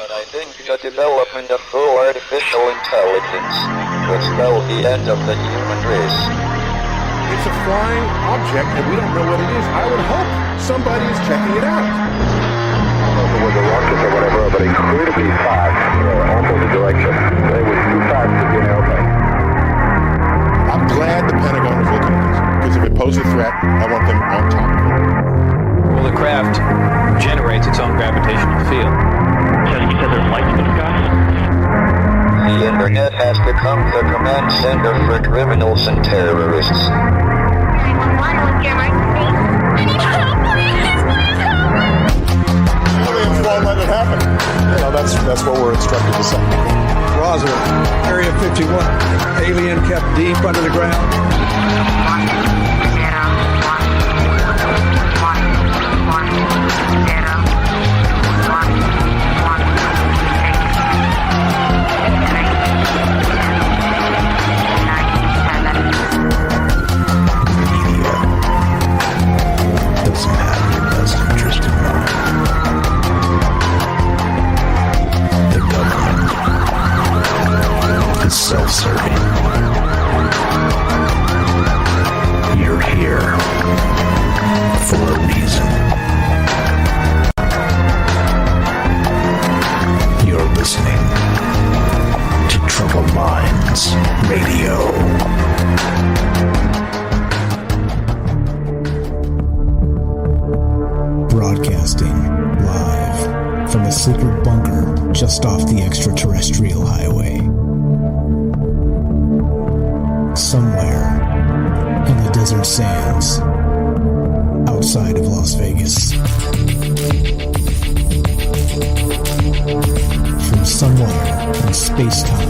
but I think the development of full artificial intelligence would spell the end of the human race. It's a flying object, and we don't know what it is. I would hope somebody is checking it out. I don't know if it was a rocket or whatever, but incredibly fast, opposite direction. It was too fast to be an airplane. I'm glad the Pentagon is looking at this, because if it poses a threat, I want them on top of it. Well, the craft generates its own gravitational field. So you said there's lights in the sky? The internet has become the command center for criminals and terrorists. 911, what's your emergency? I need help, please help me! Aliens won't let it happen. You know, that's what we're instructed to say. Roswell, Area 51. Alien kept deep under the ground. Self-serving. You're here for a reason. You're listening to Troubled Minds Radio. Broadcasting live from a secret bunker just off the extraterrestrial highway. Somewhere in the desert sands outside of Las Vegas. From somewhere in space-time,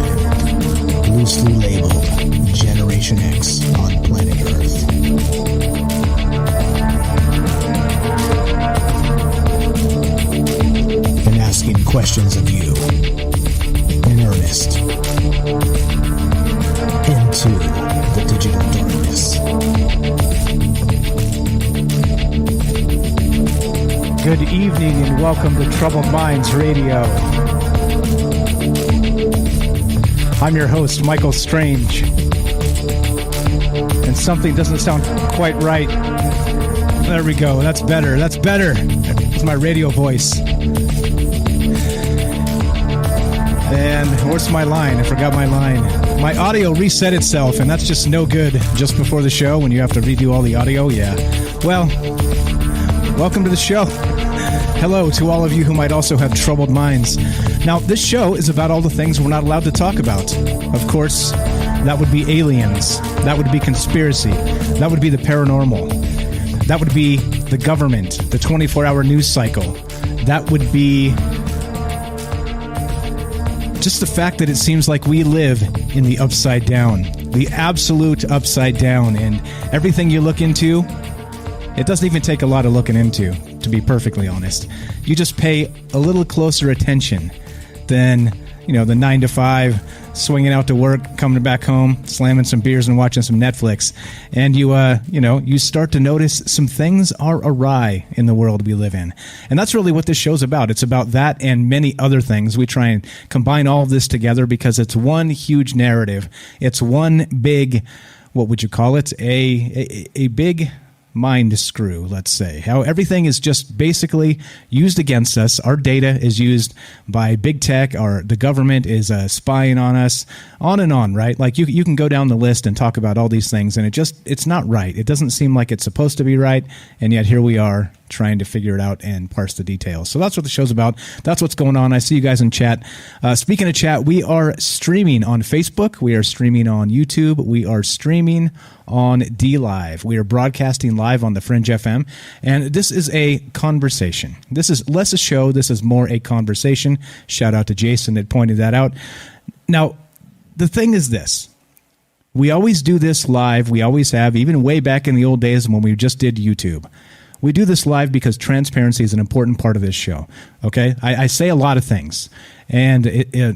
loosely labeled Generation X on planet Earth. And asking questions of you in earnest. Into the digital darkness. Good evening and welcome to Troubled Minds Radio. I'm your host, Michael Strange. And something doesn't sound quite right. There we go. That's better. That's better. That's my radio voice. And where's my line? I forgot my line. My audio reset itself, and that's just no good just before the show when you have to redo all the audio. Yeah. Well, welcome to the show. Hello to all of you who might also have troubled minds. Now, this show is about all the things we're not allowed to talk about. Of course, that would be aliens. That would be conspiracy. That would be the paranormal. That would be the government, the 24-hour news cycle. That would be just the fact that it seems like we live in the upside down, the absolute upside down, and everything you look into, it doesn't even take a lot of looking into, to be perfectly honest. You just pay a little closer attention than, the 9 to 5, swinging out to work, coming back home, slamming some beers and watching some Netflix. And you start to notice some things are awry in the world we live in. And that's really what this show's about. It's about that and many other things. We try and combine all of this together because it's one huge narrative. It's one big, what would you call it? A big mind screw, let's say. How everything is just basically used against us. Our data is used by big tech, or the government is spying on us, on and on, right? Like you can go down the list and talk about all these things, and it's not right. It doesn't seem like it's supposed to be right, and yet here we are trying to figure it out and parse the details. So that's what the show's about. That's what's going on. I see you guys in chat. Speaking of chat, we are streaming on Facebook. We are streaming on YouTube. We are streaming on DLive. We are broadcasting live on the Fringe FM. And this is a conversation. This is less a show. This is more a conversation. Shout out to Jason that pointed that out. Now, the thing is this. We always do this live. We always have, even way back in the old days when we just did YouTube. We do this live because transparency is an important part of this show, okay? I say a lot of things, and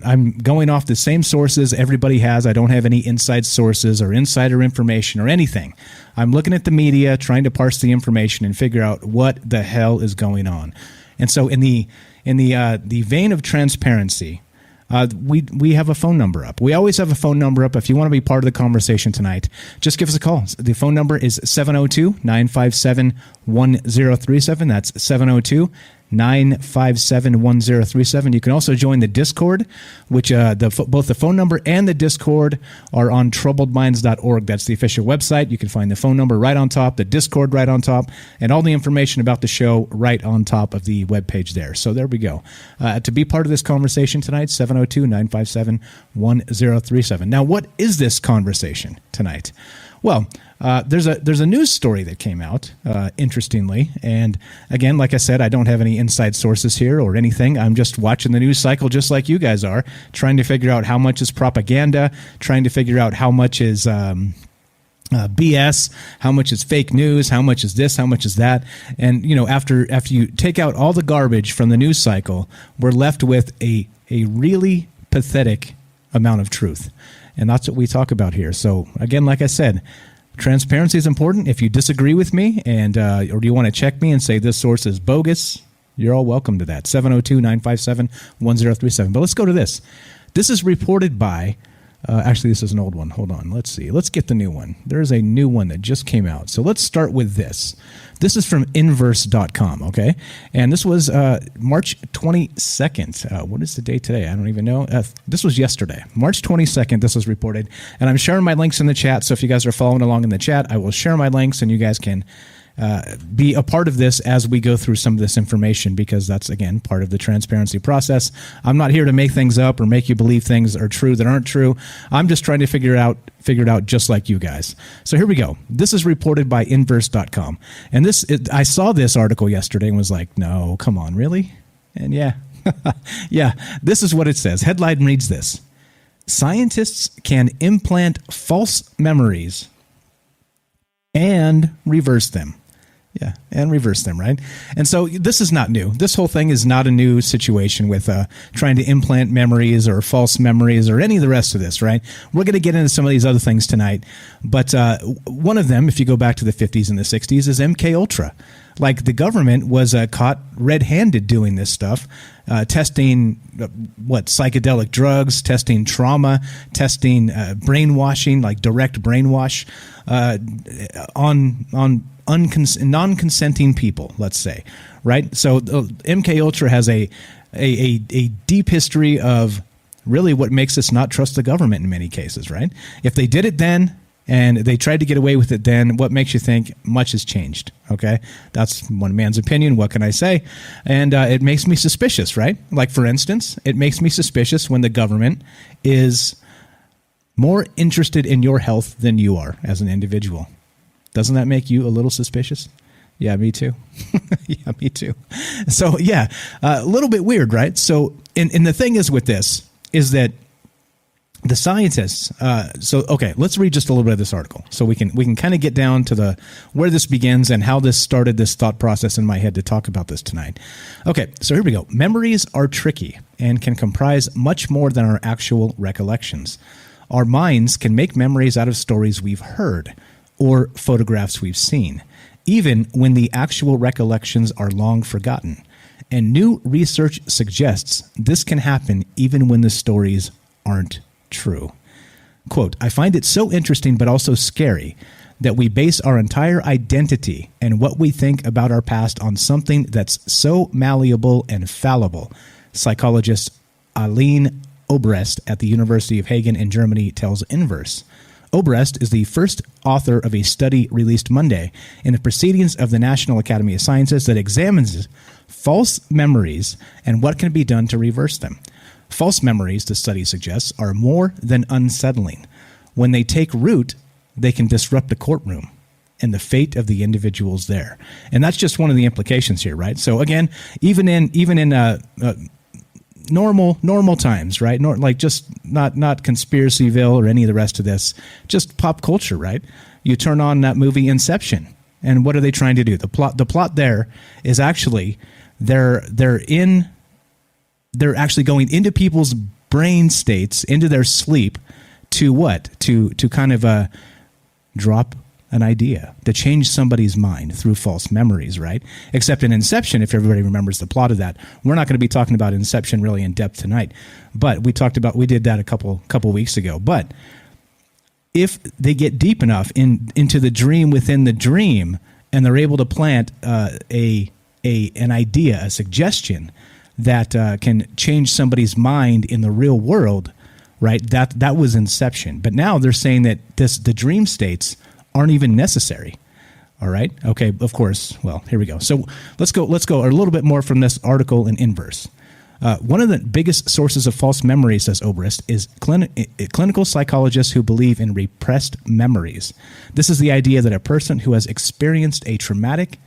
I'm going off the same sources everybody has. I don't have any inside sources or insider information or anything. I'm looking at the media, trying to parse the information and figure out what the hell is going on. And so in the vein of transparency, we have a phone number up. We always have a phone number up. If you want to be part of the conversation tonight, just give us a call. The phone number is 702-957-1037. That's 702-957-1037. You can also join the Discord, which both the phone number and the Discord are on troubledminds.org. That's the official website. You can find the phone number right on top, the Discord right on top, and all the information about the show right on top of the webpage there. So there we go. To be part of this conversation tonight, 702-957-1037. Now, what is this conversation tonight? Well, there's a news story that came out, interestingly. And again, like I said, I don't have any inside sources here or anything. I'm just watching the news cycle just like you guys are, trying to figure out how much is propaganda, trying to figure out how much is BS, how much is fake news, how much is this, how much is that. And, after you take out all the garbage from the news cycle, we're left with a really pathetic amount of truth. And that's what we talk about here. So again, like I said, transparency is important. If you disagree with me and or you want to check me and say this source is bogus, you're all welcome to that. 702-957-1037. But let's go to this. This is reported by, actually this is an old one. Hold on. Let's see. Let's get the new one. There's a new one that just came out. So let's start with this. This is from inverse.com, okay? And this was March 22nd. What is the date today? I don't even know. This was yesterday. March 22nd, this was reported. And I'm sharing my links in the chat, so if you guys are following along in the chat, I will share my links, and you guys can be a part of this as we go through some of this information, because that's, again, part of the transparency process. I'm not here to make things up or make you believe things are true that aren't true. I'm just trying to figure it out just like you guys. So here we go. This is reported by inverse.com. And I saw this article yesterday and was like, no, come on, really? And yeah, yeah, this is what it says. Headline reads this: scientists can implant false memories and reverse them. Yeah, and reverse them, right? And so this is not new. This whole thing is not a new situation with trying to implant memories or false memories or any of the rest of this, right? We're going to get into some of these other things tonight. But one of them, if you go back to the 50s and the 60s, is MK Ultra. Like, the government was caught red-handed doing this stuff, testing psychedelic drugs, testing trauma, testing brainwashing, like direct brainwash on non-consenting people, let's say, right? So MK Ultra has a deep history of really what makes us not trust the government in many cases, right? If they did it then and they tried to get away with it then, what makes you think much has changed? Okay, that's one man's opinion. What can I say? And it makes me suspicious, right? Like, for instance, it makes me suspicious when the government is more interested in your health than you are as an individual. Doesn't that make you a little suspicious? Yeah, me too. Yeah, me too. So, yeah, a little bit weird, right? So, and the thing is with this is that the scientists. Okay, let's read just a little bit of this article so we can kind of get down to where this begins and how this started, this thought process in my head to talk about this tonight. Okay, so here we go. Memories are tricky and can comprise much more than our actual recollections. Our minds can make memories out of stories we've heard or photographs we've seen, even when the actual recollections are long forgotten. And new research suggests this can happen even when the stories aren't true. Quote, I find it so interesting but also scary that we base our entire identity and what we think about our past on something that's so malleable and fallible. Psychologist Aline Obrest at the University of Hagen in Germany tells Inverse. Obrest is the first author of a study released Monday in the Proceedings of the National Academy of Sciences that examines false memories and what can be done to reverse them. False memories, the study suggests, are more than unsettling. When they take root, they can disrupt the courtroom and the fate of the individuals there. And that's just one of the implications here, right? So again, even in normal times, right? Like just not Conspiracyville or any of the rest of this, just pop culture, right? You turn on that movie Inception, and what are they trying to do? The plot there is actually they're actually going into people's brain states, into their sleep, to what? To kind of drop an idea, to change somebody's mind through false memories, right? Except in Inception, if everybody remembers the plot of that. We're not going to be talking about Inception really in depth tonight, but we did that a couple weeks ago. But if they get deep enough into the dream within the dream, and they're able to plant an idea, a suggestion that can change somebody's mind in the real world, right? That was Inception. But now they're saying that the dream states aren't even necessary. All right. Okay. Of course. Well, here we go. So let's go a little bit more from this article in Inverse. One of the biggest sources of false memory, says Obrist, is clinical psychologists who believe in repressed memories. This is the idea that a person who has experienced a traumatic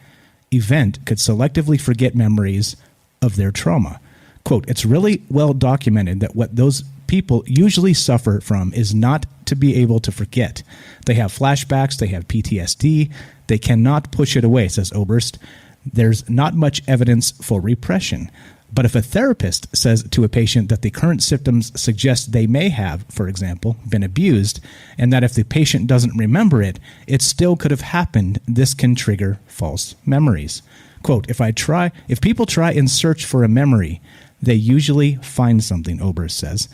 event could selectively forget memories of their trauma. Quote, it's really well documented that what those people usually suffer from is not to be able to forget. They have flashbacks, they have PTSD, they cannot push it away, says Oberst. There's not much evidence for repression. But if a therapist says to a patient that the current symptoms suggest they may have, for example, been abused, and that if the patient doesn't remember it, it still could have happened, this can trigger false memories. Quote, if people try and search for a memory, they usually find something, Oberst says.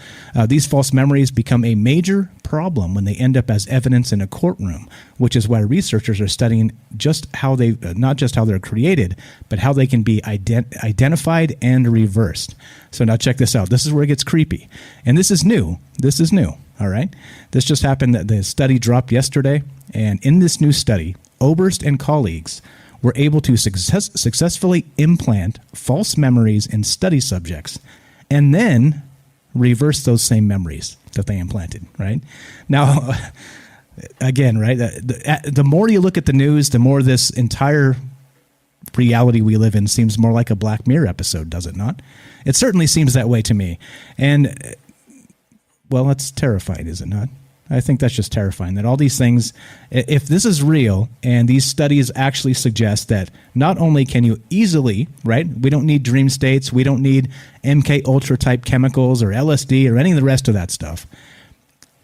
These false memories become a major problem when they end up as evidence in a courtroom, which is why researchers are studying not just how they're created, but how they can be identified and reversed. So now check this out. This is where it gets creepy. And this is new. All right. This just happened. The study dropped yesterday. And in this new study, Oberst and colleagues were able to successfully implant false memories in study subjects and then reverse those same memories that they implanted, right? Now, again, right, the more you look at the news, the more this entire reality we live in seems more like a Black Mirror episode, does it not? It certainly seems that way to me. And, well, that's terrifying, is it not? I think that's just terrifying, that all these things, if this is real and these studies actually suggest that not only can you easily, right, we don't need dream states, we don't need MK Ultra type chemicals or LSD or any of the rest of that stuff.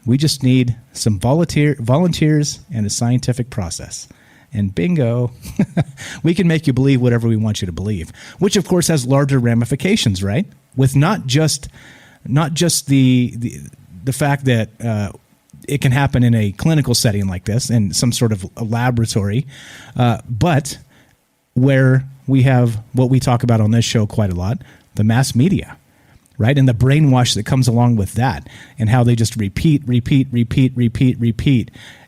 We just need some volunteers and a scientific process. And bingo, we can make you believe whatever we want you to believe, which of course has larger ramifications, right? With not just the fact that it can happen in a clinical setting like this, in some sort of a laboratory, but where we have what we talk about on this show quite a lot, the mass media, right? And the brainwash that comes along with that, and how they just repeat,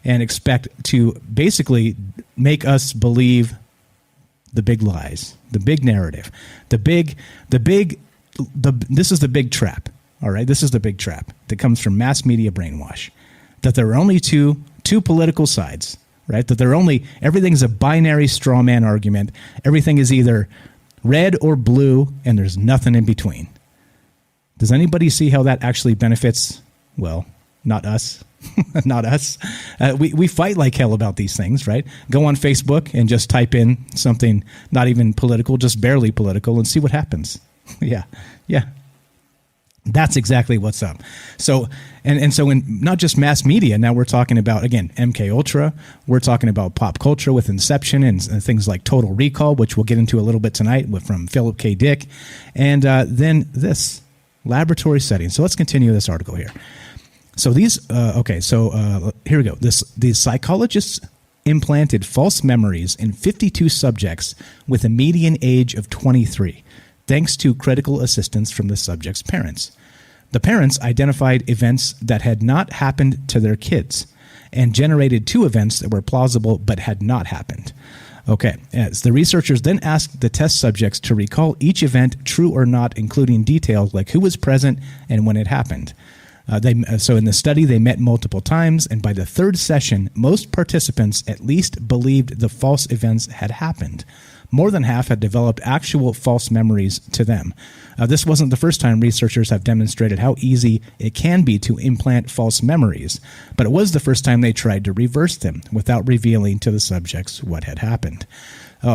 and expect to basically make us believe the big lies, the big narrative, this is the big trap, all right? This is the big trap that comes from mass media brainwash. That there are only two political sides, right? That everything's a binary straw man argument. Everything is either red or blue, and there's nothing in between. Does anybody see how that actually benefits? Well, not us. Not us. We fight like hell about these things, right? Go on Facebook and just type in something not even political, just barely political, and see what happens. Yeah. That's exactly what's up. So, and so in not just mass media, now we're talking about, again, MK Ultra. We're talking about pop culture with Inception and things like Total Recall, which we'll get into a little bit tonight from Phillip K. Dick. And then this laboratory setting. So let's continue this article here. So here we go. These psychologists implanted false memories in 52 subjects with a median age of 23. Thanks to critical assistance from the subject's parents. The parents identified events that had not happened to their kids and generated 2 events that were plausible but had not happened. Okay, as the researchers then asked the test subjects to recall each event, true or not, including details like who was present and when it happened. So in the study, they met multiple times, and by the 3rd session, most participants at least believed the false events had happened. More than half had developed actual false memories to them. This wasn't the first time researchers have demonstrated how easy it can be to implant false memories, but it was the first time they tried to reverse them without revealing to the subjects what had happened.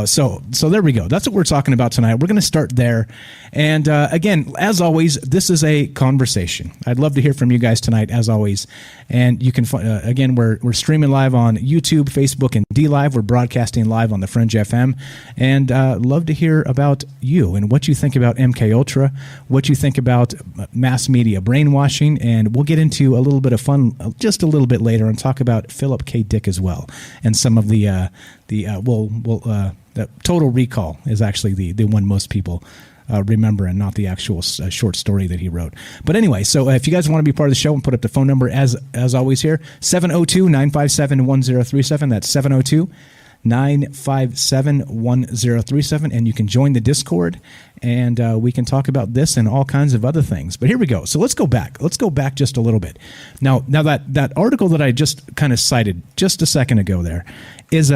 So there we go. That's what we're talking about tonight. We're going to start there. And again, as always, this is a conversation. I'd love to hear from you guys tonight, as always. And you can, again, we're streaming live on YouTube, Facebook, and DLive. We're broadcasting live on the Fringe FM. And love to hear about you and what you think about MK Ultra, what you think about mass media brainwashing. And we'll get into a little bit of fun just a little bit later and talk about Phillip K. Dick as well. And some of the Total Recall is actually the one most people remember, and not the actual short story that he wrote. But anyway, so if you guys want to be part of the show, and put up the phone number as always here, 702-957-1037. That's 702-957-1037, and you can join the Discord, and we can talk about this and all kinds of other things. But here we go. So let's go back. Let's go back just a little bit. Now that article that I just kind of cited just a second ago there is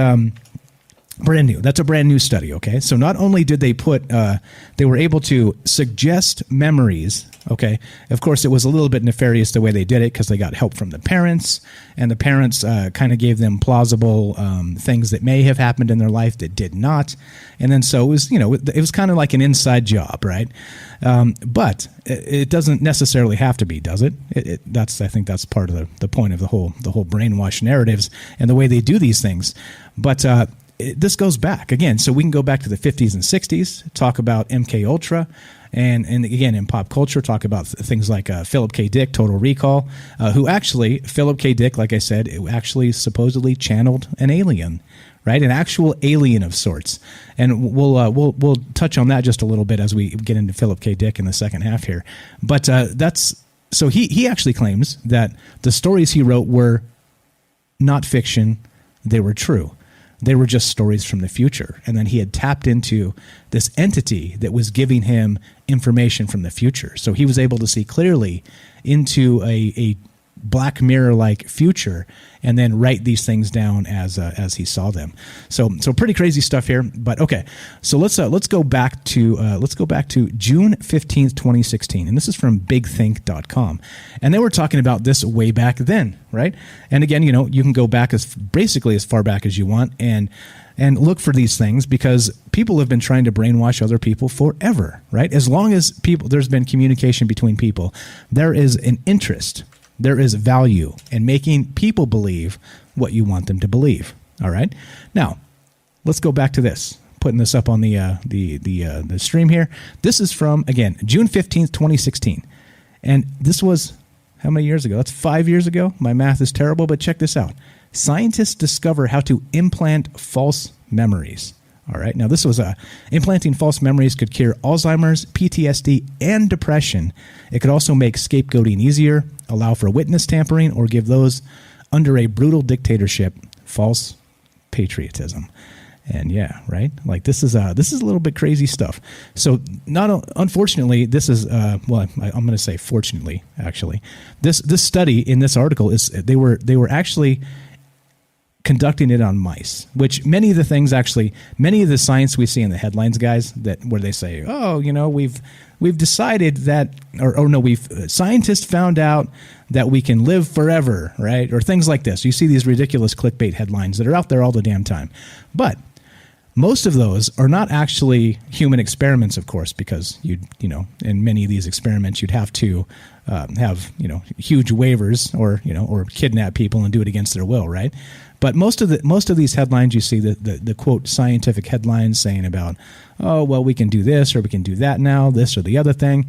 brand new. That's a brand new study. Okay, so not only did they they were able to suggest memories. Okay, of course it was a little bit nefarious the way they did it, because they got help from the parents, and the parents kind of gave them plausible things that may have happened in their life that did not, and then so it was it was kind of like an inside job, right? But it doesn't necessarily have to be, does it? I think that's part of the point of the whole brainwash narratives and the way they do these things, but. This goes back again, so we can go back to the 50s and 60s, talk about MK Ultra, and again in pop culture, talk about things like Phillip K. Dick, Total Recall, who actually Phillip K. Dick, like I said, actually supposedly channeled an alien, right? An actual alien of sorts, and we'll touch on that just a little bit as we get into Phillip K. Dick in the second half here. But so he actually claims that the stories he wrote were not fiction; they were true. They were just stories from the future. And then he had tapped into this entity that was giving him information from the future. So he was able to see clearly into a Black Mirror-like future, and then write these things down as he saw them. So pretty crazy stuff here. But okay, so let's go back to June 15th, 2016, and this is from BigThink.com, and they were talking about this way back then, right? And again, you can go back basically as far back as you want, and look for these things, because people have been trying to brainwash other people forever, right? As long as there's been communication between people, there is an interest. There is value in making people believe what you want them to believe. All right. Now, let's go back to this. Putting this up on the stream here. This is from, again, June 15th, 2016. And this was how many years ago? That's 5 years ago. My math is terrible, but check this out. Scientists discover how to implant false memories. All right. Now, this was implanting false memories could cure Alzheimer's, PTSD, and depression. It could also make scapegoating easier, allow for witness tampering, or give those under a brutal dictatorship false patriotism. And yeah, right. Like this is a little bit crazy stuff. So unfortunately, this is I'm going to say fortunately, actually, this study in this article is they were actually conducting it on mice, which many of the science we see in the headlines, guys, where they say, we've decided that, scientists found out that we can live forever, right? Or things like this. You see these ridiculous clickbait headlines that are out there all the damn time. But most of those are not actually human experiments, of course, because in many of these experiments, you'd have to have huge waivers or kidnap people and do it against their will, right? But most of these headlines, you see the quote scientific headlines saying about, oh well, we can do this or we can do that now, this or the other thing.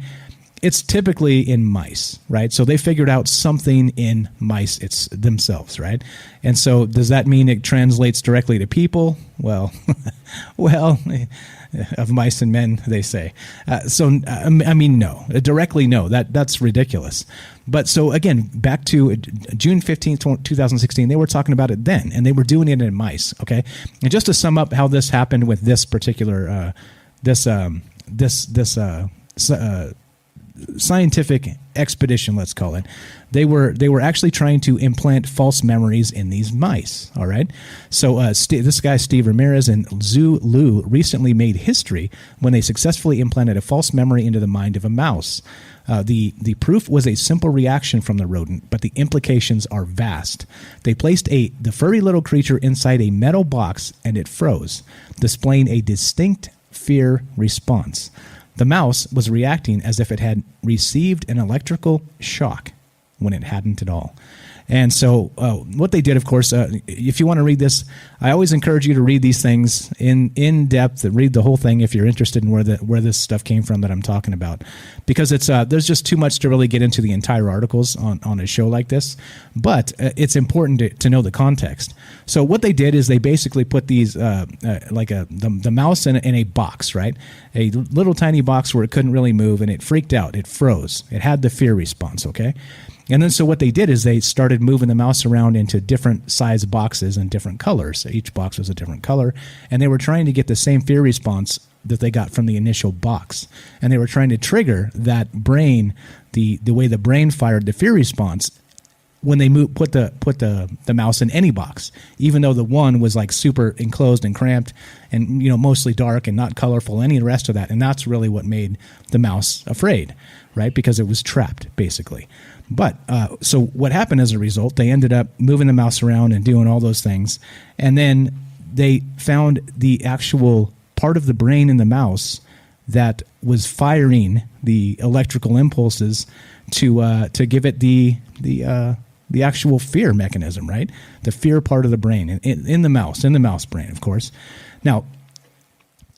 It's typically in mice, right? So they figured out something in mice themselves, right? And so does that mean it translates directly to people? Well, of mice and men, they say. No, directly no. That's ridiculous. But so again, back to June 15th, 2016, they were talking about it then, and they were doing it in mice. Okay, and just to sum up how this happened with this particular scientific expedition, let's call it. They were actually trying to implant false memories in these mice. All right. So this guy Steve Ramirez and Zhu Lu recently made history when they successfully implanted a false memory into the mind of a mouse. The proof was a simple reaction from the rodent, but the implications are vast. They placed the furry little creature inside a metal box, and it froze, displaying a distinct fear response. The mouse was reacting as if it had received an electrical shock when it hadn't at all. And so what they did, of course, if you want to read this, I always encourage you to read these things in depth, read the whole thing if you're interested in where this stuff came from that I'm talking about. Because it's there's just too much to really get into the entire articles on a show like this. But it's important to know the context. So what they did is they basically put these, the mouse in a box, right? A little tiny box where it couldn't really move, and it freaked out. It froze. It had the fear response, okay? And then so what they did is they started moving the mouse around into different size boxes and different colors. Each box was a different color, and they were trying to get the same fear response that they got from the initial box. And they were trying to trigger that brain, the way the brain fired the fear response when they put the mouse in any box, even though the one was like super enclosed and cramped and mostly dark and not colorful, any of the rest of that. And that's really what made the mouse afraid, right? Because it was trapped, basically. But so what happened as a result, they ended up moving the mouse around and doing all those things. And then they found the actual part of the brain in the mouse that was firing the electrical impulses to give it the actual fear mechanism, right? The fear part of the brain in the mouse brain, of course. Now,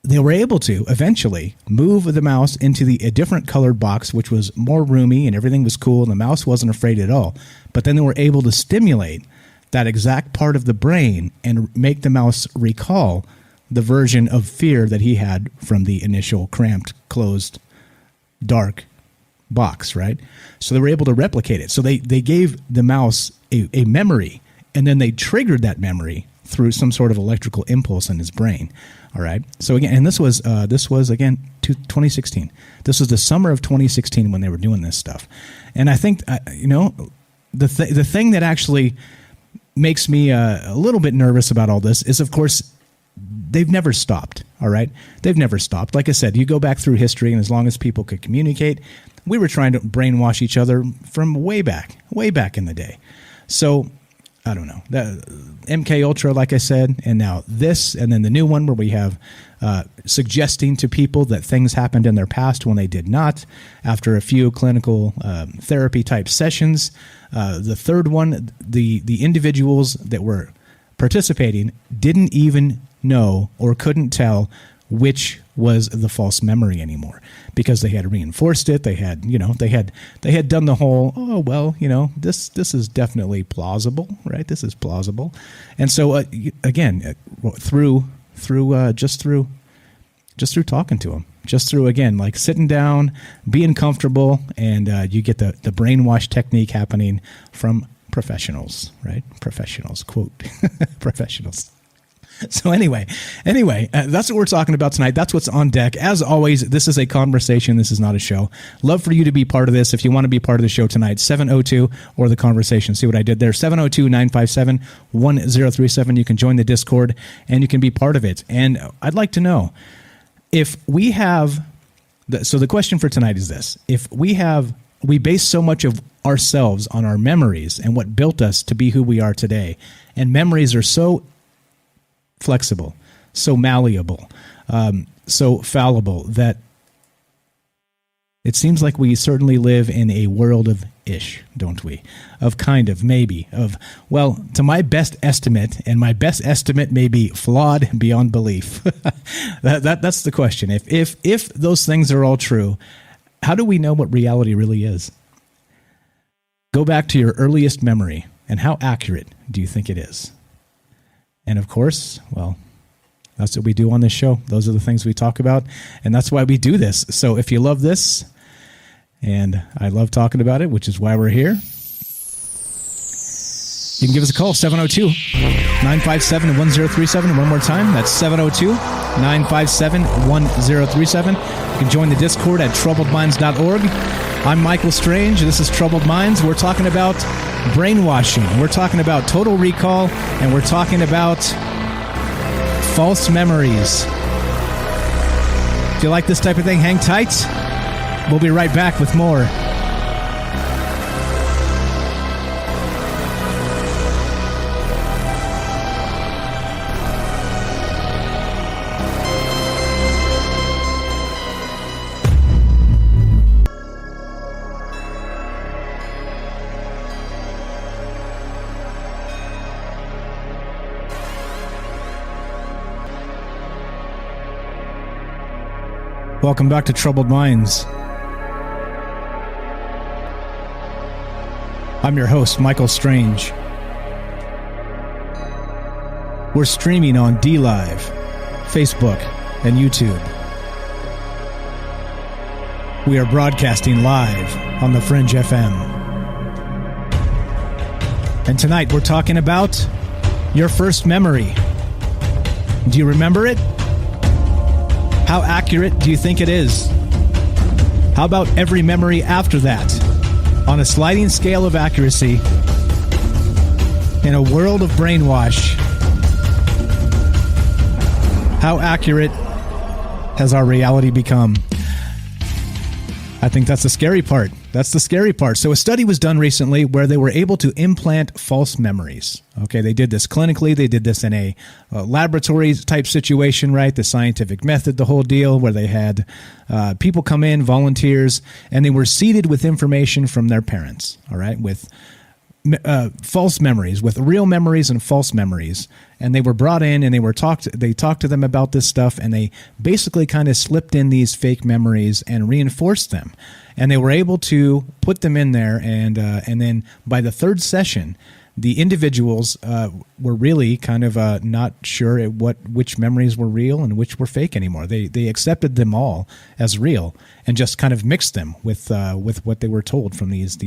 they were able to eventually move the mouse into a different colored box, which was more roomy and everything was cool and the mouse wasn't afraid at all. But then they were able to stimulate that exact part of the brain and make the mouse recall the version of fear that he had from the initial cramped, closed, dark box, right? So they were able to replicate it. So they gave the mouse a memory, and then they triggered that memory through some sort of electrical impulse in his brain. All right. So again, and this was again 2016. This was the summer of 2016 when they were doing this stuff. And I think the thing that actually makes me a little bit nervous about all this is, of course, they've never stopped. All right. They've never stopped. Like I said, you go back through history, and as long as people could communicate, we were trying to brainwash each other from way back in the day. So I don't know. MK Ultra, like I said, and now this, and then the new one where we have suggesting to people that things happened in their past when they did not, after a few clinical therapy type sessions. The third one, the individuals that were participating didn't even know or couldn't tell which was the false memory anymore, because they had reinforced it. They had, they had done the whole, this is definitely plausible, right? This is plausible. And so again, through talking to them, just through, again, like sitting down, being comfortable, and you get the brainwash technique happening from professionals, right? Professionals, quote, professionals. So anyway, that's what we're talking about tonight. That's what's on deck. As always, this is a conversation. This is not a show. Love for you to be part of this. If you want to be part of the show tonight, 702 or the conversation. See what I did there? 702-957-1037. You can join the Discord and you can be part of it. And I'd like to know if we have. So the question for tonight is this: if we base so much of ourselves on our memories and what built us to be who we are today, and memories are so flexible, so malleable, so fallible, that it seems like we certainly live in a world of ish, don't we? Of kind of, maybe, of, well, to my best estimate, and my best estimate may be flawed beyond belief. That's the question. If those things are all true, how do we know what reality really is? Go back to your earliest memory, and how accurate do you think it is? And of course, well, that's what we do on this show. Those are the things we talk about, and that's why we do this. So if you love this, and I love talking about it, which is why we're here, you can give us a call, 702-957-1037. One more time, that's 702-957-1037. You can join the Discord at troubledminds.org. I'm Michael Strange. This is Troubled Minds. We're talking about brainwashing. We're talking about total recall, and we're talking about false memories. If you like this type of thing, hang tight. We'll be right back with more. Welcome back to Troubled Minds. I'm your host, Michael Strange. We're streaming on DLive, Facebook, and YouTube. We are broadcasting live on the Fringe FM. And tonight we're talking about your first memory. Do you remember it? How accurate do you think it is? How about every memory after that? On a sliding scale of accuracy, in a world of brainwash, how accurate has our reality become? I think that's the scary part. That's the scary part. So a study was done recently where they were able to implant false memories. Okay, they did this clinically. They did this in a laboratory type situation, right? The scientific method, the whole deal, where they had people come in, volunteers, and they were seeded with information from their parents, all right, with false memories, with real memories and false memories. And they were brought in and they talked to them about this stuff, and they basically kind of slipped in these fake memories and reinforced them. And they were able to put them in there, and then by the third session, the individuals were really kind of not sure which memories were real and which were fake anymore. They accepted them all as real and just kind of mixed them with what they were told from these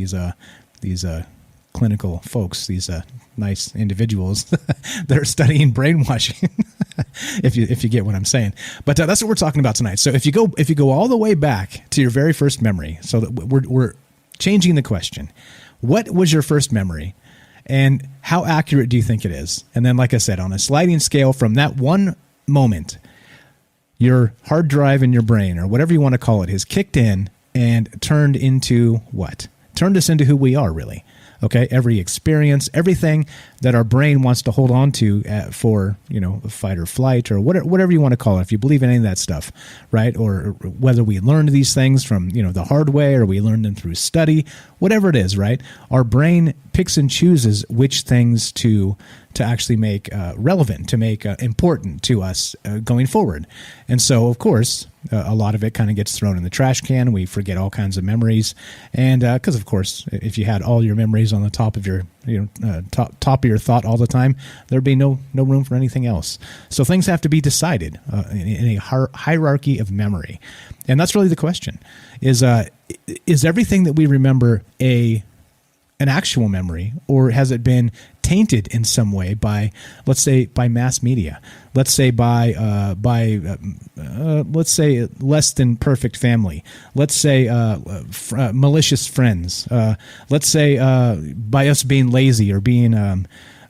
clinical folks, these nice individuals that are studying brainwashing. if you get what I'm saying. But that's what we're talking about tonight. So if you go all the way back to your very first memory, so that we're changing the question. What was your first memory, and how accurate do you think it is? And then, like I said, on a sliding scale from that one moment, your hard drive in your brain, or whatever you want to call it, has kicked in and turned into what? Turned us into who we are, really. Okay, every experience, everything that our brain wants to hold on to for, fight or flight, or whatever you want to call it, if you believe in any of that stuff, right? Or whether we learned these things from, the hard way, or we learned them through study, whatever it is, right? Our brain picks and chooses which things to actually make relevant, to make important to us going forward. And so, of course, a lot of it kind of gets thrown in the trash can. We forget all kinds of memories. And because, of course, if you had all your memories on the top of your top of your thought all the time, there'd be no room for anything else. So things have to be decided in a hierarchy of memory. And that's really the question, is everything that we remember an actual memory, or has it been tainted in some way by, let's say, by mass media? Let's say by let's say less than perfect family. Let's say malicious friends. Let's say by us being lazy, or being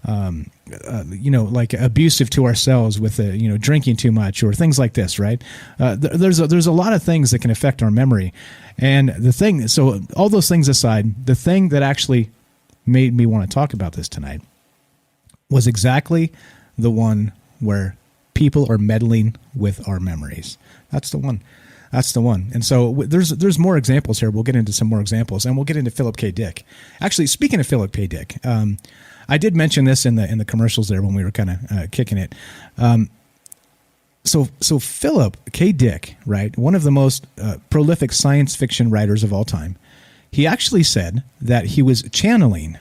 like abusive to ourselves with drinking too much, or things like this, right? There's a lot of things that can affect our memory. And so all those things aside, the thing that actually made me want to talk about this tonight was exactly the one where people are meddling with our memories. That's the one. And so there's more examples here. We'll get into some more examples, and we'll get into Phillip K. Dick. Actually, speaking of Phillip K. Dick, I did mention this in the commercials there when we were kind of kicking it. So Phillip K. Dick, right, one of the most prolific science fiction writers of all time, he actually said that he was channeling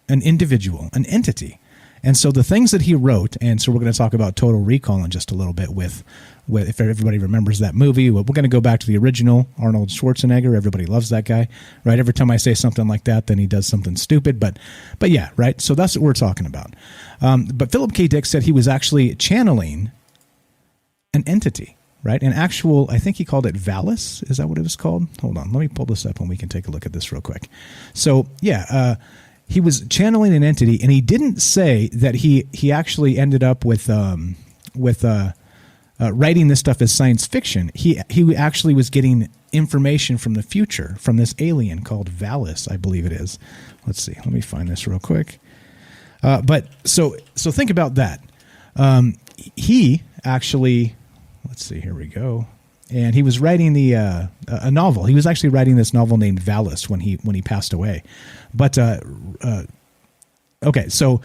an individual, an entity. And so the things that he wrote, and so we're going to talk about Total Recall in just a little bit with if everybody remembers that movie. We're going to go back to the original Arnold Schwarzenegger. Everybody loves that guy, right? Every time I say something like that, then he does something stupid. But yeah, right? So that's what we're talking about. But Phillip K. Dick said he was actually channeling an entity, right? An actual, I think he called it Valis. Is that what it was called? Hold on. Let me pull this up and we can take a look at this real quick. So, yeah, he was channeling an entity, and he didn't say that he actually ended up with writing this stuff as science fiction. He actually was getting information from the future from this alien called Valis, I believe it is. Let's see. Let me find this real quick. But so think about that. He actually, let's see, here we go. And he was writing a novel. He was actually writing this novel named Valis when he passed away. But okay, so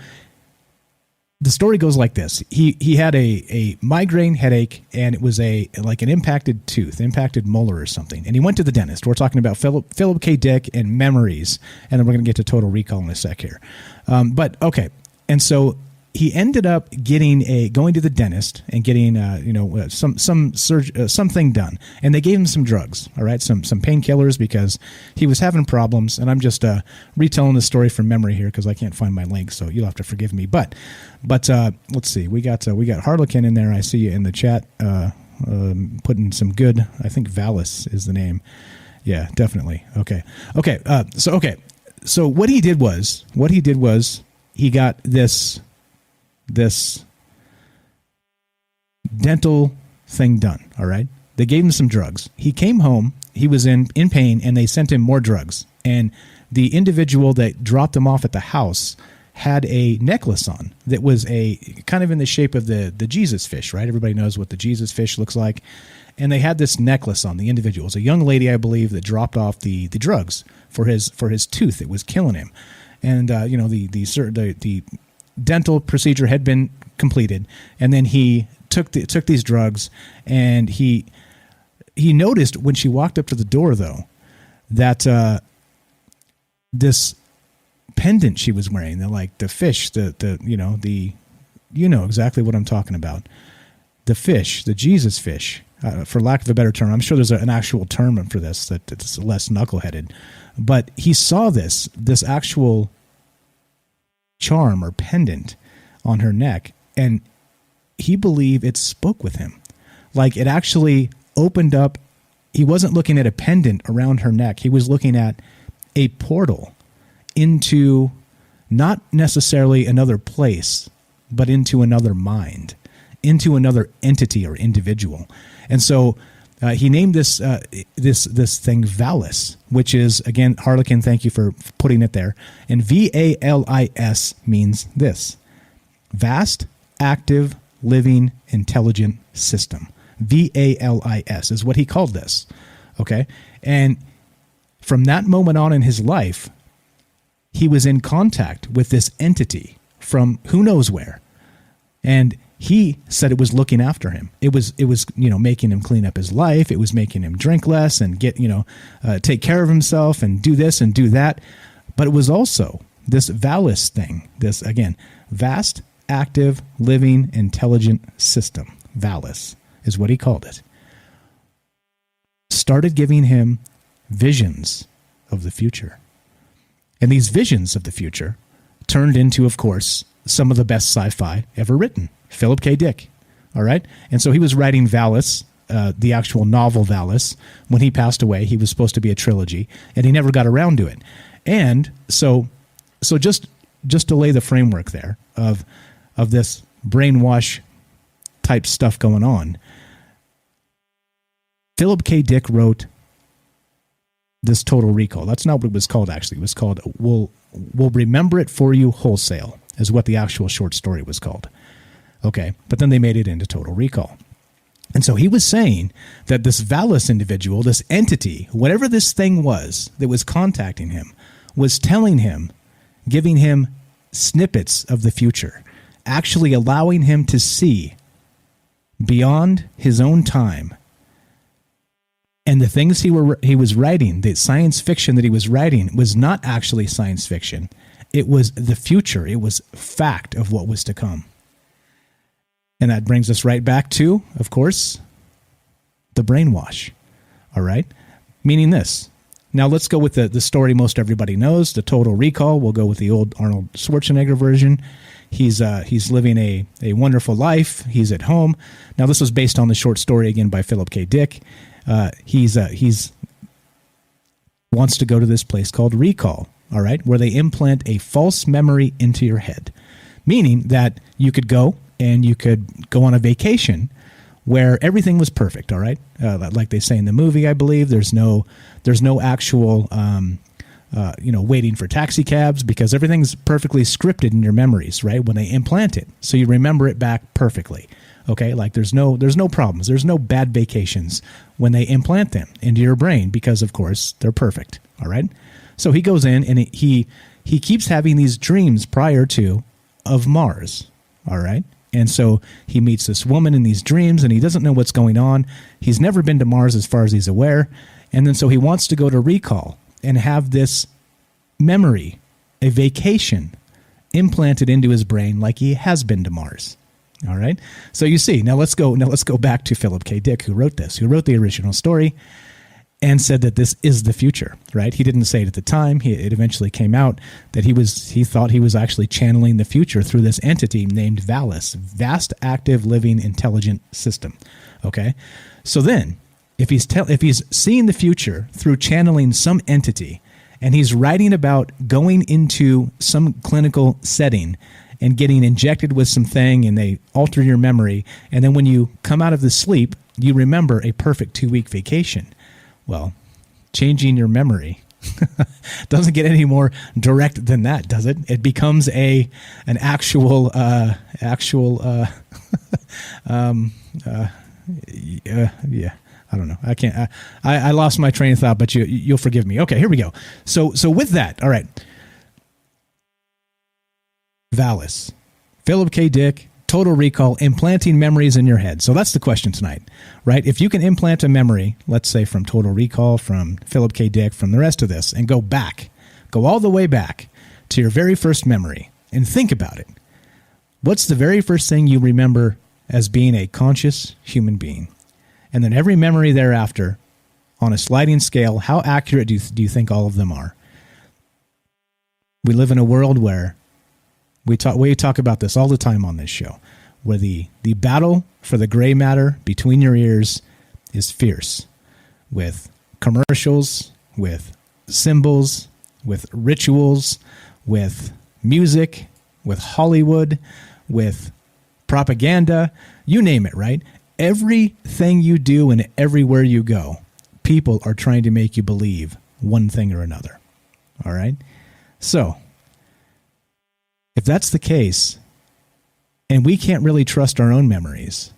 the story goes like this. He had a migraine headache, and it was like an impacted tooth, impacted molar or something. And he went to the dentist. We're talking about Phillip K. Dick and memories, and then we're going to get to Total Recall in a sec here. But okay, and so he ended up going to the dentist and getting something done, and they gave him some drugs. All right, some painkillers because he was having problems. And I'm just retelling the story from memory here because I can't find my link, so you'll have to forgive me. But let's see, we got Harlequin in there. I see you in the chat putting some good. I think Valis is the name. Yeah, definitely. Okay. So what he did was he got this dental thing done. All right. They gave him some drugs. He came home. He was in pain, and they sent him more drugs. And the individual that dropped him off at the house had a necklace on that was a kind of in the shape of the Jesus fish, right? Everybody knows what the Jesus fish looks like. And they had this necklace on the individual. It was a young lady, I believe, that dropped off the drugs for his tooth. It was killing him. And, the dental procedure had been completed, and then he took these drugs, and he noticed when she walked up to the door, though, that this pendant she was wearing, the fish, you know exactly what I'm talking about, the fish, the Jesus fish, for lack of a better term. I'm sure there's an actual term for this that's less knuckleheaded, but he saw this actual charm or pendant on her neck, and he believed it spoke with him. Like, it actually opened up. He wasn't looking at a pendant around her neck. He was looking at a portal into not necessarily another place, but into another mind, into another entity or individual. And so he named this thing Valis, which is, again, Harlequin, thank you for putting it there. And VALIS means this: vast, active, living, intelligent system. VALIS is what he called this. Okay? And from that moment on in his life, he was in contact with this entity from who knows where. And he said it was looking after him. It was making him clean up his life. It was making him drink less and get, take care of himself and do this and do that. But it was also this Valis thing, this, again, vast, active, living, intelligent system. Valis is what he called it. Started giving him visions of the future. And these visions of the future turned into, of course, some of the best sci-fi ever written. Phillip K. Dick. All right. And so he was writing Valis, the actual novel Valis. When he passed away, he was supposed to be a trilogy, and he never got around to it. And so just to lay the framework there of this brainwash type stuff going on, Phillip K. Dick wrote this Total Recall. That's not what it was called, actually. It was called We'll Remember It For You Wholesale, is what the actual short story was called. Okay, but then they made it into Total Recall. And so he was saying that this Valis individual, this entity, whatever this thing was that was contacting him, was telling him, giving him snippets of the future, actually allowing him to see beyond his own time. And the things he was writing, the science fiction that he was writing, was not actually science fiction. It was the future. It was fact of what was to come. And that brings us right back to, of course, the brainwash. All right? Meaning this: Now let's go with the story most everybody knows, the Total Recall. We'll go with the old Arnold Schwarzenegger version. He's living a wonderful life. He's at home. Now this was based on the short story again by Phillip K. Dick. He's wants to go to this place called Recall, all right, where they implant a false memory into your head, meaning that you could go and you could go on a vacation where everything was perfect, all right? Like they say in the movie, I believe, there's no actual, waiting for taxi cabs because everything's perfectly scripted in your memories, right? When they implant it, so you remember it back perfectly, okay? Like there's no problems, there's no bad vacations when they implant them into your brain because, of course, they're perfect, all right? So he goes in and he keeps having these dreams prior to of Mars, all right? And so he meets this woman in these dreams, and he doesn't know what's going on. He's never been to Mars as far as he's aware. And then so he wants to go to Recall and have this memory, a vacation, implanted into his brain like he has been to Mars. All right? So you see, now let's go back to Phillip K. Dick, who wrote this, who wrote the original story and said that this is the future, right? He didn't say it at the time. It eventually came out that he thought he was actually channeling the future through this entity named VALIS, Vast Active Living Intelligent System. Okay? So then, if he's seeing the future through channeling some entity, and he's writing about going into some clinical setting and getting injected with something, and they alter your memory, and then when you come out of the sleep, you remember a perfect 2-week vacation. Well, changing your memory doesn't get any more direct than that, does it? It becomes an actual yeah. I don't know. I can't. I lost my train of thought, but you'll forgive me. Okay, here we go. So with that, all right. VALIS, Phillip K. Dick, Total Recall, implanting memories in your head. So that's the question tonight, right? If you can implant a memory, let's say from Total Recall, from Phillip K. Dick, from the rest of this, and go all the way back to your very first memory and think about it. What's the very first thing you remember as being a conscious human being? And then every memory thereafter, on a sliding scale, how accurate do you think all of them are? We live in a world where we talk about this all the time on this show, where the battle for the gray matter between your ears is fierce, with commercials, with symbols, with rituals, with music, with Hollywood, with propaganda, you name it, right? Everything you do and everywhere you go, people are trying to make you believe one thing or another. All right? So, if that's the case, and we can't really trust our own memories,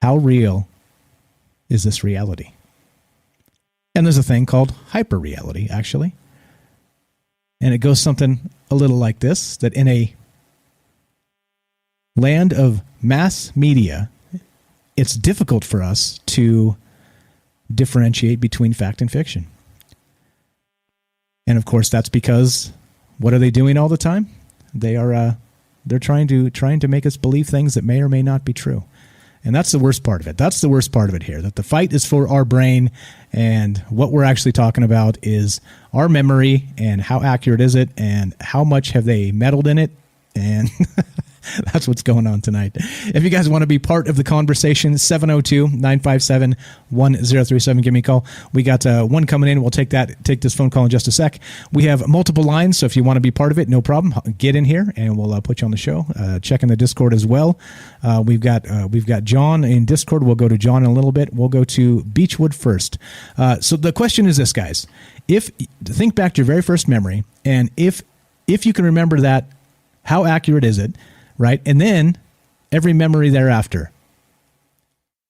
how real is this reality? And there's a thing called hyperreality, actually. And it goes something a little like this, that in a land of mass media, it's difficult for us to differentiate between fact and fiction. And of course, that's because what are they doing all the time? They're trying to make us believe things that may or may not be true. And that's the worst part of it. That's the worst part of it here, that the fight is for our brain, and what we're actually talking about is our memory and how accurate is it and how much have they meddled in it. And that's what's going on tonight. If you guys want to be part of the conversation, 702-957-1037. Give me a call. We got one coming in. We'll take this phone call in just a sec. We have multiple lines, so if you want to be part of it, no problem. Get in here, and we'll put you on the show. Check in the Discord as well. We've got John in Discord. We'll go to John in a little bit. We'll go to Beechwood first. So the question is this, guys. Think back to your very first memory, and if you can remember that, how accurate is it? Right, and then every memory thereafter,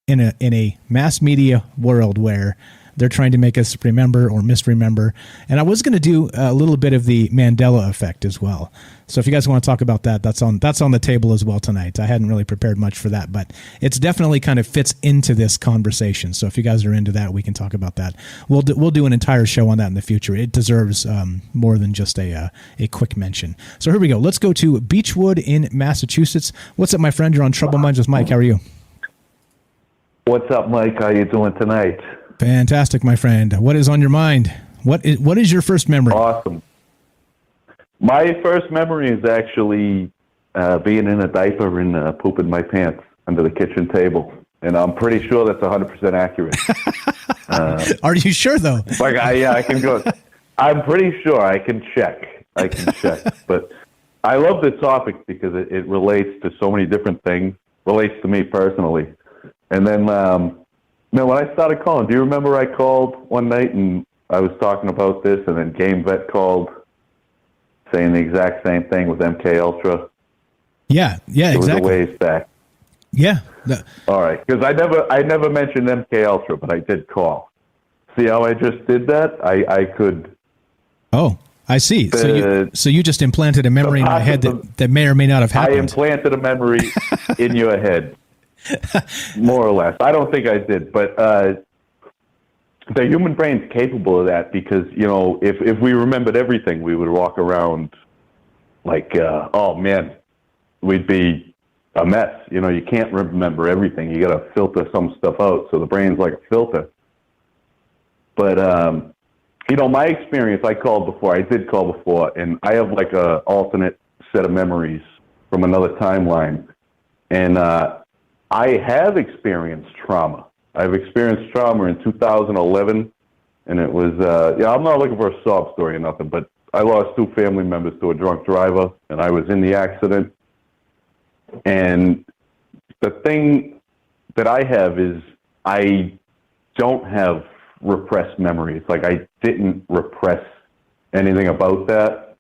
in a mass media world where they're trying to make us remember or misremember. And I was going to do a little bit of the Mandela Effect as well. So if you guys want to talk about that, that's on the table as well tonight. I hadn't really prepared much for that, but it's definitely kind of fits into this conversation. So if you guys are into that, we can talk about that. We'll do an entire show on that in the future. It deserves more than just a quick mention. So here we go. Let's go to Beechwood in Massachusetts. What's up, my friend? You're on Trouble Minds with Mike. How are you? What's up, Mike? How you doing tonight? Fantastic, my friend. What is on your mind? What is your first memory? Awesome. My first memory is actually being in a diaper and pooping my pants under the kitchen table. And I'm pretty sure that's 100% accurate. Are you sure, though? I can go. I'm pretty sure. I can check. But I love the topic because it relates to so many different things. Relates to me personally. And then, when I started calling, do you remember I called one night and I was talking about this, and then Game Vet called saying the exact same thing with MK Ultra? Yeah, exactly. It was a ways back. Yeah. All right, because I never mentioned MK Ultra, but I did call. See how I just did that? I could. Oh, I see. So you just implanted a memory in my head that may or may not have happened. I implanted a memory in your head, more or less. I don't think I did, but the human brain's capable of that because, if we remembered everything, we would walk around like, oh man, we'd be a mess. You can't remember everything. You got to filter some stuff out. So the brain's like a filter. But, my experience, I did call before, and I have like a alternate set of memories from another timeline. And I have experienced trauma. I've experienced trauma in 2011, and it was, I'm not looking for a sob story or nothing, but I lost 2 family members to a drunk driver, and I was in the accident. And the thing that I have is I don't have repressed memories. Like, I didn't repress anything about that.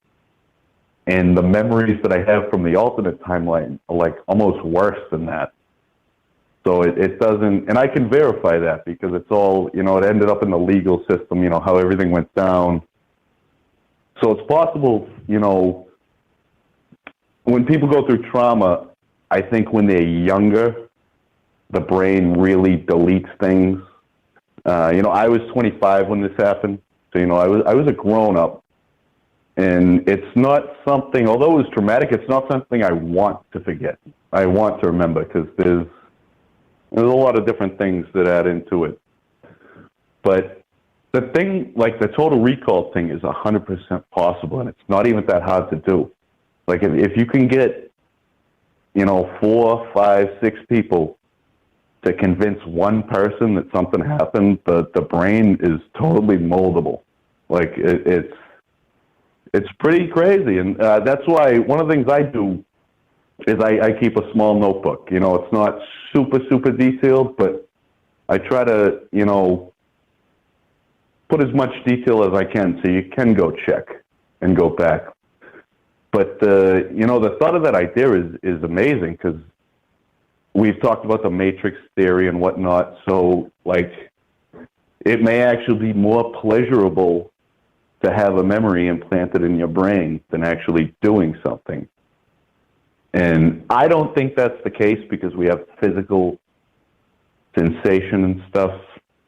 And the memories that I have from the alternate timeline are like almost worse than that. So it doesn't, and I can verify that because it's all, it ended up in the legal system, how everything went down. So it's possible, when people go through trauma, I think when they're younger, the brain really deletes things. I was 25 when this happened. So, I was a grown-up. And it's not something, although it was traumatic, it's not something I want to forget. I want to remember because there's a lot of different things that add into it. But the thing, like the total recall thing is 100% possible, and it's not even that hard to do. Like if you can get, 4, 5, 6 people to convince one person that something happened, the brain is totally moldable. Like it's pretty crazy. And that's why one of the things I do is I keep a small notebook. It's not super, super detailed, but I try to, put as much detail as I can so you can go check and go back. But, the thought of that idea is amazing because we've talked about the matrix theory and whatnot. So, like, it may actually be more pleasurable to have a memory implanted in your brain than actually doing something. And I don't think that's the case because we have physical sensation and stuff.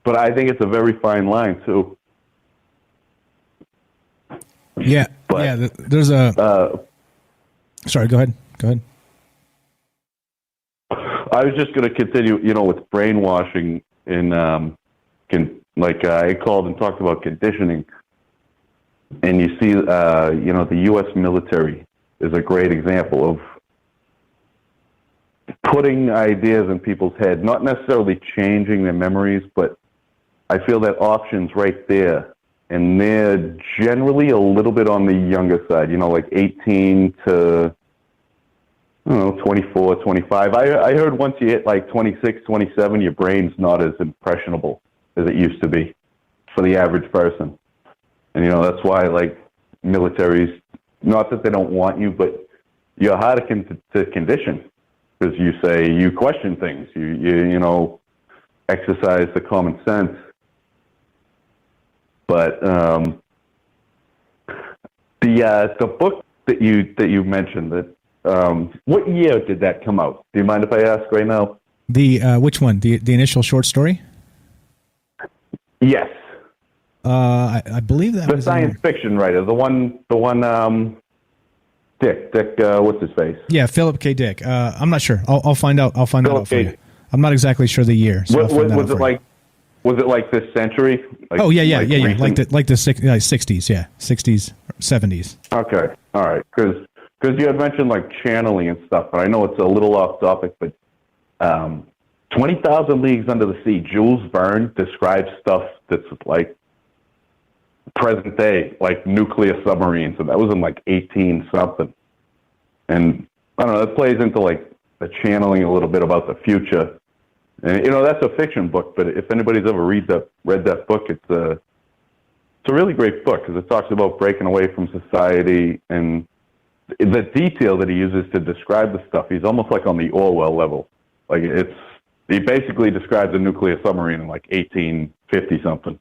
But I think it's a very fine line, too. Yeah, there's a... sorry, go ahead. I was just going to continue, with brainwashing and, I called and talked about conditioning. And you see, the U.S. military is a great example of putting ideas in people's head, not necessarily changing their memories, but I feel that option's right there. And they're generally a little bit on the younger side, like 18 to, 24, 25. I heard once you hit like 26, 27, your brain's not as impressionable as it used to be for the average person. And, that's why, like, militaries, not that they don't want you, but you're hard to condition because you question things, you exercise the common sense. But the book that you mentioned, that what year did that come out? Do you mind if I ask right now? The which one? The initial short story? Yes. I believe that the was science fiction writer, the one. Dick, what's his face? Yeah, Phillip K. Dick. I'm not sure. I'll find out. I'll find that out for K. you. I'm not exactly sure the year. So was it like Was it like this century? Like, oh yeah, recent? like the 60s, yeah, 60s, 70s. Okay, all right, because you had mentioned like channeling and stuff, but I know it's a little off topic, but 20,000 Leagues Under the Sea, Jules Verne describes stuff that's like present day, like nuclear submarines, and that was in like 18 something. And I don't know, that plays into like the channeling a little bit about the future. And that's a fiction book, but if anybody's ever read that book, it's a really great book because it talks about breaking away from society and the detail that he uses to describe the stuff. He's almost like on the Orwell level. Like he basically describes a nuclear submarine in like 1850 something.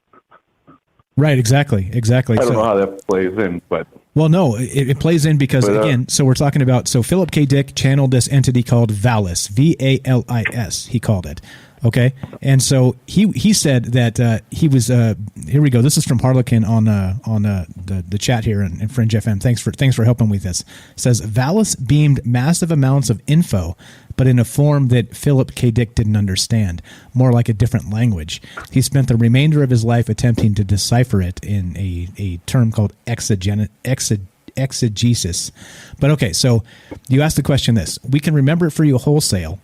Right, exactly. I don't know how that plays in, but... Well, no, it plays in because, again, so we're talking about... So Phillip K. Dick channeled this entity called Valis, V-A-L-I-S, he called it, okay? And so he said that he was... here we go. This is from Harlequin on the chat here in Fringe FM. Thanks for helping with this. It says, Valis beamed massive amounts of info, but in a form that Phillip K. Dick didn't understand, more like a different language. He spent the remainder of his life attempting to decipher it in a term called exegesis. But okay, so you asked the question this. We Can Remember It For You Wholesale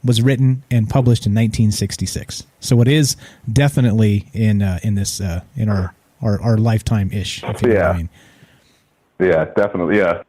was written and published in 1966. So it is definitely in our lifetime-ish, if you know what I mean. Yeah, definitely, yeah.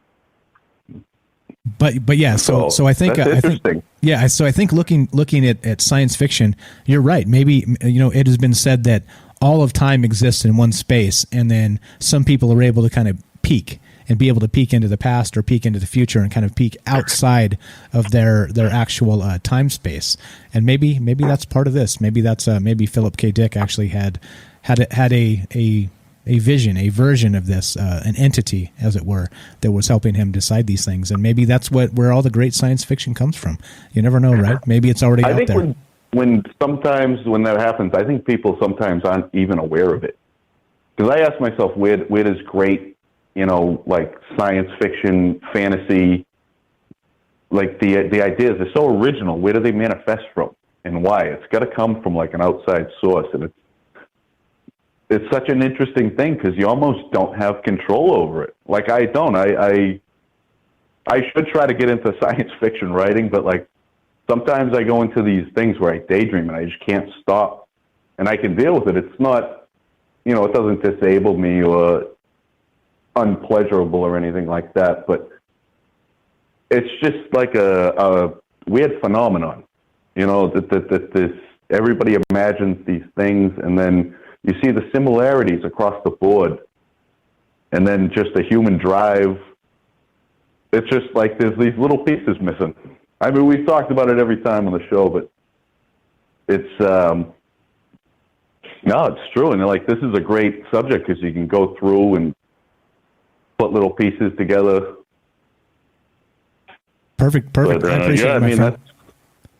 But yeah, so I think that's interesting. So I think looking at science fiction, you're right. Maybe it has been said that all of time exists in one space, and then some people are able to kind of peek and be able to peek into the past or peek into the future and kind of peek outside of their actual time space. And maybe that's part of this. Maybe that's maybe Phillip K. Dick actually had a vision, a version of this, an entity, as it were, that was helping him decide these things. And maybe that's where all the great science fiction comes from. You never know, right? Maybe it's already out there. When that happens, I think people sometimes aren't even aware of it. Because I ask myself, where does great, like science fiction, fantasy, like the ideas, they're so original, where do they manifest from and why? It's got to come from like an outside source, and it's such an interesting thing because you almost don't have control over it. Like I don't. I should try to get into science fiction writing, but like sometimes I go into these things where I daydream and I just can't stop, and I can deal with it. It's not, it doesn't disable me or unpleasurable or anything like that, but it's just like a weird phenomenon, that this everybody imagines these things, and then you see the similarities across the board, and then just the human drive. It's just like there's these little pieces missing. I mean, we've talked about it every time on the show, but it's it's true. And like, this is a great subject because you can go through and put little pieces together. Perfect. But, I appreciate it, my friend.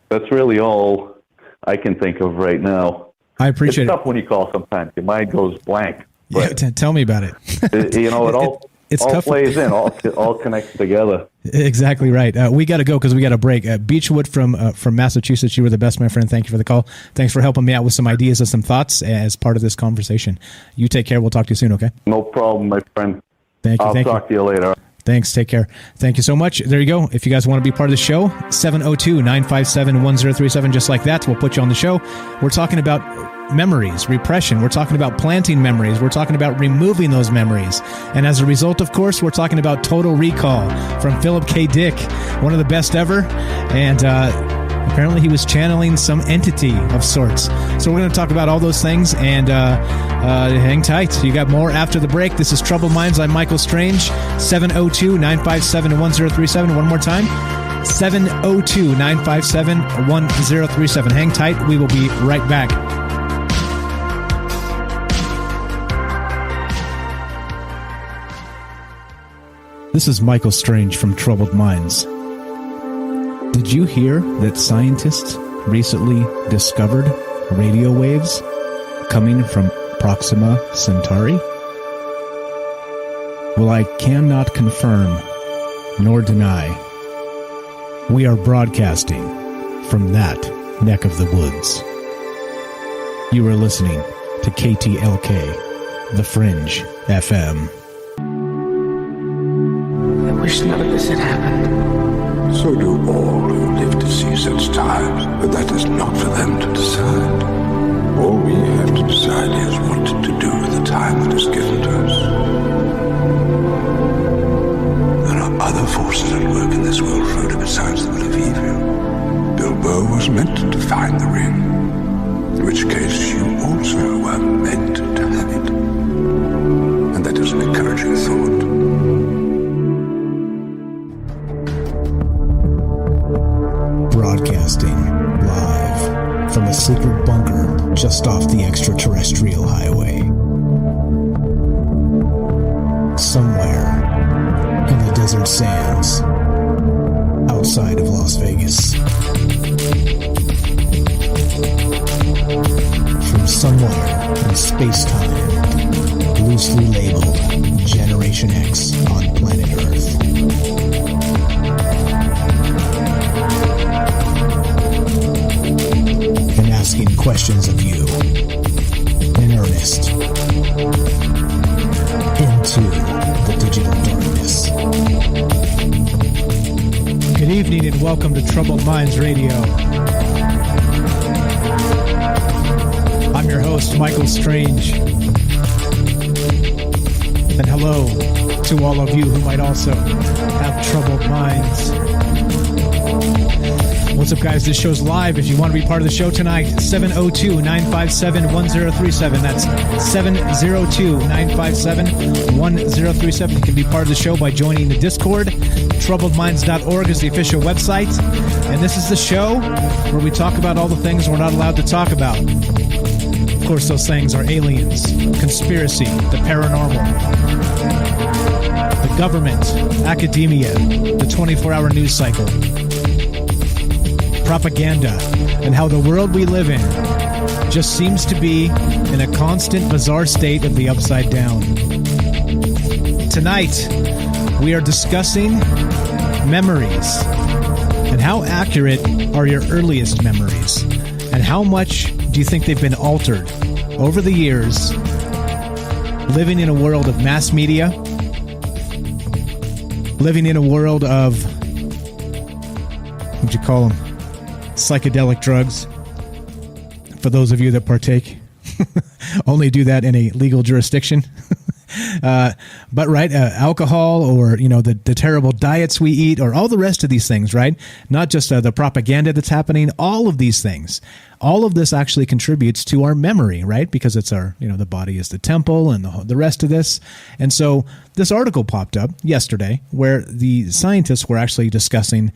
That's really all I can think of right now. I appreciate it. It's tough when you call sometimes. Your mind goes blank. Yeah, tell me about it. It all plays in, all connects together. Exactly right. We got to go because we got a break. Beechwood from Massachusetts, you were the best, my friend. Thank you for the call. Thanks for helping me out with some ideas and some thoughts as part of this conversation. You take care. We'll talk to you soon, okay? No problem, my friend. Thank you. I'll talk to you later. Thanks. Take care. Thank you so much. There you go. If you guys want to be part of the show, 702-957-1037, just like that. We'll put you on the show. We're talking about memories, repression. We're talking about planting memories. We're talking about removing those memories. And as a result, of course, we're talking about Total Recall from Phillip K. Dick, one of the best ever. And apparently he was channeling some entity of sorts. So we're going to talk about all those things, and hang tight. You got more after the break. This is Troubled Minds. I'm Michael Strange. 702-957-1037. One more time. 702-957-1037. Hang tight. We will be right back. This is Michael Strange from Troubled Minds. Did you hear that scientists recently discovered radio waves coming from Proxima Centauri? Well, I cannot confirm nor deny. We are broadcasting from that neck of the woods. You are listening to KTLK, The Fringe FM. I wish none of this had happened. So do all who live to see such times, but that is not for them to decide. All we have to decide is what to do with the time that is given to us. There are other forces at work in this world, Frodo, besides the will of evil. Bilbo was meant to find the ring, in which case you also were meant to have it. And that is an encouraging thought. Broadcasting live from a secret bunker just off the extraterrestrial highway. Somewhere in the desert sands outside of Las Vegas. From somewhere in space-time, loosely labeled Generation X on planet Earth. And asking questions of you in earnest into the digital darkness. Good evening and welcome to Troubled Minds Radio. I'm your host, Michael Strange. And hello to all of you who might also have troubled minds. What's up, guys? This show's live. If you want to be part of the show tonight, 702-957-1037. That's 702-957-1037. You can be part of the show by joining the Discord. TroubledMinds.org is the official website. And this is the show where we talk about all the things we're not allowed to talk about. Of course, those things are aliens, conspiracy, the paranormal, the government, academia, the 24-hour news cycle, propaganda, and how the world we live in just seems to be in a constant bizarre state of the upside down. Tonight, we are discussing memories and how accurate are your earliest memories and how much do you think they've been altered over the years living in a world of mass media, living in a world of, what'd you call them? Psychedelic drugs, for those of you that partake. Only do that in a legal jurisdiction. But right, alcohol, or the terrible diets we eat, or all the rest of these things, right? Not just the propaganda that's happening. All of these things, all of this actually contributes to our memory, right? Because it's our, the body is the temple, and the rest of this. And so this article popped up yesterday where the scientists were actually discussing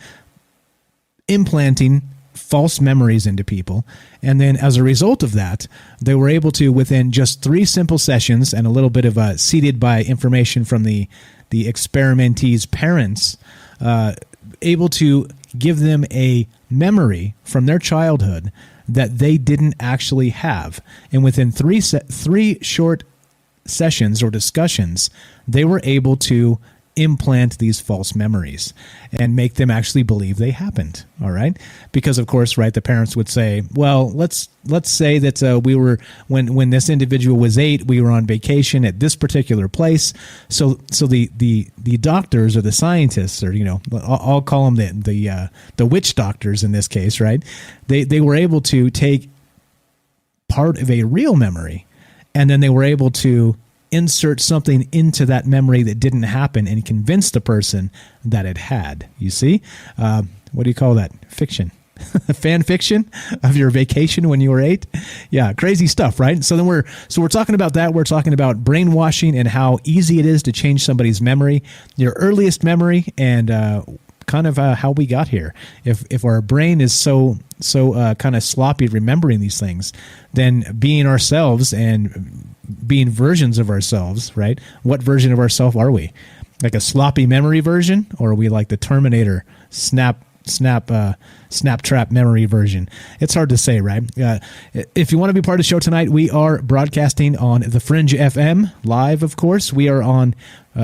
implanting false memories into people, and then as a result of that, they were able to, within just 3 simple sessions and a little bit of seeded by information from the experimentees' parents, able to give them a memory from their childhood that they didn't actually have. And within 3 short sessions or discussions, they were able to implant these false memories and make them actually believe they happened. All right, because of course, right, the parents would say, well, let's say that we were, when this individual was 8, we were on vacation at this particular place. So the doctors or the scientists, or I'll call them the witch doctors in this case, right? They were able to take part of a real memory, and then they were able to insert something into that memory that didn't happen and convince the person that it had. You see? What do you call that? Fiction. Fan fiction of your vacation when you were 8? Yeah, crazy stuff, right? So we're talking about that. We're talking about brainwashing and how easy it is to change somebody's memory, your earliest memory, and kind of how we got here. If our brain is so kind of sloppy remembering these things, then being ourselves and being versions of ourselves, right? What version of ourselves are we? Like a sloppy memory version, or are we like the Terminator snap trap memory version? It's hard to say, right? If you want to be part of the show tonight, we are broadcasting on The Fringe FM live, of course. We are on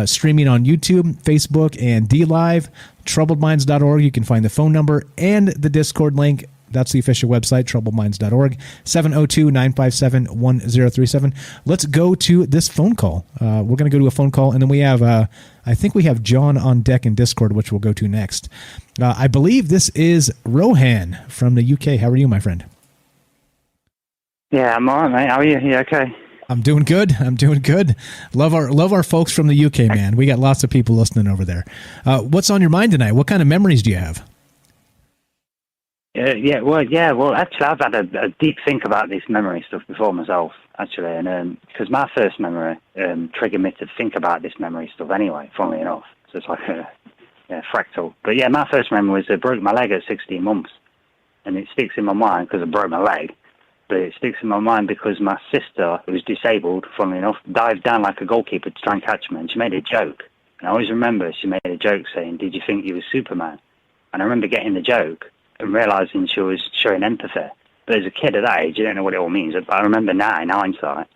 streaming on YouTube, Facebook, and DLive. TroubledMinds.org. You can find the phone number and the Discord link. That's the official website, troubledminds.org, 702-957-1037. Let's go to this phone call. We're going to go to a phone call, and then we have, I think we have John on deck in Discord, which we'll go to next. I believe this is Rohan from the UK. How are you, my friend? Yeah, I'm all right, mate. How are you? You okay? I'm doing good. Love our folks from the UK, man. We got lots of people listening over there. What's on your mind tonight? What kind of memories do you have? Well, actually, I've had a deep think about this memory stuff before myself, actually, and because my first memory triggered me to think about this memory stuff anyway, funnily enough. So it's like a fractal. But yeah, my first memory was I broke my leg at 16 months, and it sticks in my mind because I broke my leg. But it sticks in my mind because my sister, who was disabled, funnily enough, dived down like a goalkeeper to try and catch me, and she made a joke. And I always remember she made a joke saying, "Did you think you were Superman?" And I remember getting the joke and realising she was showing empathy. But as a kid at that age, you don't know what it all means. But I remember now, in hindsight,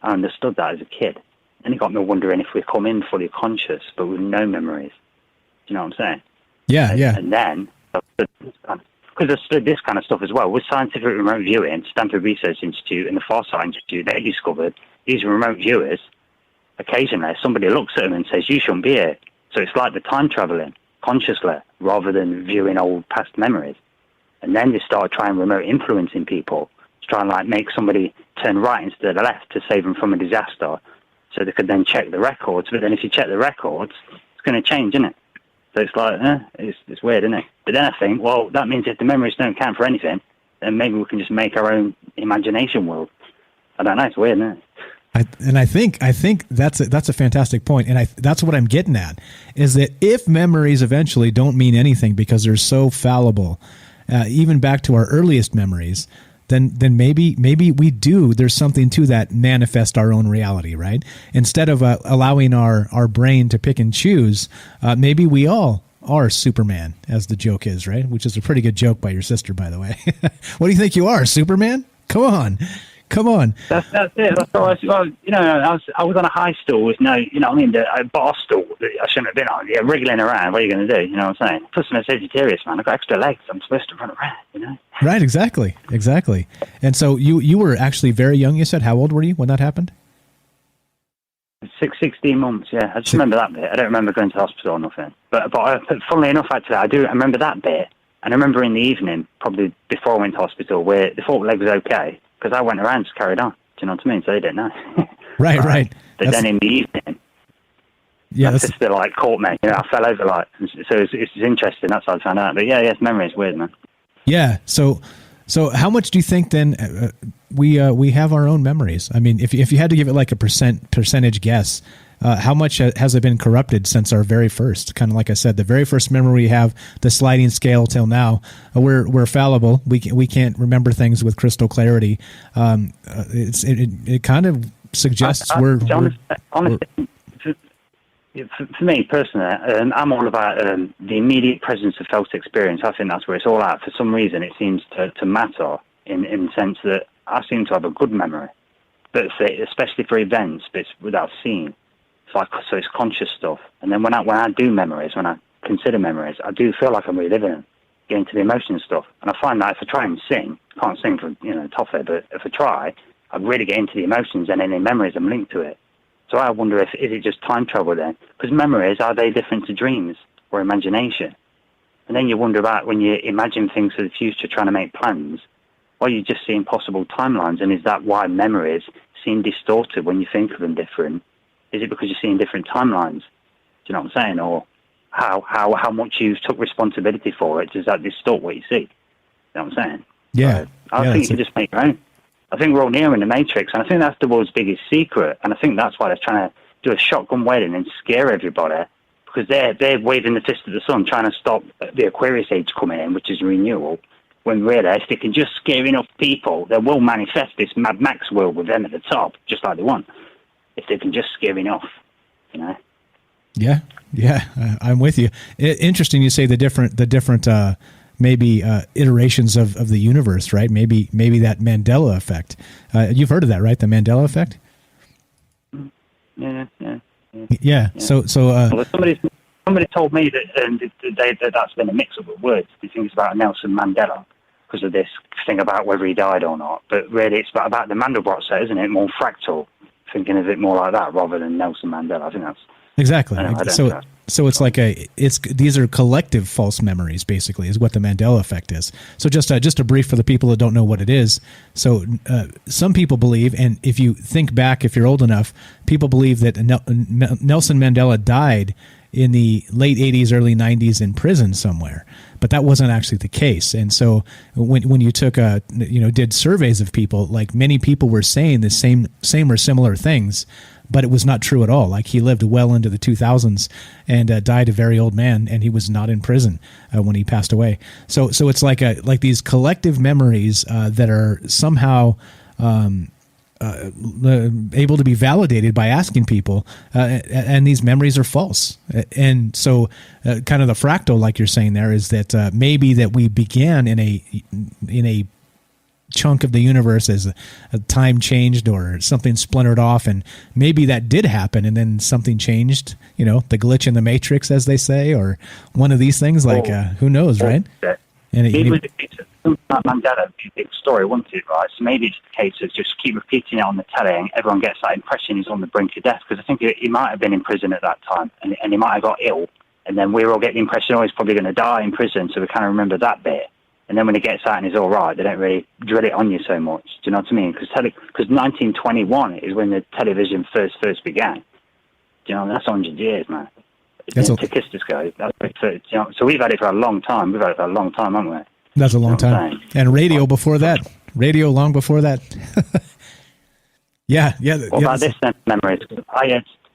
I understood that as a kid. And it got me wondering if we come in fully conscious, but with no memories. Do you know what I'm saying? Yeah. And then, because I studied this kind of stuff as well, with Scientific Remote Viewing, Stanford Research Institute, and the Farsight Institute, they discovered these remote viewers, occasionally somebody looks at them and says, "You shouldn't be here." So it's like the time traveling consciously rather than viewing old past memories. And then they started trying remote influencing people to try and like make somebody turn right instead of left to save them from a disaster, so they could then check the records. But then if you check the records, it's going to change, isn't it? So it's like, it's weird, isn't it? But then I think, well, that means if the memories don't count for anything, then maybe we can just make our own imagination world. I don't know. It's weird, isn't it? I think that's a fantastic point, and that's what I'm getting at, is that if memories eventually don't mean anything because they're so fallible, even back to our earliest memories, then maybe we do. There's something to that, manifest our own reality, right? Instead of allowing our brain to pick and choose, maybe we all are Superman, as the joke is, right? Which is a pretty good joke by your sister, by the way. What do you think you are, Superman? Come on. That's it. That's all I was on a high stool with no, you know what I mean, a bar stool that I shouldn't have been on. Yeah, wriggling around. What are you going to do? You know what I'm saying? Plus, I'm a Sagittarius, man. I've got extra legs. I'm supposed to run around, you know? Right, exactly. And so you were actually very young, you said. How old were you when that happened? 16 months, yeah. I just remember that bit. I don't remember going to the hospital or nothing. But funnily enough, actually, I remember that bit. And I remember in the evening, probably before I went to hospital, where they thought my leg was okay, because I went around and just carried on. Do you know what I mean? So they didn't know. Right. But then in the evening, my sister like caught me. You know, I fell over like. So it's interesting. That's how I found out. But yeah, memory is weird, man. Yeah. So how much do you think then we have our own memories? I mean, if you had to give it like a percentage guess, how much has it been corrupted since our very first? Kind of like I said, the very first memory we have, the sliding scale till now. We're fallible. We can't remember things with crystal clarity. It kind of suggests honestly, for me personally, I'm all about the immediate presence of felt experience. I think that's where it's all at. For some reason, it seems to matter in the sense that I seem to have a good memory, but especially for events, but it's without seeing. So it's conscious stuff. And then when I do memories, when I consider memories, I do feel like I'm reliving them, get into the emotion stuff. And I find that if I try and sing, I can't sing for toffee, but if I try, I'd really get into the emotions, and then in memories I'm linked to it. So I wonder is it just time travel then? Because memories, are they different to dreams or imagination? And then you wonder about when you imagine things for the future, trying to make plans, or you just see impossible timelines, and is that why memories seem distorted when you think of them different? Is it because you're seeing different timelines? Do you know what I'm saying? Or how much you took responsibility for it, does that distort what you see? You know what I'm saying? Yeah. I think you can just make your own. I think we're all near in the Matrix, and I think that's the world's biggest secret. And I think that's why they're trying to do a shotgun wedding and scare everybody, because they're waving the fist at the sun, trying to stop the Aquarius age coming in, which is renewal. When really, if they can just scare enough people, they will manifest this Mad Max world with them at the top, just like they want. If they can just scare enough, you know. Yeah, I'm with you. Interesting, you say the different maybe iterations of the universe, right? Maybe that Mandela Effect. You've heard of that, right? The Mandela Effect. Yeah. So well, somebody told me that that's been a mix-up of words. He thinks about Nelson Mandela, because of this thing about whether he died or not. But really, it's about the Mandelbrot set, isn't it? More fractal, thinking of it more like that rather than Nelson Mandela. I think that's exactly. Anyway, So it's like these are collective false memories, basically, is what the Mandela Effect is. So just a brief for the people that don't know what it is. So some people believe, and if you think back, if you're old enough, people believe that Nelson Mandela died in the late 80s, early 90s in prison somewhere, but that wasn't actually the case. And so when you took did surveys of people, like many people were saying the same or similar things, but it was not true at all. Like he lived well into the 2000s and died a very old man, and he was not in prison when he passed away. So it's like these collective memories that are somehow able to be validated by asking people, and these memories are false. And so kind of the fractal, like you're saying there, is that maybe that we began in a chunk of the universe as a time changed or something splintered off, and maybe that did happen, and then something changed, the glitch in the matrix, as they say, or one of these things, like who knows, right? And it was like Mandela, a big story, wasn't it, right? So maybe it's the case of just keep repeating it on the telly, and everyone gets that impression he's on the brink of death, because I think he might have been in prison at that time, and he might have got ill, and then we all get the impression, he's probably going to die in prison, so we kind of remember that bit. And then when he gets out and he's all right, they don't really drill it on you so much. Do you know what I mean? Because 1921 is when the television first began. Do you know, that's 100 years, man. To kiss this guy. So we've had it for a long time. Haven't we? That's a long time. And radio before that. Radio long before that. Yeah. What about this then for memories?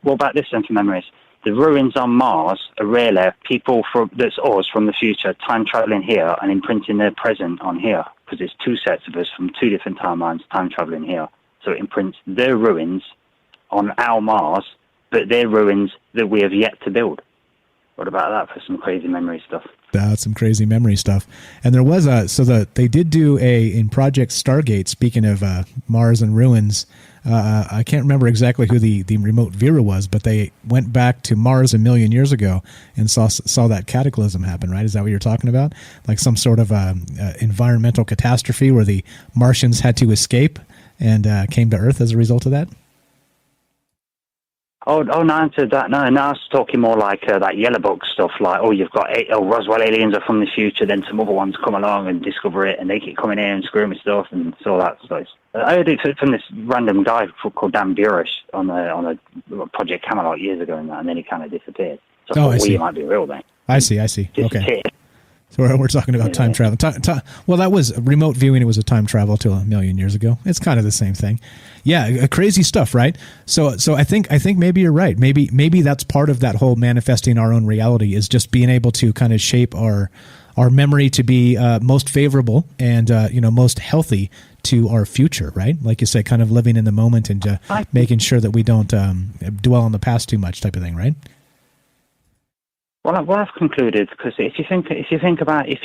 What about this then for memories? The ruins on Mars are really people that's us from the future, time traveling here and imprinting their present on here, because it's two sets of us from two different timelines, time traveling here. So it imprints their ruins on our Mars, but they're ruins that we have yet to build. What about that for some crazy memory stuff? That's some crazy memory stuff. And there was they did do in Project Stargate, speaking of Mars and ruins, I can't remember exactly who the remote viewer was, but they went back to Mars 1 million years ago and saw that cataclysm happen, right? Is that what you're talking about? Like some sort of environmental catastrophe where the Martians had to escape and came to Earth as a result of that? Oh, no, I answered that. No, I was talking more like that Yellow Book stuff, like, you've got Roswell aliens are from the future, then some other ones come along and discover it, and they keep coming in and screwing with stuff, and all that stuff. I heard it from this random guy called Dan Burish on a Project Camelot years ago, and then he kind of disappeared. So I thought, it might be real then. I see. Okay. So we're talking about time travel. Well, that was remote viewing. It was a time travel to 1 million years ago. It's kind of the same thing. Yeah, crazy stuff, right? So I think maybe you're right. Maybe that's part of that whole manifesting our own reality, is just being able to kind of shape our memory to be most favorable and most healthy to our future, right? Like you say, kind of living in the moment and making sure that we don't dwell on the past too much, type of thing, right? Well, I've concluded, because if you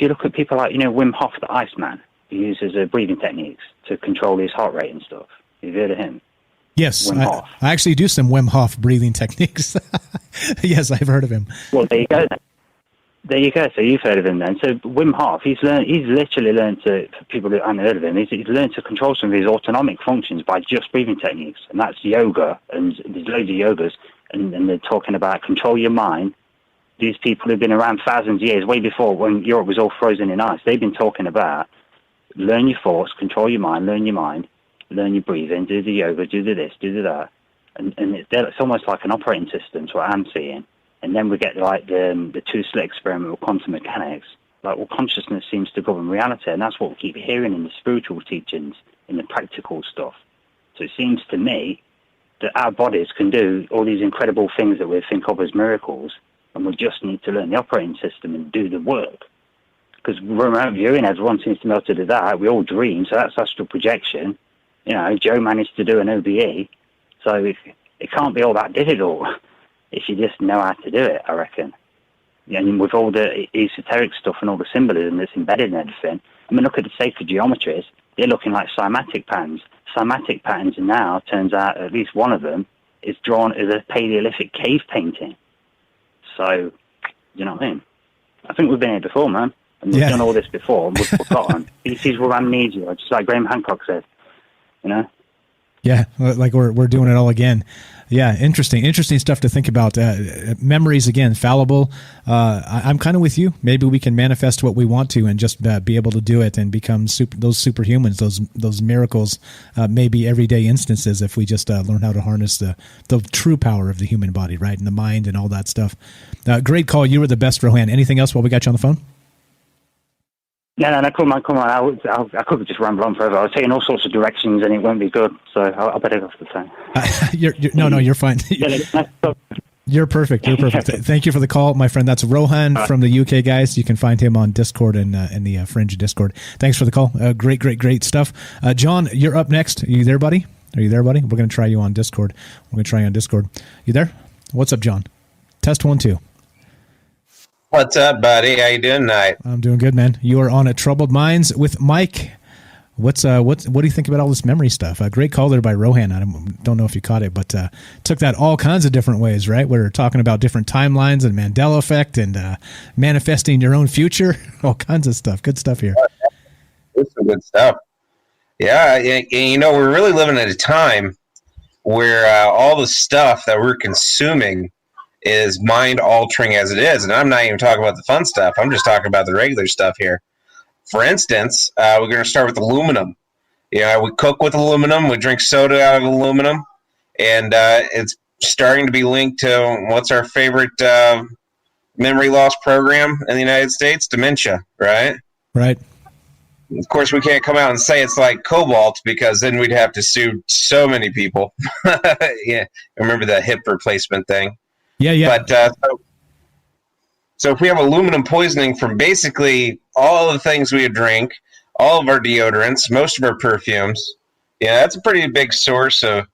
look at people like Wim Hof, the Iceman, who uses breathing techniques to control his heart rate and stuff. You've heard of him? Yes, I actually do some Wim Hof breathing techniques. Yes, I've heard of him. Well, there you go. There you go. So you've heard of him then. So Wim Hof, he's literally learned to, for people who haven't heard of him, he's learned to control some of his autonomic functions by just breathing techniques, and that's yoga. And there's loads of yogas, and they're talking about control your mind. These people who've been around thousands of years, way before when Europe was all frozen in ice, they've been talking about learn your thoughts, control your mind, learn your breathing, do the yoga, do the this, do the that. And it's almost like an operating system, is what I'm seeing. And then we get like the two-slit experiment with quantum mechanics. Like, consciousness seems to govern reality, and that's what we keep hearing in the spiritual teachings, in the practical stuff. So it seems to me that our bodies can do all these incredible things that we think of as miracles, and we just need to learn the operating system and do the work. Because remote viewing, everyone seems to be able to do that. We all dream, so that's astral projection. Joe managed to do an OBE, so it can't be all that difficult if you just know how to do it, I reckon. And with all the esoteric stuff and all the symbolism that's embedded in everything, I mean, look at the sacred geometries. They're looking like cymatic patterns. Cymatic patterns now, turns out at least one of them is drawn as a Paleolithic cave painting. So, you know what I mean? I think we've been here before, man. And we've done all this before, and we've forgotten. Species were amnesia, just like Graham Hancock said, you know? Yeah, like we're doing it all again. Yeah, interesting stuff to think about. Memories, again, fallible. I'm kind of with you. Maybe we can manifest what we want to and just be able to do it and become those superhumans, those miracles, maybe everyday instances if we just learn how to harness the true power of the human body, right, and the mind and all that stuff. Great call. You were the best, Rohan. Anything else while we got you on the phone? No, come on. I could just ramble on forever. I was taking all sorts of directions and it won't be good, so I better go off the phone. No, you're fine. You're perfect. You're perfect. Thank you for the call, my friend. That's Rohan from the UK, guys. You can find him on Discord and in the Fringe Discord. Thanks for the call. Great stuff. John, you're up next. Are you there, buddy? We're going to try you on Discord. You there? What's up, John? Test 1, 2. What's up, buddy? How you doing tonight? I'm doing good, man. You are on a Troubled Minds with Mike. What do you think about all this memory stuff? A great call there by Rohan. I don't know if you caught it, but took that all kinds of different ways, right? We're talking about different timelines and Mandela Effect and manifesting your own future, all kinds of stuff. Good stuff here. It's some good stuff. Yeah, we're really living at a time where all the stuff that we're consuming is mind-altering as it is. And I'm not even talking about the fun stuff. I'm just talking about the regular stuff here. For instance, we're going to start with aluminum. We cook with aluminum. We drink soda out of aluminum. And it's starting to be linked to what's our favorite memory loss program in the United States? Dementia, right? Right. Of course, we can't come out and say it's like cobalt because then we'd have to sue so many people. Yeah, remember the hip replacement thing? Yeah. But so if we have aluminum poisoning from basically all the things we drink, all of our deodorants, most of our perfumes, that's a pretty big source of,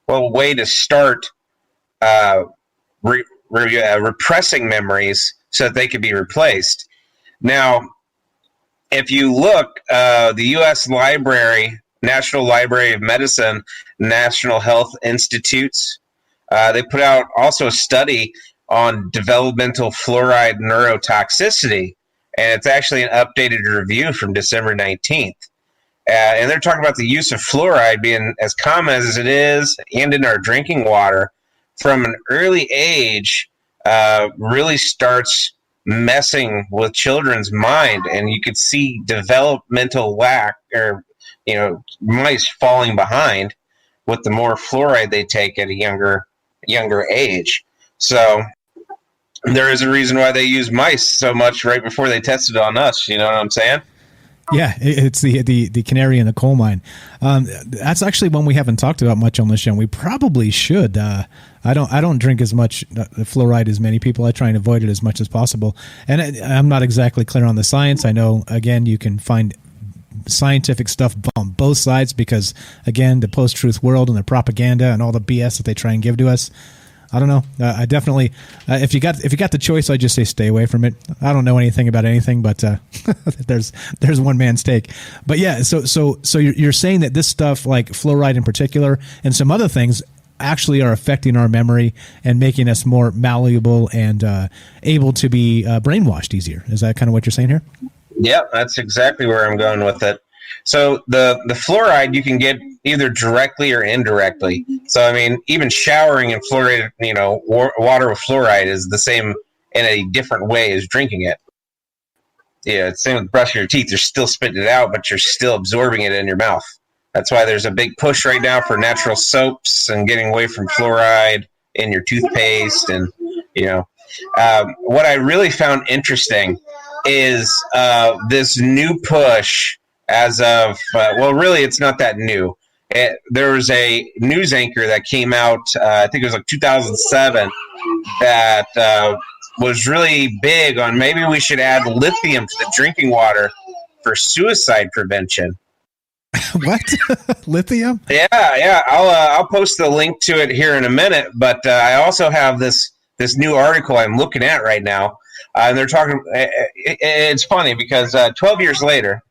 way to start repressing memories so that they could be replaced. Now, if you look, the U.S. Library, National Library of Medicine, National Health Institutes, they put out also a study on developmental fluoride neurotoxicity, and it's actually an updated review from December 19th. And they're talking about the use of fluoride being as common as it is and in our drinking water from an early age really starts messing with children's mind, and you could see developmental lack or mice falling behind with the more fluoride they take at a younger age. So there is a reason why they use mice so much right before they tested on us. You know what I'm saying? Yeah, it's the canary in the coal mine. That's actually one we haven't talked about much on the show. We probably should. I don't drink as much fluoride as many people. I try and avoid it as much as possible. And I'm not exactly clear on the science. I know, again, you can find scientific stuff on both sides because, again, the post-truth world and the propaganda and all the BS that they try and give to us. I don't know. I definitely, if you got the choice, I just say stay away from it. I don't know anything about anything, but there's one man's take. But yeah, so you're saying that this stuff, like fluoride in particular, and some other things, actually are affecting our memory and making us more malleable and able to be brainwashed easier. Is that kind of what you're saying here? Yeah, that's exactly where I'm going with it. So the fluoride you can get either directly or indirectly. So, I mean, even showering in fluoridated, water with fluoride is the same in a different way as drinking it. Yeah, it's the same with brushing your teeth. You're still spitting it out, but you're still absorbing it in your mouth. That's why there's a big push right now for natural soaps and getting away from fluoride in your toothpaste. And, what I really found interesting is this new push as of, really, it's not that new. There was a news anchor that came out, I think it was like 2007, that was really big on maybe we should add lithium to the drinking water for suicide prevention. What? Lithium? Yeah. I'll post the link to it here in a minute, but I also have this new article I'm looking at right now, and they're talking. It's funny because 12 years later,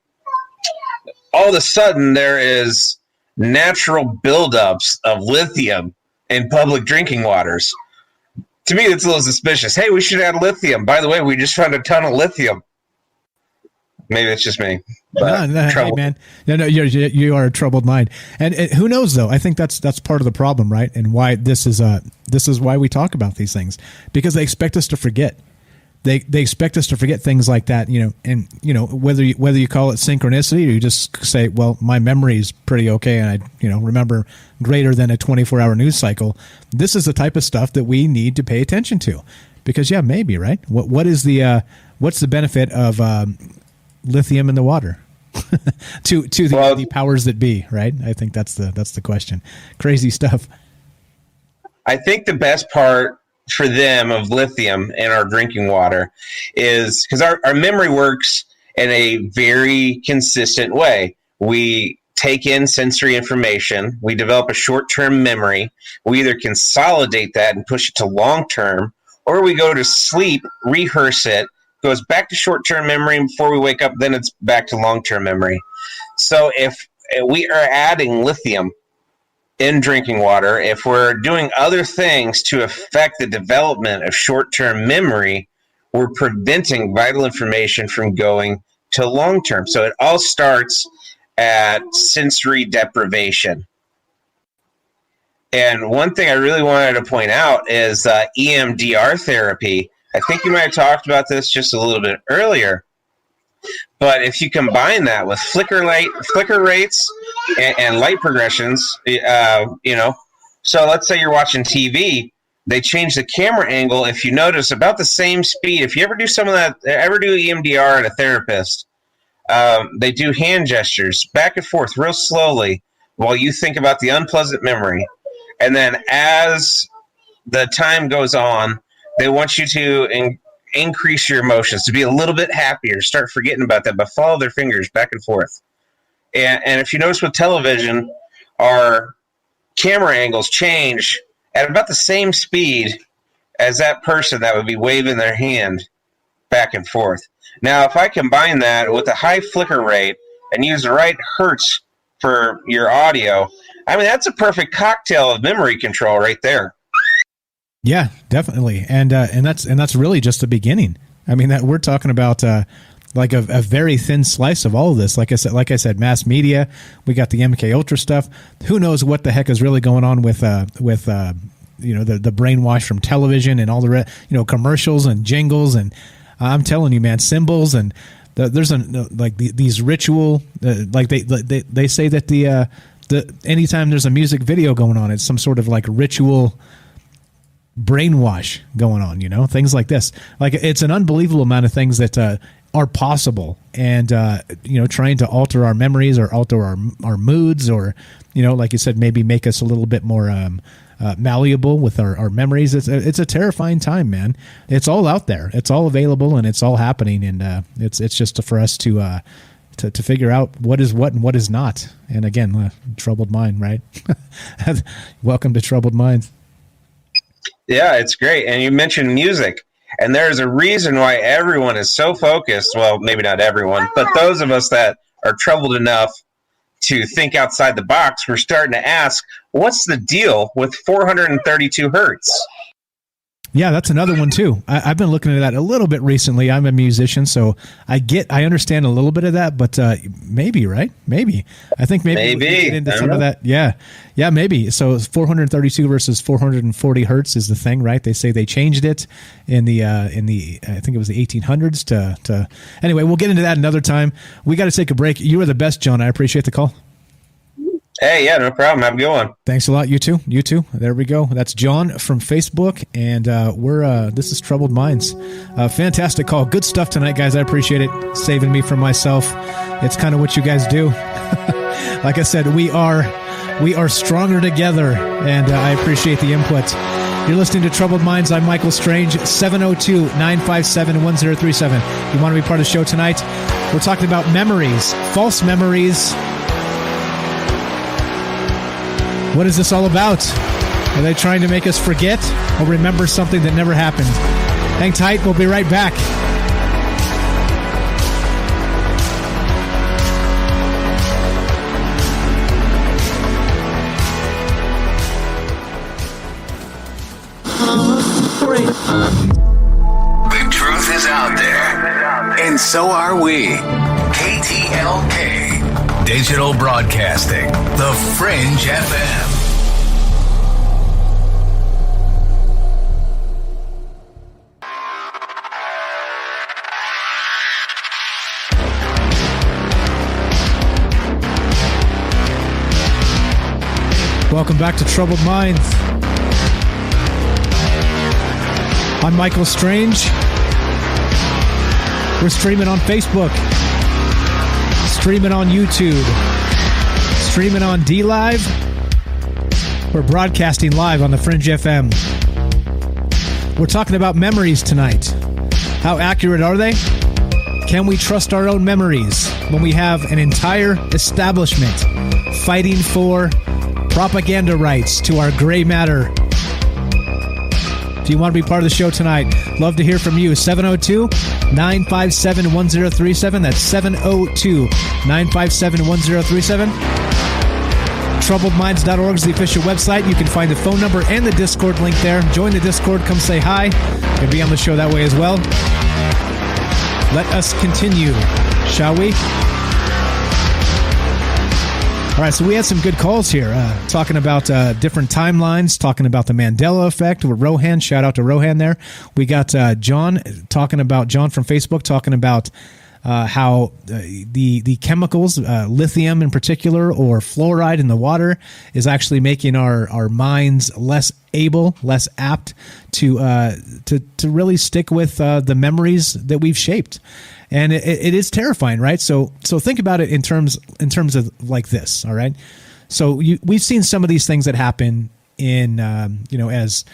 all of a sudden there is natural buildups of lithium in public drinking waters. To me, it's a little suspicious. Hey, we should add lithium. By the way, we just found a ton of lithium. Maybe it's just me. No, hey, man. No, you are a troubled mind. And who knows, though? I think that's part of the problem, right? And why this is why we talk about these things, because they expect us to forget. They expect us to forget things like that, and whether you call it synchronicity or you just say, well, my memory is pretty okay, and I remember greater than a 24-hour news cycle. This is the type of stuff that we need to pay attention to, because maybe, right? What's the benefit of lithium in the water to the powers that be, right? I think that's the question. Crazy stuff. I think the best part for them of lithium in our drinking water is because our memory works in a very consistent way. We take in sensory information, we develop a short-term memory, we either consolidate that and push it to long-term, or we go to sleep, rehearse it, goes back to short-term memory, and before we wake up, then it's back to long-term memory. So if we are adding lithium in drinking water, if we're doing other things to affect the development of short-term memory, we're preventing vital information from going to long-term. So it all starts at sensory deprivation. And one thing I really wanted to point out is EMDR therapy. I think you might have talked about this just a little bit earlier. But if you combine that with flicker rates and light progressions, so let's say you're watching TV, they change the camera angle, if you notice, about the same speed. If you ever do some of that, ever do EMDR at a therapist, they do hand gestures back and forth real slowly while you think about the unpleasant memory. And then as the time goes on, they want you to increase your emotions, to be a little bit happier, start forgetting about that, but follow their fingers back and forth. And if you notice with television, our camera angles change at about the same speed as that person that would be waving their hand back and forth. Now, if I combine that with a high flicker rate and use the right Hertz for your audio, I mean, that's a perfect cocktail of memory control right there. Yeah, definitely, and that's really just the beginning. I mean, that we're talking about like a very thin slice of all of this. Like I said, mass media. We got the MK Ultra stuff. Who knows what the heck is really going on with the brainwash from television and all the commercials and jingles, and I'm telling you, man, symbols, and there's these ritual like they say that the anytime there's a music video going on, it's some sort of like ritual brainwash going on, things like this. Like, it's an unbelievable amount of things that are possible, and trying to alter our memories or alter our moods, or like you said, maybe make us a little bit more malleable with our memories. It's a terrifying time, man. It's all out there, it's all available, and it's all happening, and it's just for us to figure out what is what and what is not. And again, troubled mind, right? Welcome to Troubled Minds. Yeah, it's great. And you mentioned music, and there's a reason why everyone is so focused. Well, maybe not everyone, but those of us that are troubled enough to think outside the box, we're starting to ask, what's the deal with 432 hertz? Yeah, that's another one too. I've been looking at that a little bit recently. I'm a musician, so I understand a little bit of that, but maybe, right? Maybe. I think maybe we can get into some of that. Yeah, maybe. So 432 versus 440 hertz is the thing, right? They say they changed it in the I think it was the 1800s to. Anyway, we'll get into that another time. We got to take a break. You are the best, John. I appreciate the call. Hey, yeah, no problem. Have a good one. Thanks a lot. You too. There we go. That's John from Facebook, and this is Troubled Minds. Fantastic call. Good stuff tonight, guys. I appreciate it. Saving me from myself. It's kind of what you guys do. Like I said, we are stronger together, and I appreciate the input. You're listening to Troubled Minds. I'm Michael Strange. 702-957-1037. You want to be part of the show tonight? We're talking about memories, false memories. What is this all about? Are they trying to make us forget or remember something that never happened? Hang tight. We'll be right back. The truth is out there, and so are we. KTLK. Digital Broadcasting. The Fringe FM. Welcome back to Troubled Minds. I'm Michael Strange. We're streaming on Facebook, streaming on YouTube, streaming on DLive. We're broadcasting live on the Fringe FM. We're talking about memories tonight. How accurate are they? Can we trust our own memories when we have an entire establishment fighting for propaganda rights to our gray matter? If you want to be part of the show tonight, love to hear from you. 702-957-1037. That's 702-957-1037. Troubledminds.org is the official website. You can find the phone number and the Discord link there. Join the Discord. Come say hi. And be on the show that way as well. Let us continue, shall we? All right, so we had some good calls here, talking about different timelines, talking about the Mandela Effect with Rohan. Shout out to Rohan there. We got John from Facebook talking about how the chemicals, lithium in particular, or fluoride in the water, is actually making our minds less apt to really stick with the memories that we've shaped. And it is terrifying, right? So think about it in terms of like this, all right? So we've seen some of these things that happen in as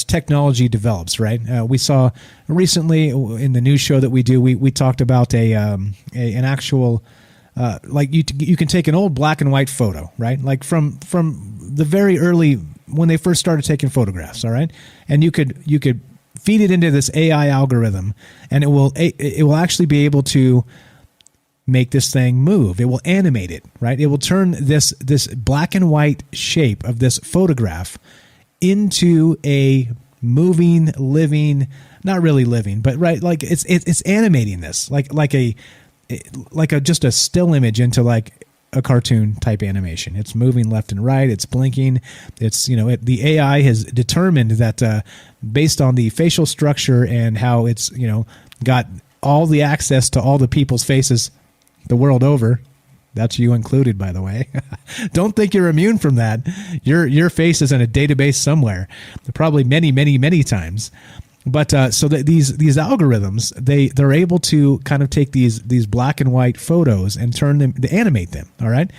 technology develops, right? We saw recently in the news show that we do, we talked about an actual like you can take an old black and white photo, right? Like from the very early when they first started taking photographs, all right? And you could feed it into this AI algorithm, and it will actually be able to make this thing move. It will animate it, right? It will turn this black and white shape of this photograph into a moving, living, not really living, but right, like it's animating this like just a still image into like a cartoon type animation. It's moving left and right. It's blinking. It's, the AI has determined that based on the facial structure and how it's, got all the access to all the people's faces the world over. That's you included, by the way. Don't think you're immune from that. Your face is in a database somewhere, probably many, many, many times. But so that these algorithms, they're able to kind of take these black and white photos and turn them, to animate them, all right?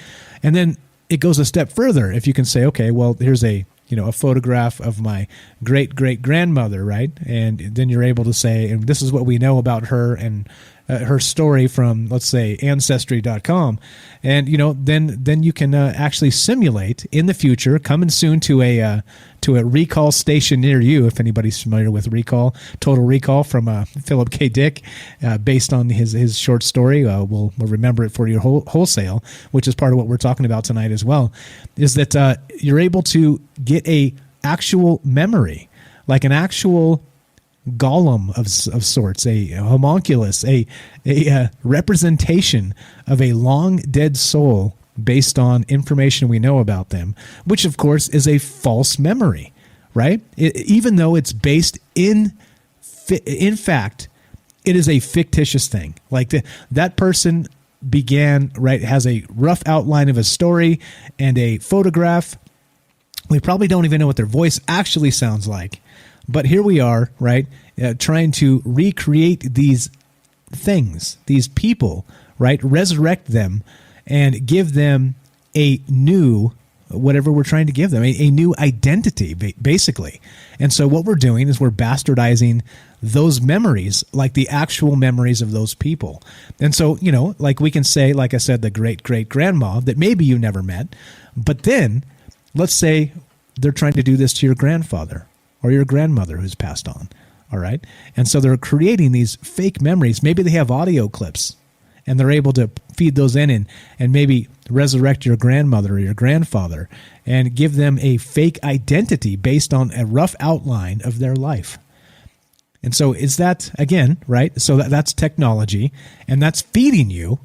And then it goes a step further. If you can say, okay, well, here's a photograph of my great-great-grandmother, right? And then you're able to say, and this is what we know about her and her story from, let's say, Ancestry.com. And, then you can actually simulate in the future, coming soon to a recall station near you, if anybody's familiar with Recall, Total Recall from Phillip K. Dick, based on his short story. We'll remember it for your wholesale, which is part of what we're talking about tonight as well, is that you're able to get a actual memory, like an actual golem of sorts, a homunculus, a representation of a long dead soul based on information we know about them, which of course is a false memory, right? Even though it's based in fact, it is a fictitious thing. Like that person began, right, has a rough outline of a story and a photograph. We probably don't even know what their voice actually sounds like. But here we are, right, trying to recreate these things, these people, right, resurrect them and give them a new, whatever we're trying to give them, a new identity, basically. And so what we're doing is we're bastardizing those memories, like the actual memories of those people. And so, like we can say, like I said, the great-great-grandma that maybe you never met, but then let's say they're trying to do this to your grandfather or your grandmother who's passed on, all right? And so they're creating these fake memories. Maybe they have audio clips, and they're able to feed those in and maybe resurrect your grandmother or your grandfather and give them a fake identity based on a rough outline of their life. And so is that, again, right? So that's technology, and that's feeding you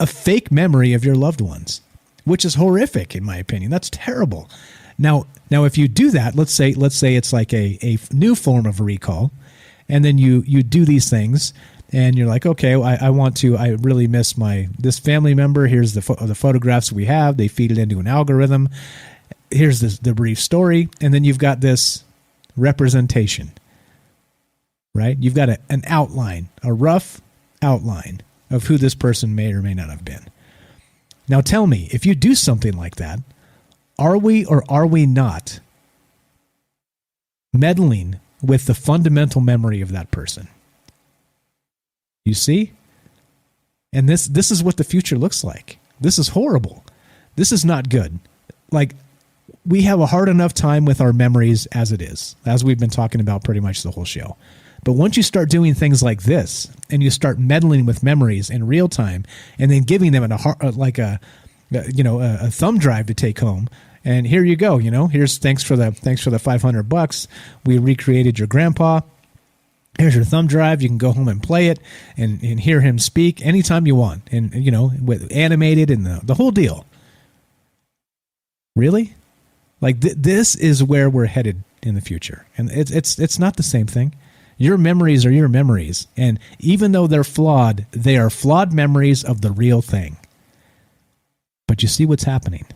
a fake memory of your loved ones, which is horrific in my opinion. That's terrible. Now if you do that, let's say it's like a new form of recall, and then you do these things, and you're like, okay, I really miss this family member. Here's the photographs we have. They feed it into an algorithm. Here's the brief story, and then you've got this representation, right? You've got an outline, a rough outline of who this person may or may not have been. Now tell me, if you do something like that, are we or are we not meddling with the fundamental memory of that person? You see? And this is what the future looks like. This is horrible. This is not good. Like, we have a hard enough time with our memories as it is, as we've been talking about pretty much the whole show. But once you start doing things like this, and you start meddling with memories in real time, and then giving them a thumb drive to take home, and here you go, here's thanks for the $500. We recreated your grandpa. Here's your thumb drive. You can go home and play it and hear him speak anytime you want, and with animated and the whole deal. Really? Like this is where we're headed in the future, and it's not the same thing. Your memories are your memories, and even though they're flawed, they are flawed memories of the real thing. But you see what's happening.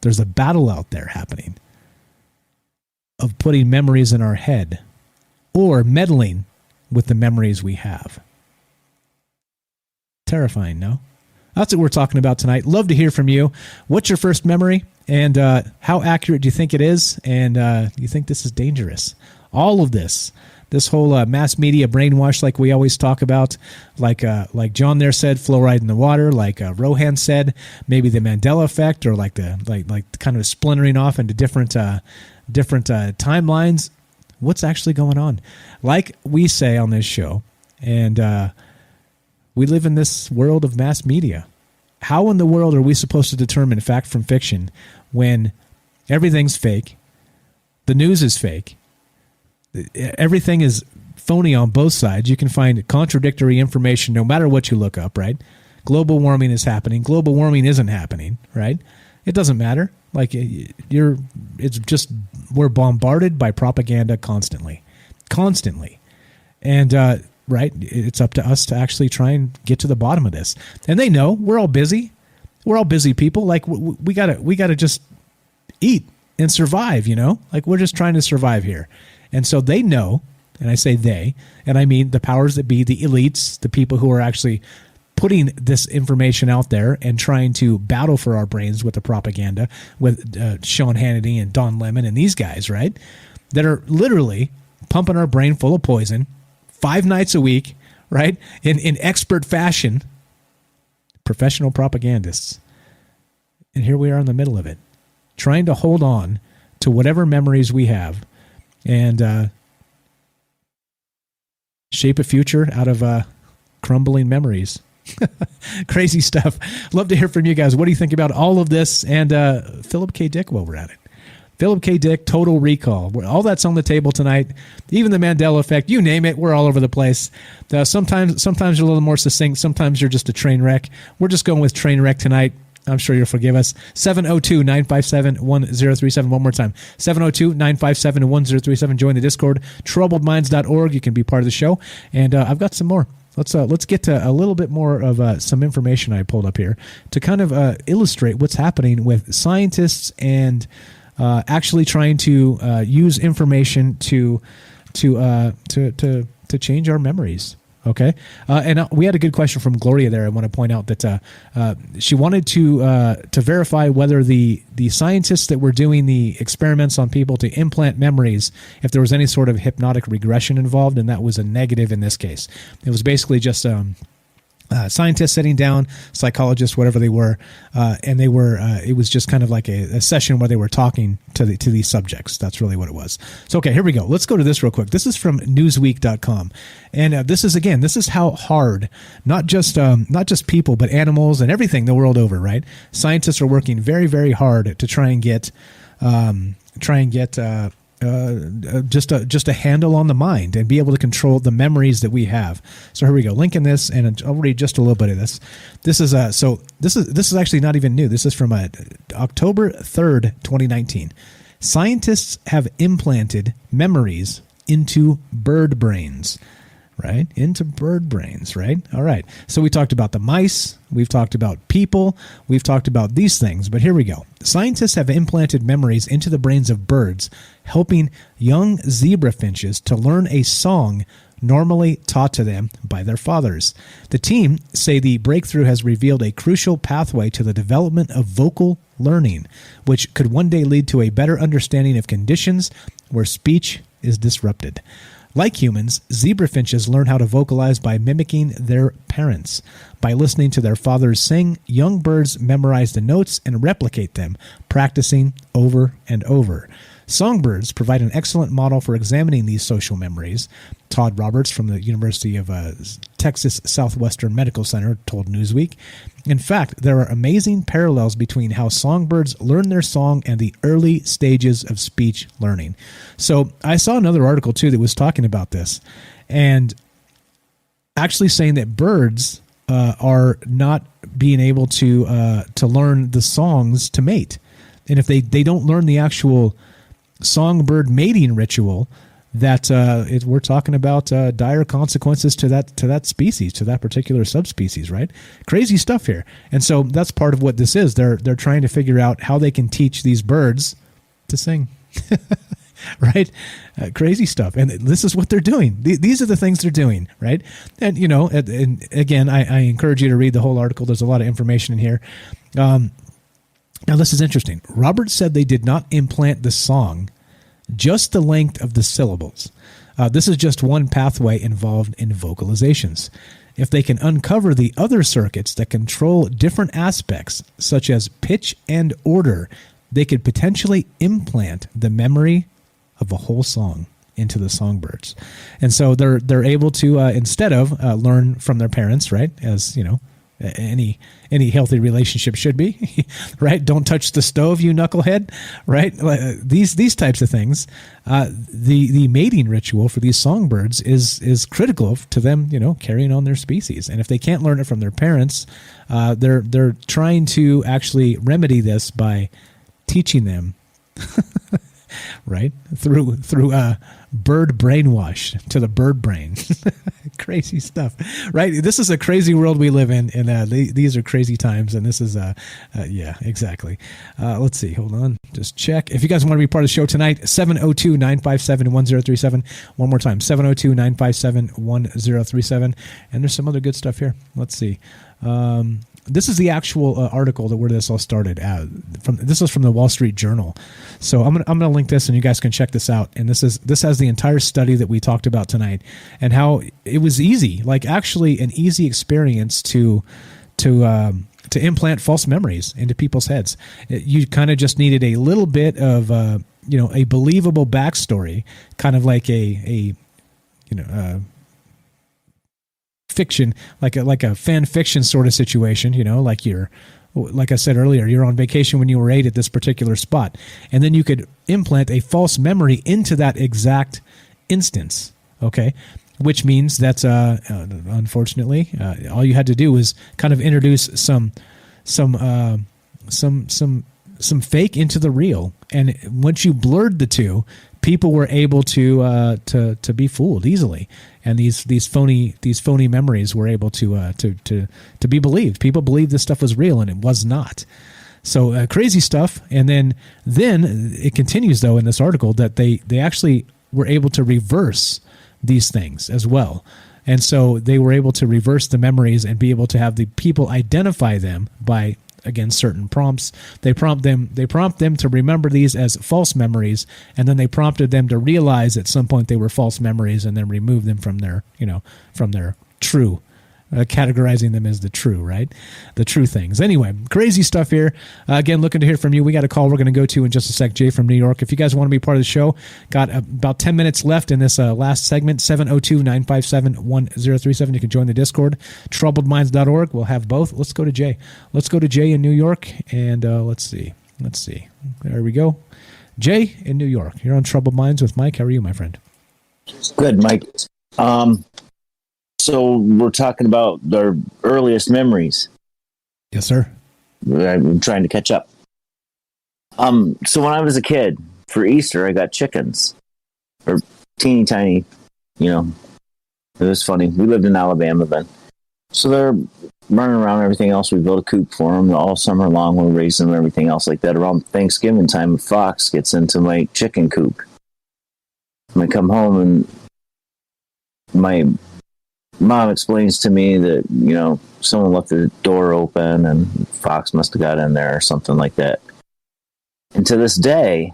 There's a battle out there happening of putting memories in our head or meddling with the memories we have. Terrifying, no? That's what we're talking about tonight. Love to hear from you. What's your first memory, and how accurate do you think it is, and do you think this is dangerous? All of this whole mass media brainwash, like we always talk about, like John there said, fluoride in the water, like Rohan said, maybe the Mandela Effect, or like kind of splintering off into different timelines. What's actually going on? Like we say on this show, and we live in this world of mass media. How in the world are we supposed to determine fact from fiction when everything's fake, the news is fake, everything is phony on both sides? You can find contradictory information no matter what you look up, right? Global warming is happening. Global warming isn't happening, right? It doesn't matter. Like it's just, we're bombarded by propaganda constantly. And, right, it's up to us to actually try and get to the bottom of this. And they know we're all busy. We're all busy people. Like we gotta just eat and survive, like we're just trying to survive here. And so they know, and I say they, and I mean the powers that be, the elites, the people who are actually putting this information out there and trying to battle for our brains with the propaganda, with Sean Hannity and Don Lemon and these guys, right, that are literally pumping our brain full of poison 5 nights a week, right, in expert fashion, professional propagandists. And here we are in the middle of it, trying to hold on to whatever memories we have and shape a future out of crumbling memories. Crazy stuff. Love to hear from you guys. What do you think about all of this? And Phillip K. Dick while we're at it. Phillip K. Dick, Total Recall. All that's on the table tonight. Even the Mandela Effect. You name it. We're all over the place. Sometimes you're a little more succinct. Sometimes you're just a train wreck. We're just going with train wreck tonight. I'm sure you'll forgive us. 702-957-1037. One more time. 702-957-1037. Join the Discord. Troubledminds.org. You can be part of the show. And I've got some more. Let's get to a little bit more of some information I pulled up here to kind of illustrate what's happening with scientists and actually trying to use information to change our memories. Okay, and we had a good question from Gloria there. I want to point out that she wanted to verify whether the scientists that were doing the experiments on people to implant memories, if there was any sort of hypnotic regression involved, and that was a negative in this case. It was basically just scientists sitting down, psychologists, whatever they were, and they were. It was just kind of like a session where they were talking to these subjects. That's really what it was. So, okay, here we go. Let's go to this real quick. This is from Newsweek.com, and this is how hard not just people but animals and everything the world over. Right, scientists are working very, very hard to try and get just a handle on the mind and be able to control the memories that we have. So here we go. Link in this, and I'll read just a little bit of this. This is this is actually not even new. This is from October 3rd, 2019. Scientists have implanted memories into bird brains. Right? Into bird brains, right? All right. So we talked about the mice. We've talked about people. We've talked about these things. But here we go. Scientists have implanted memories into the brains of birds, helping young zebra finches to learn a song normally taught to them by their fathers. The team say the breakthrough has revealed a crucial pathway to the development of vocal learning, which could one day lead to a better understanding of conditions where speech is disrupted. Like humans, zebra finches learn how to vocalize by mimicking their parents. By listening to their fathers sing, young birds memorize the notes and replicate them, practicing over and over. Songbirds provide an excellent model for examining these social memories. Todd Roberts from the University of Texas Southwestern Medical Center told Newsweek. In fact, there are amazing parallels between how songbirds learn their song and the early stages of speech learning. So I saw another article too that was talking about this and actually saying that birds are not being able to learn the songs to mate. And if they don't learn the actual songbird mating ritual, that we're talking about dire consequences to that species, to that particular subspecies, right? Crazy stuff here. And so that's part of what this is. They're trying to figure out how they can teach these birds to sing. Right? Crazy stuff. And this is what they're doing. These are the things they're doing, right? And, and again, I encourage you to read the whole article. There's a lot of information in here. Now, this is interesting. Roberts said they did not implant the song, just the length of the syllables. This is just one pathway involved in vocalizations. If they can uncover the other circuits that control different aspects, such as pitch and order, they could potentially implant the memory of a whole song into the songbirds. And so they're able to, instead of learn from their parents, right, as, any healthy relationship should be, right? Don't touch the stove, you knucklehead, right? These types of things. The mating ritual for these songbirds is critical to them, carrying on their species. And if they can't learn it from their parents, they're trying to actually remedy this by teaching them, right, through bird brainwash to the bird brain. Crazy stuff, right? This is a crazy world we live in, and these are crazy times, and this is yeah, exactly. Let's see, hold on, just check. If you guys want to be part of the show tonight, 702-957-1037. One more time, 702-957-1037. And there's some other good stuff here. Let's see. This is the actual article where this all started. This was from the Wall Street Journal. So I'm gonna link this, and you guys can check this out. And this has the entire study that we talked about tonight, and how it was easy, like actually an easy experience to implant false memories into people's heads. You kind of just needed a little bit of a believable backstory, kind of like a fiction, like a fan fiction sort of situation, like I said earlier, you're on vacation when you were 8 at this particular spot, and then you could implant a false memory into that exact instance. Okay, which means that unfortunately, all you had to do was kind of introduce some fake into the real, and once you blurred the two, people were able to be fooled easily, and these phony memories were able to be believed. People believed this stuff was real, and it was not. So crazy stuff. And then it continues though in this article that they actually were able to reverse these things as well. And so they were able to reverse the memories and be able to have the people identify them by, again, certain prompts. They prompt them to remember these as false memories, and then they prompted them to realize at some point they were false memories, and then remove them from their true, categorizing them as the true, right? The true things. Anyway, crazy stuff here. Again, looking to hear from you. We got a call we're going to go to in just a sec. Jay from New York. If you guys want to be part of the show, got about 10 minutes left in this last segment. 702-957-1037. You can join the Discord. Troubledminds.org. We'll have both. Let's go to Jay. Let's go to Jay in New York, and let's see. There we go. Jay in New York. You're on Troubled Minds with Mike. How are you, my friend? Good, Mike. So we're talking about our earliest memories. Yes, sir. I'm trying to catch up. So when I was a kid, for Easter, I got chickens. Or teeny tiny, it was funny. We lived in Alabama then. So they're running around and everything else. We built a coop for them all summer long. We're raising them and everything else like that. Around Thanksgiving time, a fox gets into my chicken coop. And I come home and my mom explains to me that, someone left the door open and fox must have got in there or something like that. And to this day,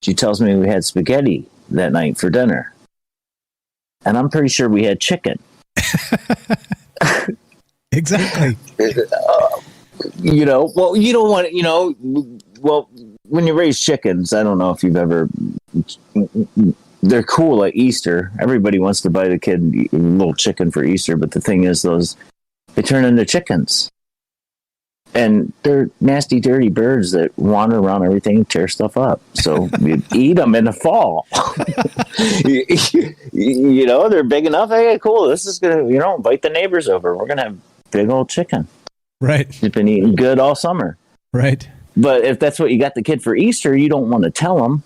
she tells me we had spaghetti that night for dinner. And I'm pretty sure we had chicken. Exactly. Well, you don't want, when you raise chickens, I don't know if you've ever, they're cool at Easter. Everybody wants to buy the kid a little chicken for Easter, but the thing is they turn into chickens. And they're nasty, dirty birds that wander around everything and tear stuff up. So you eat them in the fall. They're big enough. Hey, cool. This is going to, invite the neighbors over. We're going to have big old chicken. Right. It's been eating good all summer. Right. But if that's what you got the kid for Easter, you don't want to tell him.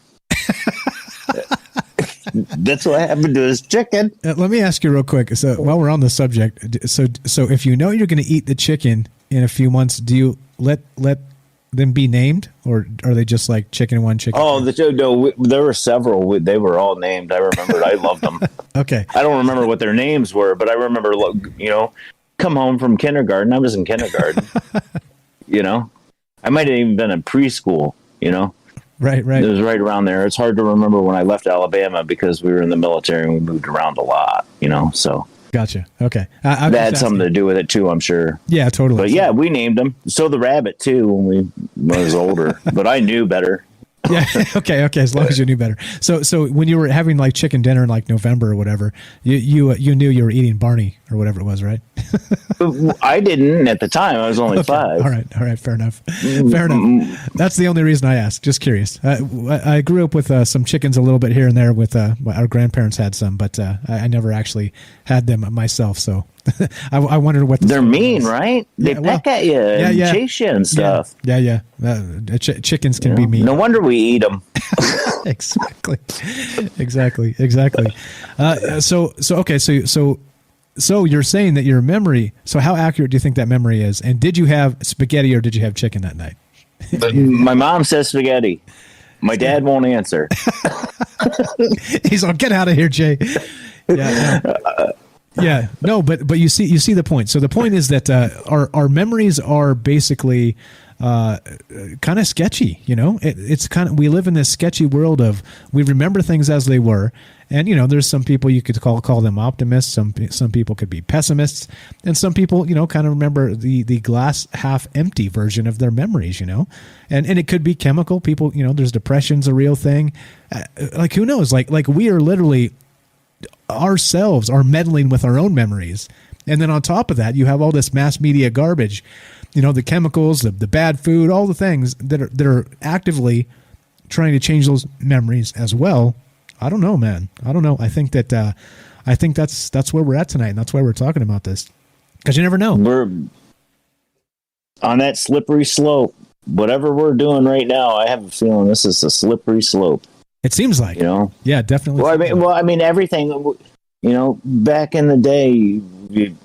That's what happened to his chicken. Let me ask you real quick. So while we're on the subject, so if you know you're going to eat the chicken in a few months, do you let them be named, or are they just like chicken one, chicken? Oh, there were several. They were all named. I remember. I loved them. Okay. I don't remember what their names were, but I remember, come home from kindergarten. I was in kindergarten. I might have even been in preschool. Right. It was right around there. It's hard to remember when I left Alabama because we were in the military and we moved around a lot. So. Gotcha. Okay. That had something to do with it too, I'm sure. Yeah, totally. But yeah, we named them. So the rabbit too when I was older, but I knew better. Yeah. Okay. As long as you knew better. So when you were having like chicken dinner in like November or whatever, you knew you were eating Barney or whatever it was, right? I didn't at the time. I was only 5. All right. Fair enough. That's the only reason I asked. Just curious. I grew up with some chickens a little bit here and there. With our grandparents had some, but I never actually had them myself. So I wondered what they're mean, right? They peck at you and chase you and stuff. Yeah. Chickens can be mean. No wonder we eat them. Exactly. So you're saying that your memory. So how accurate do you think that memory is? And did you have spaghetti or did you have chicken that night? My mom says spaghetti. My dad won't answer. He's like, get out of here, Jay. Yeah. No, but you see the point. So the point is that our memories are basically kind of sketchy. It's kind of, we live in this sketchy world of, we remember things as they were, and there's some people you could call them optimists. Some people could be pessimists, and some people kind of remember the glass half empty version of their memories. And it could be chemical. People there's depression's a real thing. Like who knows? Like we are literally ourselves are meddling with our own memories, and then on top of that you have all this mass media garbage, the chemicals, the bad food, all the things that are actively trying to change those memories as well. I don't know, man. I don't know. I think that's where we're at tonight, and that's why we're talking about this, because you never know. We're on that slippery slope. Whatever we're doing right now, I have a feeling this is a slippery slope. It seems like, yeah, definitely. Well, I mean, everything, back in the day, you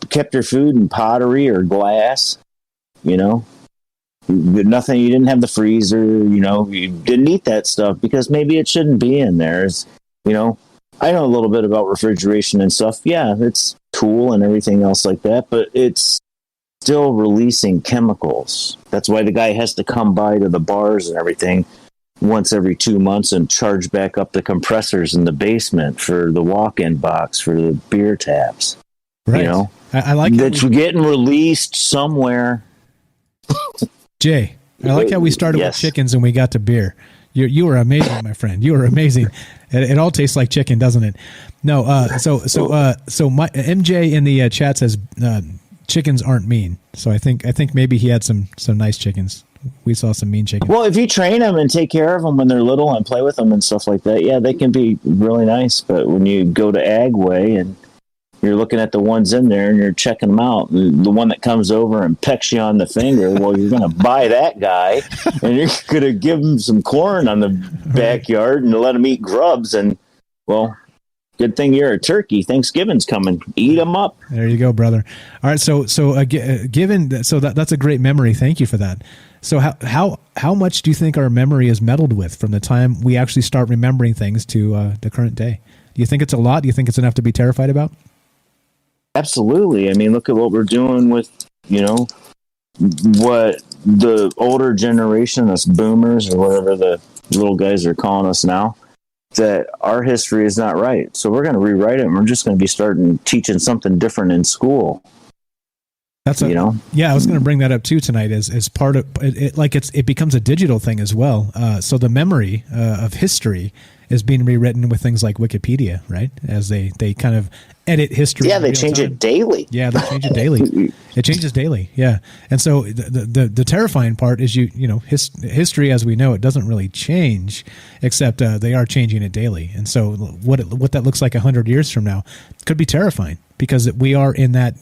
kept your food in pottery or glass, nothing. You didn't have the freezer, you didn't eat that stuff because maybe it shouldn't be in there. I know a little bit about refrigeration and stuff. Yeah, it's cool and everything else like that, but it's still releasing chemicals. That's why the guy has to come by to the bars and everything once every 2 months and charge back up the compressors in the basement for the walk-in box for the beer taps. Right. I like that's getting released somewhere. Jay, I like how we started with chickens and we got to beer. You were amazing, my friend. You were amazing. It all tastes like chicken, doesn't it? No. So my MJ in the chat says chickens aren't mean. So I think maybe he had some nice chickens. we saw some mean chickens. Well, if you train them and take care of them when they're little and play with them and stuff like that, yeah, they can be really nice. But when you go to Agway and you're looking at the ones in there and you're checking them out, and the one that comes over and pecks you on the finger, well, you're going to buy that guy and you're going to give him some corn on the backyard and let him eat grubs. And, well, good thing you're a turkey. Thanksgiving's coming. Eat them up. There you go, brother. All right. So that's a great memory. Thank you for that. So how much do you think our memory is meddled with from the time we actually start remembering things to the current day? Do you think it's a lot? Do you think it's enough to be terrified about? Absolutely. I mean, look at what we're doing with, what the older generation, us boomers or whatever the little guys are calling us now, that our history is not right. So we're going to rewrite it, and we're just going to be teaching something different in school. Yeah, I was going to bring that up too tonight as part of it. It becomes a digital thing as well. So the memory of history is being rewritten with things like Wikipedia, right? As they kind of edit history. Yeah, they change it daily. Yeah, they change it daily. It changes daily. Yeah, and so the terrifying part is history as we know it doesn't really change, except they are changing it daily. And so what that looks like 100 years from now could be terrifying, because we are in that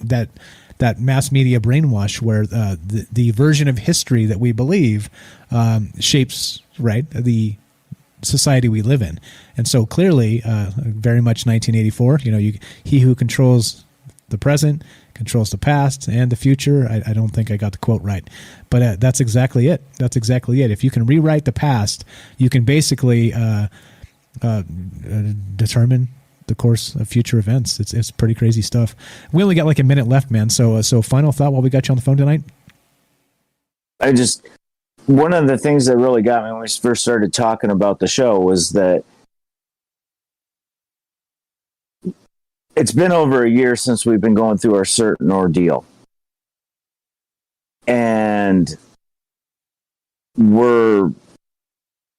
mass media brainwash where the version of history that we believe shapes the society we live in. And so clearly, very much 1984, he who controls the present controls the past and the future. I don't think I got the quote right, but that's exactly it. That's exactly it. If you can rewrite the past, you can basically determine the course of future events. It's pretty crazy stuff. We only got like a minute left, man. So final thought while we got you on the phone tonight. One of the things that really got me when we first started talking about the show was that it's been over a year since we've been going through our certain ordeal. And we're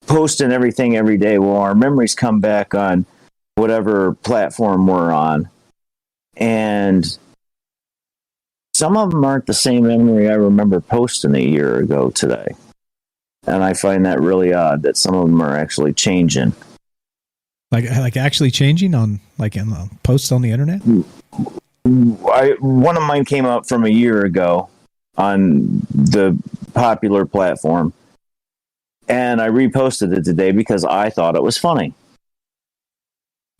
posting everything every day. Well, our memories come back on whatever platform we're on. And some of them aren't the same memory I remember posting a year ago today. And I find that really odd that some of them are actually changing. Like actually changing on in posts on the internet? One of mine came up from a year ago on the popular platform. And I reposted it today because I thought it was funny.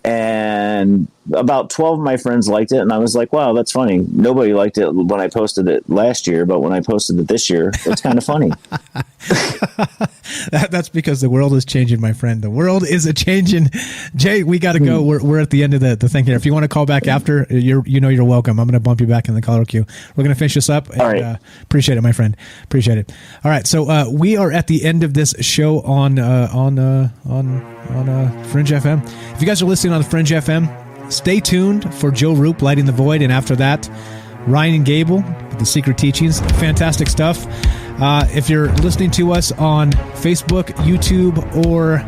And about 12 of my friends liked it, and I was like, wow, that's funny. Nobody liked it when I posted it last year, but when I posted it this year, it's kind of funny. That's because the world is changing, my friend. The world is a-changing. Jay, we got to go. We're at the end of the thing here. If you want to call back after, you're welcome. I'm going to bump you back in the caller queue. We're going to finish this up. And, all right. Appreciate it, my friend. Appreciate it. All right, so we are at the end of this show on Fringe FM. If you guys are listening on Fringe FM, stay tuned for Joe Roop, Lighting the Void, and after that, Ryan and Gable with The Secret Teachings. Fantastic stuff. If you're listening to us on Facebook, YouTube, or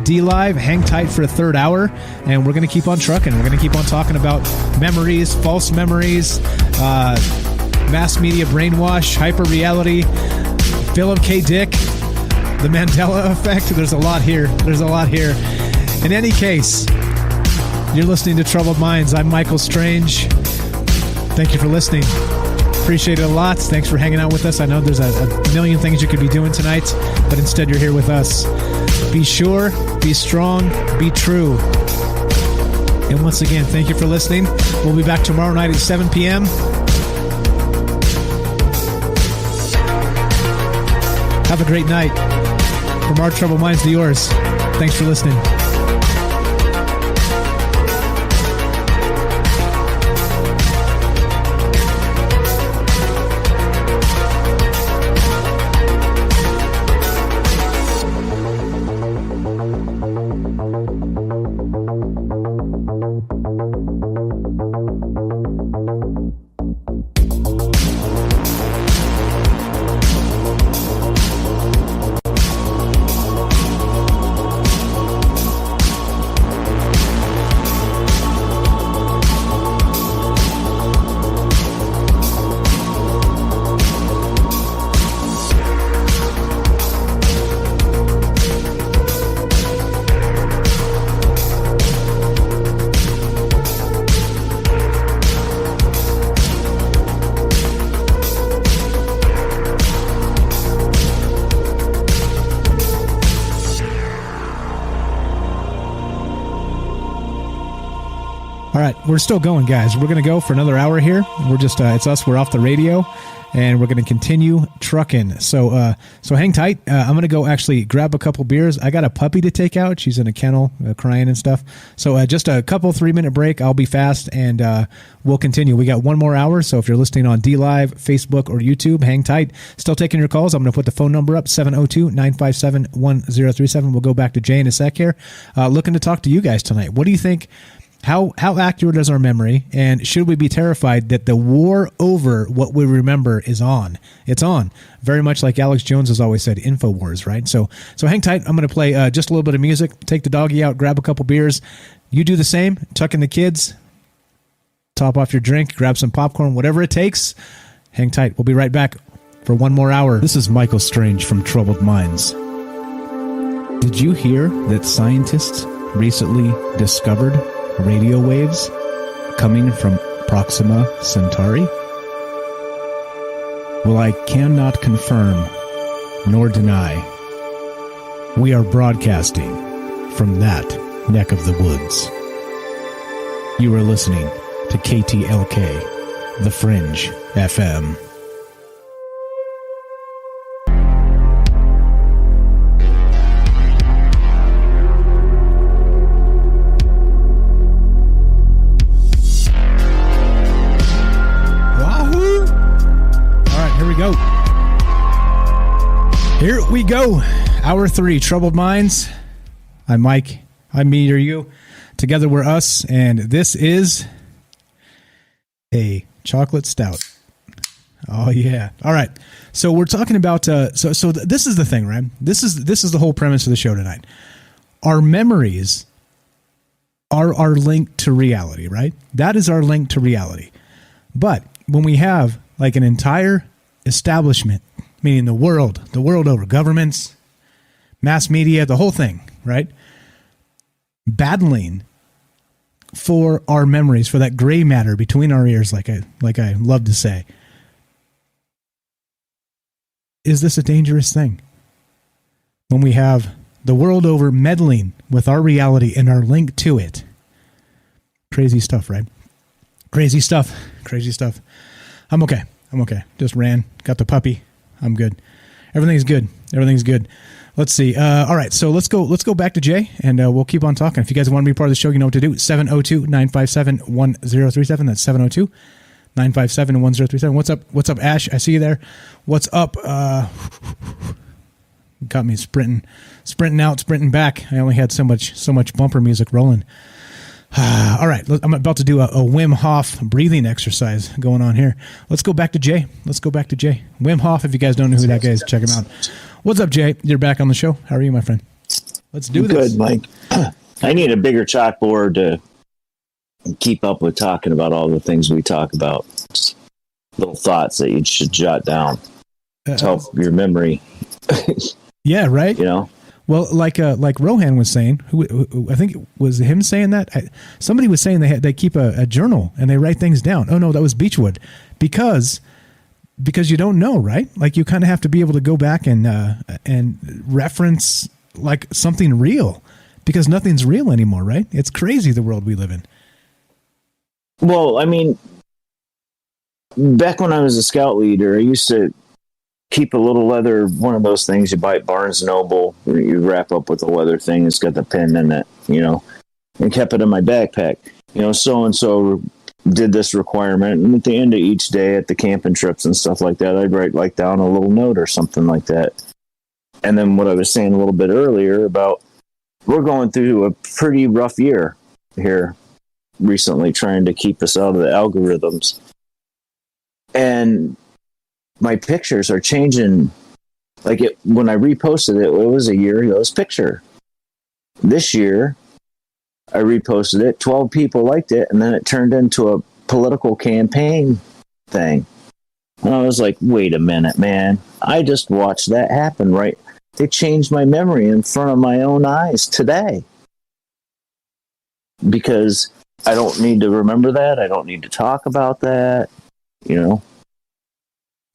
DLive, hang tight for a third hour, and we're going to keep on trucking. We're going to keep on talking about memories, false memories, mass media brainwash, hyper-reality, Phillip K. Dick, the Mandela Effect. There's a lot here. In any case, you're listening to Troubled Minds. I'm Michael Strange. Thank you for listening. Appreciate it a lot. Thanks for hanging out with us. I know there's a million things you could be doing tonight, but instead you're here with us. Be sure, be strong, be true. And once again, thank you for listening. We'll be back tomorrow night at 7 p.m. Have a great night. From our Troubled Minds to yours. Thanks for listening. All right, we're still going, guys. We're going to go for another hour here. We're just, it's us. We're off the radio, and we're going to continue trucking. So hang tight. I'm going to go actually grab a couple beers. I got a puppy to take out. She's in a kennel crying and stuff. So just a couple 3-minute break. I'll be fast, and we'll continue. We got one more hour, so if you're listening on DLive, Facebook, or YouTube, hang tight. Still taking your calls. I'm going to put the phone number up, 702-957-1037. We'll go back to Jay in a sec here. Looking to talk to you guys tonight. What do you think? How accurate is our memory, and should we be terrified that the war over what we remember is on? It's on. Very much like Alex Jones has always said, InfoWars, right? So hang tight. I'm going to play just a little bit of music, take the doggy out, grab a couple beers. You do the same. Tuck in the kids. Top off your drink. Grab some popcorn, whatever it takes. Hang tight. We'll be right back for one more hour. This is Michael Strange from Troubled Minds. Did you hear that scientists recently discovered radio waves coming from Proxima Centauri? Well, I cannot confirm nor deny. We are broadcasting from that neck of the woods. You are listening to KTLK, The Fringe FM. Here we go. Hour 3, Troubled Minds. I'm Mike. I'm me or you. Together we're us, and this is a chocolate stout. Oh yeah. All right. So we're talking about. This is the thing, right? This is the whole premise of the show tonight. Our memories are our link to reality, right? That is our link to reality. But when we have like an entire establishment, meaning the world over, governments, mass media, the whole thing, right? Battling for our memories, for that gray matter between our ears, like I love to say. Is this a dangerous thing? When we have the world over meddling with our reality and our link to it. Crazy stuff, right? Crazy stuff. I'm okay. Just ran, got the puppy. I'm good. Everything's good. Let's see. All right, so let's go back to Jay, and we'll keep on talking. If you guys want to be part of the show, you know what to do. 702-957-1037. That's 702-957-1037. What's up, Ash? I see you there. What's up? Got me sprinting out, sprinting back. I only had so much bumper music rolling. All right, I'm about to do a Wim Hof breathing exercise going on here. Let's go back to Jay. Wim Hof, if you guys don't know who that guy is, check him out. What's up, Jay? You're back on the show. How are you, my friend? Let's do this. Good, Mike. I need a bigger chalkboard to keep up with talking about all the things we talk about. Just little thoughts that you should jot down to help your memory. Yeah, right? You know? Well, like Rohan was saying, who I think it was him saying that. Somebody was saying they keep a journal and they write things down. Oh no, that was Beechwood, because you don't know, right? Like you kind of have to be able to go back and reference like something real, because nothing's real anymore, right? It's crazy the world we live in. Well, I mean, back when I was a scout leader, I used to keep a little leather, one of those things you buy at Barnes & Noble, where you wrap up with a leather thing. It's got the pin in it, and kept it in my backpack. So-and-so did this requirement. And at the end of each day at the camping trips and stuff like that, I'd write like down a little note or something like that. And then what I was saying a little bit earlier about we're going through a pretty rough year here recently, trying to keep us out of the algorithms. And my pictures are changing. Like when I reposted it was a year ago's picture. This year, I reposted it. 12 people liked it, and then it turned into a political campaign thing. And I was like, wait a minute, man. I just watched that happen, right? They changed my memory in front of my own eyes today. Because I don't need to remember that. I don't need to talk about that,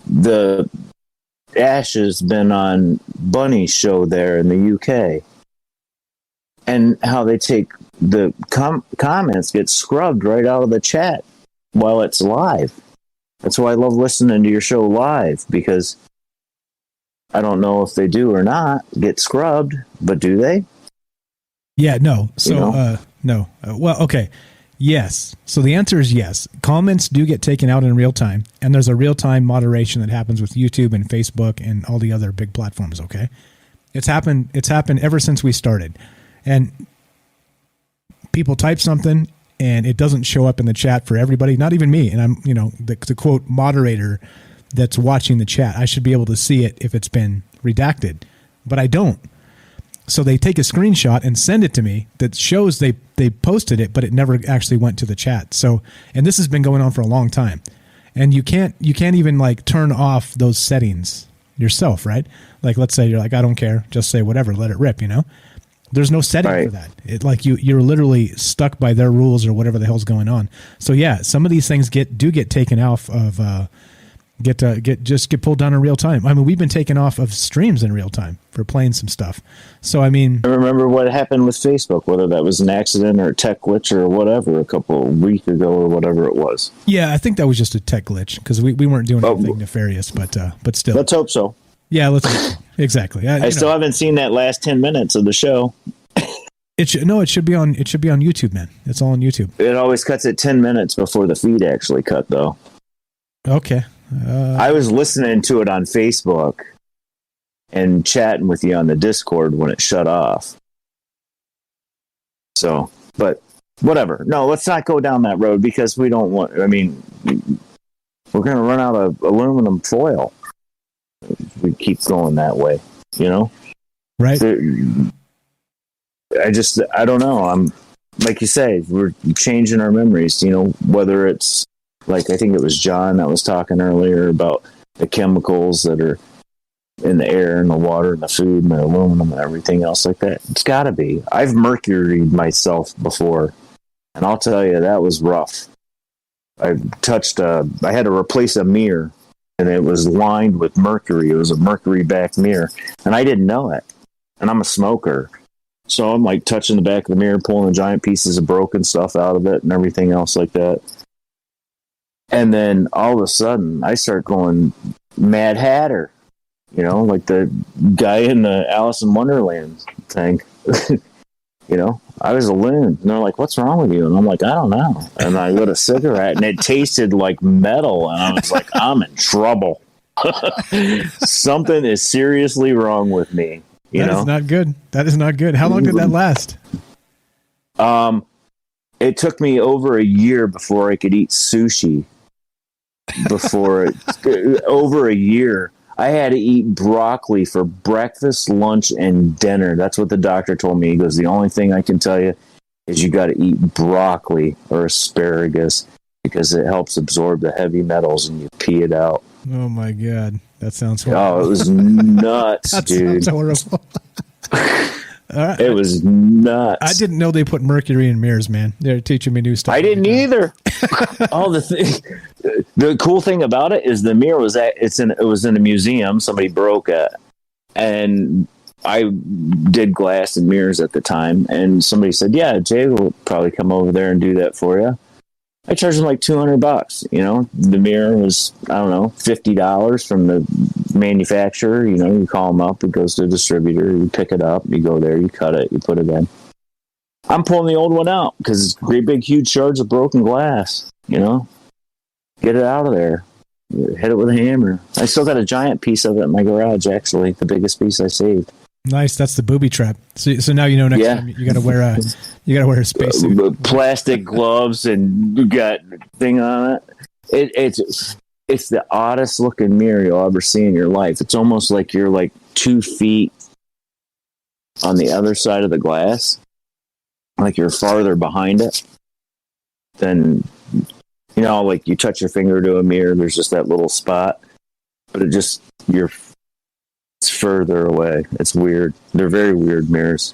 The Ash has been on Bunny's show there in the UK, and how they take the comments get scrubbed right out of the chat while it's live. That's why I love listening to your show live, because I don't know if they do or not get scrubbed, but do they? Yeah, no. So, no. Well, okay. Yes. So the answer is yes. Comments do get taken out in real time, and there's a real-time moderation that happens with YouTube and Facebook and all the other big platforms, okay? It's happened ever since we started. And people type something and it doesn't show up in the chat for everybody, not even me. And I'm, the quote moderator that's watching the chat. I should be able to see it if it's been redacted, but I don't. So they take a screenshot and send it to me that shows they posted it, but it never actually went to the chat. So, and this has been going on for a long time, and you can't even like turn off those settings yourself, right? Like, let's say you're like, I don't care, just say whatever, let it rip, There's no setting for that. It like you're literally stuck by their rules or whatever the hell's going on. So yeah, some of these things do get taken off of get pulled down in real time. I mean, we've been taken off of streams in real time for playing some stuff. So I mean, I remember what happened with Facebook, whether that was an accident or a tech glitch or whatever, a couple of weeks ago or whatever it was. Yeah, I think that was just a tech glitch because we weren't doing anything nefarious, but still, let's hope so. Yeah, let's hope so. Exactly. I still haven't seen that last 10 minutes of the show. It should be on YouTube, man. It's all on YouTube. It always cuts at 10 minutes before the feed actually cut, though. Okay. I was listening to it on Facebook and chatting with you on the Discord when it shut off. So, but whatever. No, let's not go down that road because we don't want, we're going to run out of aluminum foil. We keep going that way, Right. I don't know. I'm, like you say, we're changing our memories, whether it's, like I think it was John that was talking earlier about the chemicals that are in the air and the water and the food and the aluminum and everything else like that. It's got to be. I've mercuried myself before, and I'll tell you, that was rough. I had to replace a mirror, and it was lined with mercury. It was a mercury-backed mirror, and I didn't know it. And I'm a smoker. So I'm like touching the back of the mirror, pulling the giant pieces of broken stuff out of it and everything else like that. And then all of a sudden, I start going Mad Hatter, like the guy in the Alice in Wonderland thing. I was a loon. And they're like, what's wrong with you? And I'm like, I don't know. And I lit a cigarette, and it tasted like metal. And I was like, I'm in trouble. Something is seriously wrong with me. That is not good. That is not good. How long did that last? It took me over a year before I could eat sushi. Over a year. I had to eat broccoli for breakfast, lunch, and dinner. That's what the doctor told me. He goes, the only thing I can tell you is you got to eat broccoli or asparagus because it helps absorb the heavy metals and you pee it out. Oh, my God. That sounds horrible. Oh, it was nuts, that dude. Sounds horrible. It was nuts. I didn't know they put mercury in mirrors, man. They're teaching me new stuff. I didn't either. The cool thing about it is the mirror was it was in a museum. Somebody broke it, and I did glass and mirrors at the time. And somebody said, "Yeah, Jay will probably come over there and do that for you." I charged him like $200. The mirror was, I don't know, $50 from the manufacturer. You call them up, it goes to the distributor, you pick it up, you go there, you cut it, you put it in. I'm pulling the old one out because it's great big huge shards of broken glass. Get it out of there. Hit it with a hammer. I still got a giant piece of it in my garage, actually, the biggest piece I saved. Nice. That's the booby trap. So now next time you got to wear a spacesuit, plastic gloves, and you got thing on it. It's the oddest looking mirror you'll ever see in your life. It's almost like you're like 2 feet on the other side of the glass, like you're farther behind it than like you touch your finger to a mirror. There's just that little spot, but it's further away. It's weird. They're very weird mirrors.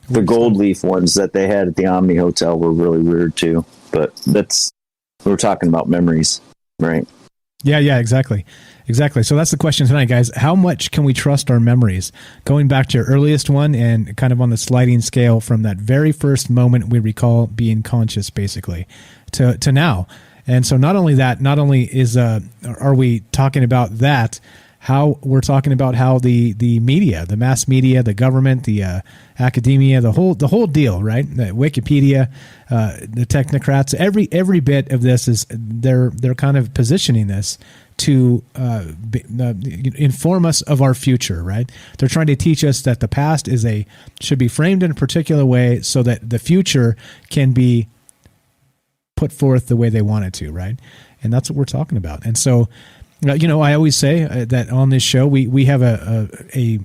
The gold leaf ones that they had at the Omni Hotel were really weird too. But we're talking about memories, right? Yeah, exactly. So that's the question tonight, guys. How much can we trust our memories? Going back to your earliest one and kind of on the sliding scale from that very first moment we recall being conscious, basically, to now. And so not only is are we talking about that, how we're talking about how the media, the mass media, the government, the academia, the whole deal, right? The Wikipedia, the technocrats, every bit of this is they're kind of positioning this to inform us of our future, right? They're trying to teach us that the past should be framed in a particular way so that the future can be put forth the way they want it to, right? And that's what we're talking about. And so, I always say that on this show, we have a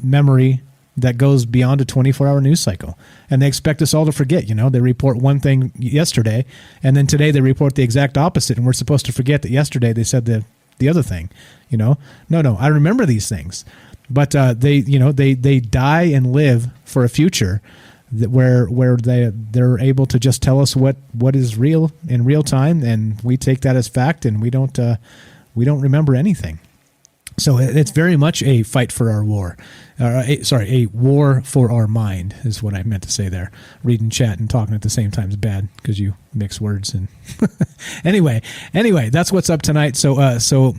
memory that goes beyond a 24-hour news cycle. And they expect us all to forget, They report one thing yesterday, and then today they report the exact opposite, and we're supposed to forget that yesterday they said the other thing, No, I remember these things. But they die and live for a future where they're able to just tell us what is real in real time, and we take that as fact, and we don't remember anything. So it's very much a fight for our war. A war for our mind is what I meant to say there. Reading chat and talking at the same time is bad because you mix words. And anyway, that's what's up tonight. So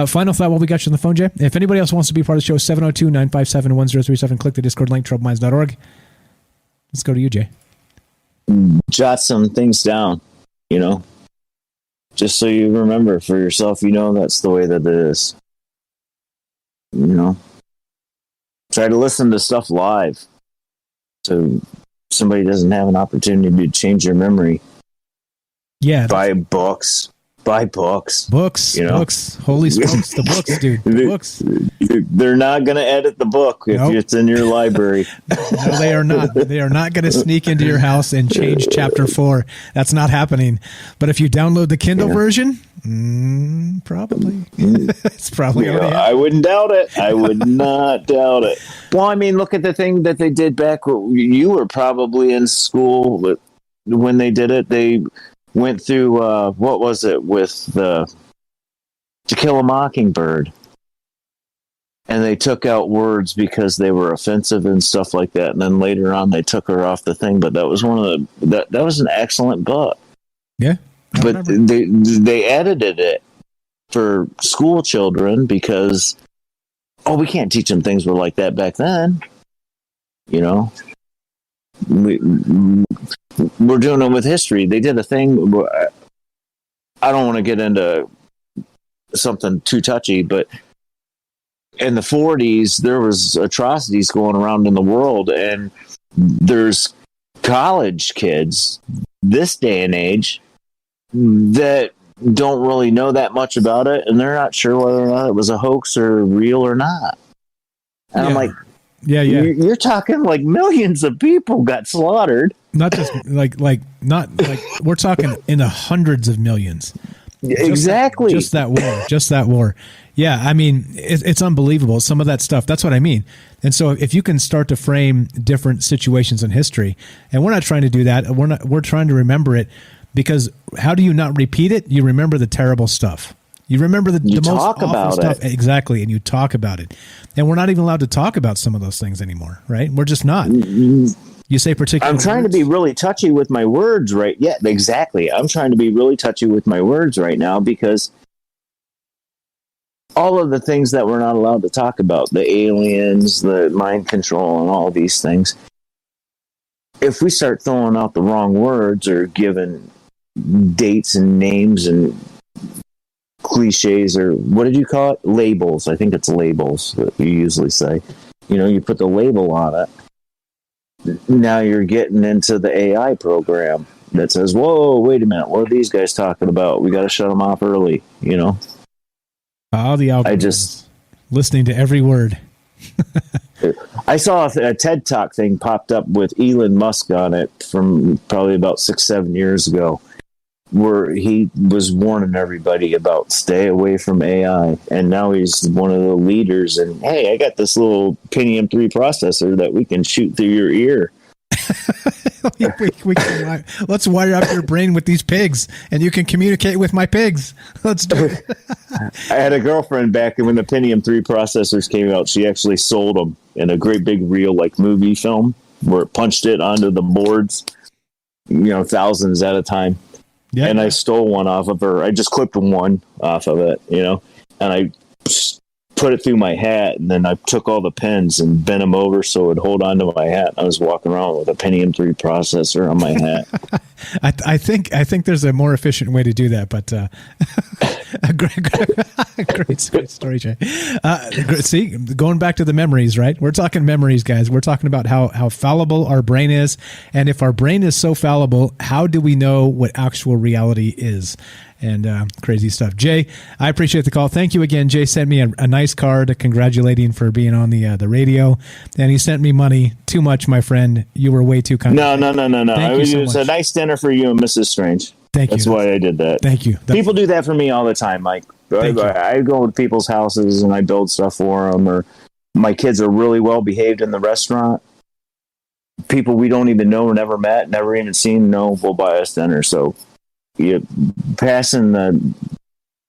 final thought while we got you on the phone, Jay. If anybody else wants to be part of the show, 702-957-1037. Click the Discord link, troubleminds.org. Let's go to you, Jay. Jot some things down, just so you remember for yourself, that's the way that it is. Try to listen to stuff live so somebody doesn't have an opportunity to change your memory. Yeah. Buy books. Books. Books. Holy smokes, the books, dude. The books. They're not going to edit the book if it's in your library. No, they are not. They are not going to sneak into your house and change chapter 4. That's not happening. But if you download the Kindle version, probably. It's probably already happening. I wouldn't doubt it. I would not doubt it. Well, I mean, look at the thing that they did back. You were probably in school when they did it. They went through, what was it, with To Kill a Mockingbird. And they took out words because they were offensive and stuff like that. And then later on, they took her off the thing. But that was that was an excellent book. Yeah. But they edited it for school children because, we can't teach them things were like that back then. We're doing it with history. They did a thing. I don't want to get into something too touchy, but in the 40s, there was atrocities going around in the world, and there's college kids this day and age that don't really know that much about it, and they're not sure whether or not it was a hoax or real or not. And I'm like, yeah. You're talking like millions of people got slaughtered. Not just not we're talking in the hundreds of millions. Exactly. Just that war. Yeah, I mean, it's unbelievable. Some of that stuff. That's what I mean. And so, if you can start to frame different situations in history, and we're not trying to do that. We're trying to remember it, because how do you not repeat it? You remember the terrible stuff. You remember the most awful stuff. Exactly, and you talk about it. And we're not even allowed to talk about some of those things anymore, right? We're just not. You say particular. I'm trying to be really touchy with my words, right? Yeah, exactly. I'm trying to be really touchy with my words right now, because all of the things that we're not allowed to talk about, the aliens, the mind control, and all these things, if we start throwing out the wrong words or giving dates and names and cliches, or what did you call it? Labels. I think it's labels that you usually say. You put the label on it. Now you're getting into the AI program that says, whoa, wait a minute, what are these guys talking about? We got to shut them off early, All the algorithms, listening to every word. I saw a TED Talk thing popped up with Elon Musk on it from probably about 6-7 years ago, where he was warning everybody about stay away from AI. And now he's one of the leaders. And, hey, I got this little Pentium 3 processor that we can shoot through your ear. Let's wire up your brain with these pigs, and you can communicate with my pigs. Let's do it. I had a girlfriend back when the Pentium 3 processors came out. She actually sold them in a great big reel, like movie film, where it punched it onto the boards, thousands at a time. Yeah. And I stole one off of her. I just clipped one off of it, and I put it through my hat, and then I took all the pins and bent them over so it would hold on to my hat. I was walking around with a Pentium 3 processor on my hat. I think there's a more efficient way to do that, but great story, Jay. See, going back to the memories, right? We're talking memories, guys. We're talking about how fallible our brain is, and if our brain is so fallible, how do we know what actual reality is? And crazy stuff. Jay, I appreciate the call. Thank you again. Jay sent me a nice card congratulating for being on the radio, and he sent me money. Too much, my friend. You were way too kind. No. Thank you so it was much. A nice dinner for you and Mrs. Strange. Thank you. That's why I did that. Thank you. People do that for me all the time, Mike. I go to people's houses and I build stuff for them, or my kids are really well behaved in the restaurant. People we don't even know, never met, never even seen, will buy us dinner. So you passing the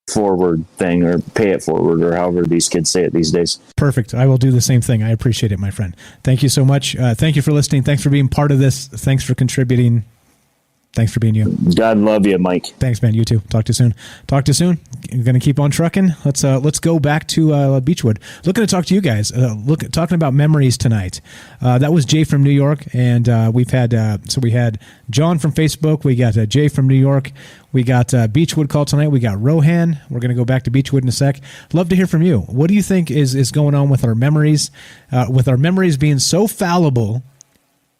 forward thing, or pay it forward, or however these kids say it these days. Perfect. I will do the same thing. I appreciate it, my friend. Thank you so much. Thank you for listening. Thanks for being part of this. Thanks for contributing. Thanks for being you. God love you, Mike. Thanks, man. You too. Talk to you soon. You're going to keep on trucking. Let's go back to Beechwood. Looking to talk to you guys. Talking about memories tonight. That was Jay from New York, and we had John from Facebook. We got Jay from New York. We got Beechwood call tonight. We got Rohan. We're going to go back to Beechwood in a sec. Love to hear from you. What do you think is going on with our memories? With our memories being so fallible,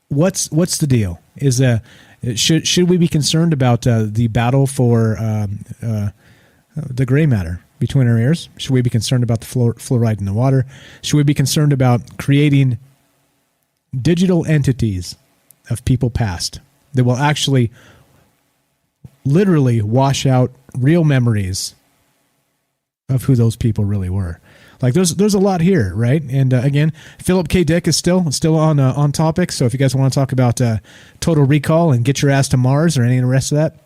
what's the deal? Should we be concerned about the battle for the gray matter between our ears? Should we be concerned about the fluoride in the water? Should we be concerned about creating digital entities of people past that will actually literally wash out real memories of who those people really were? Like there's a lot here, right? And again, Phillip K. Dick is still on topic. So if you guys want to talk about Total Recall and Get Your Ass to Mars or any of the rest of that,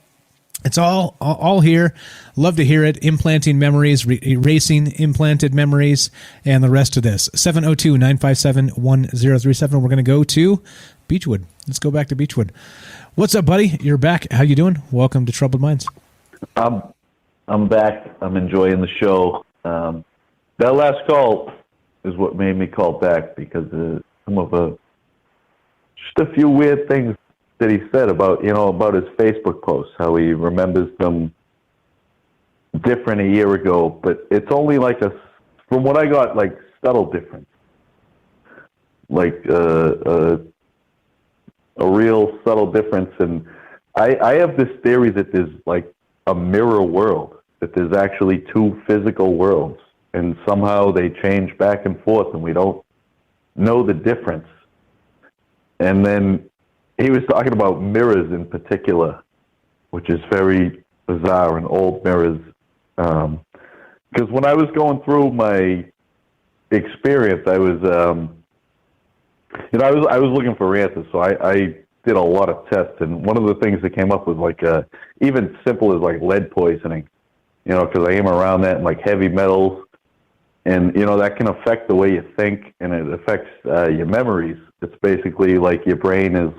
it's all here. Love to hear it. Implanting memories, erasing implanted memories, and the rest of this. 702-957-1037. We're going to go to Beechwood. Let's go back to Beechwood. What's up, buddy? You're back. How you doing? Welcome to Troubled Minds. I'm back. I'm enjoying the show. That last call is what made me call back, because some of just a few weird things that he said about his Facebook posts, how he remembers them different a year ago, but it's only from what I got, like subtle difference, like a real subtle difference. And I have this theory that there's like a mirror world, that there's actually two physical worlds. And somehow they change back and forth, and we don't know the difference. And then he was talking about mirrors in particular, which is very bizarre, and old mirrors. Because when I was going through my experience, I was looking for answers. So I did a lot of tests, and one of the things that came up was like even simple as like lead poisoning. Because I am around that, and like heavy metals. And, that can affect the way you think, and it affects your memories. It's basically like your brain is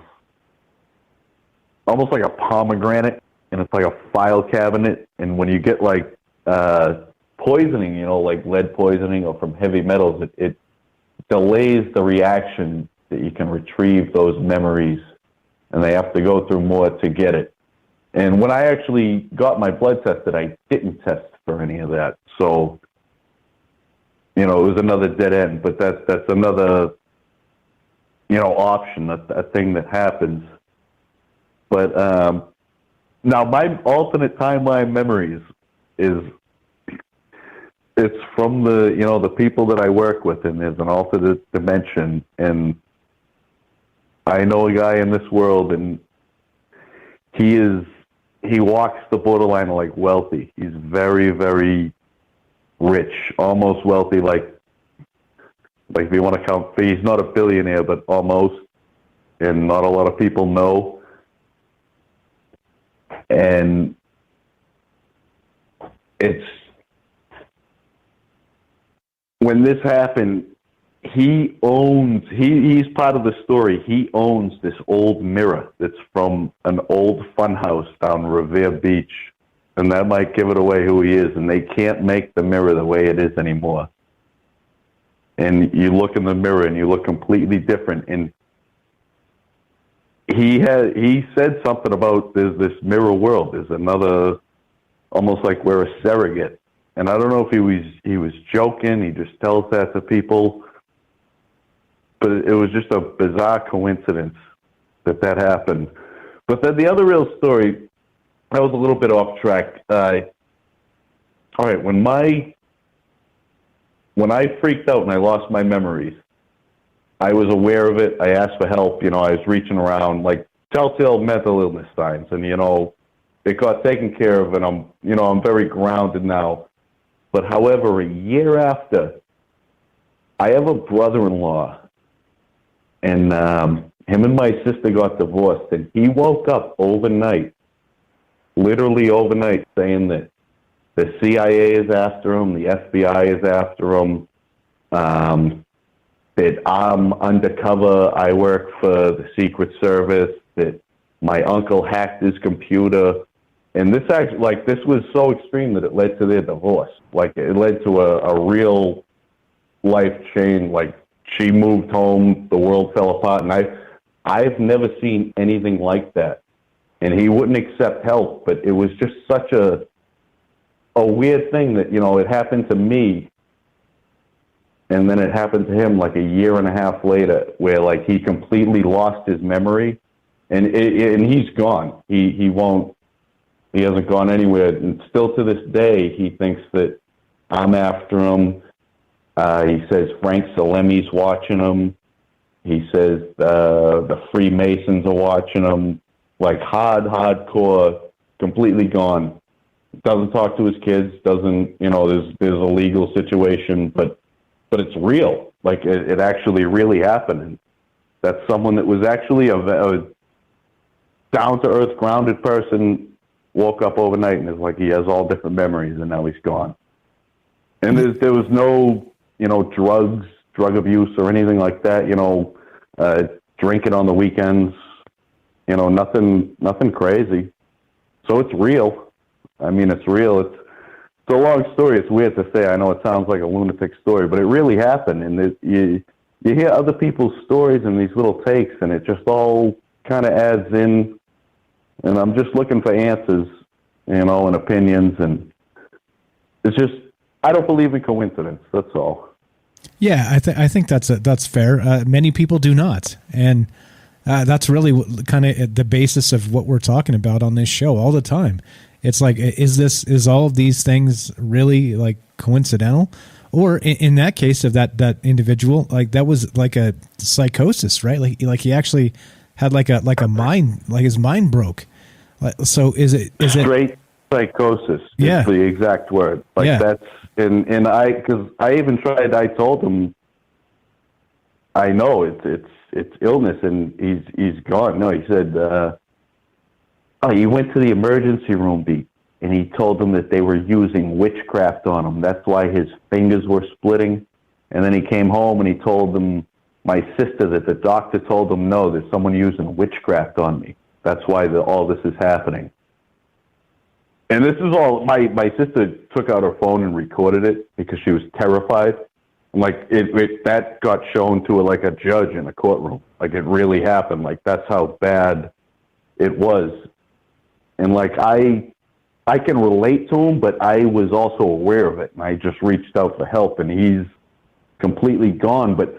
almost like a pomegranate, and it's like a file cabinet. And when you get like poisoning, like lead poisoning or from heavy metals, it delays the reaction that you can retrieve those memories, and they have to go through more to get it. And when I actually got my blood tested, I didn't test for any of that. So it was another dead end, but that's another, option, a thing that happens. But now my alternate timeline memories it's from the people that I work with, and there's an alternate dimension. And I know a guy in this world, and he walks the borderline of like wealthy. He's very, very rich, almost wealthy, like if you want to count, he's not a billionaire, but almost. and not a lot of people know. And when this happened, he's part of the story. He owns this old mirror that's from an old funhouse down Revere Beach. And that might give it away who he is. And they can't make the mirror the way it is anymore. And you look in the mirror and you look completely different. And he said something about there's this mirror world. There's another, almost like we're a surrogate. And I don't know if he was joking. He just tells that to people. But it was just a bizarre coincidence that happened. But then the other real story, I was a little bit off track. All right, when I freaked out and I lost my memories, I was aware of it. I asked for help. I was reaching around, like telltale mental illness signs, and it got taken care of, and I'm very grounded now. But however, a year after, I have a brother-in-law, and him and my sister got divorced, and he woke up overnight, literally overnight, saying that the CIA is after him, the FBI is after him, that I'm undercover, I work for the Secret Service, that my uncle hacked his computer. And this this was so extreme that it led to their divorce. Like, it led to a real life change. Like, she moved home, the world fell apart, and I've never seen anything like that. And he wouldn't accept help, but it was just such a weird thing that, it happened to me, and then it happened to him like a year and a half later, where like he completely lost his memory, and he's gone. He hasn't gone anywhere, and still to this day, he thinks that I'm after him. He says Frank Salemi's watching him. He says the Freemasons are watching him. Like hardcore, completely gone. Doesn't talk to his kids. Doesn't, there's a legal situation, but it's real. Like it actually really happened. And that's someone that was actually a down to earth, grounded person. Woke up overnight and is like he has all different memories, and now he's gone. And there was no, drug abuse or anything like that. Drinking on the weekends. Nothing crazy. So it's real. I mean, it's real. It's a long story. It's weird to say. I know it sounds like a lunatic story, but it really happened. And you hear other people's stories and these little takes, and it just all kind of adds in. And I'm just looking for answers, and opinions. And it's just, I don't believe in coincidence. That's all. Yeah, I think that's fair. Many people do not. And that's really kind of the basis of what we're talking about on this show all the time. It's like, is all of these things really like coincidental? Or in that case of that individual, like that was like a psychosis, right? Like he actually had like a mind, like his mind broke. So is it straight psychosis? Yeah, is the exact word. Like that's because I even tried. I told him, I know it's illness, and he's gone. No, he said, he went to the emergency room, and he told them that they were using witchcraft on him. That's why his fingers were splitting. And then he came home and he told them, my sister, that the doctor told them, no, there's someone using witchcraft on me. That's why all this is happening. And this is all, my sister took out her phone and recorded it because she was terrified. Like that got shown to like a judge in a courtroom. Like it really happened. Like that's how bad it was. And like I can relate to him, but I was also aware of it, and I just reached out for help, and he's completely gone. But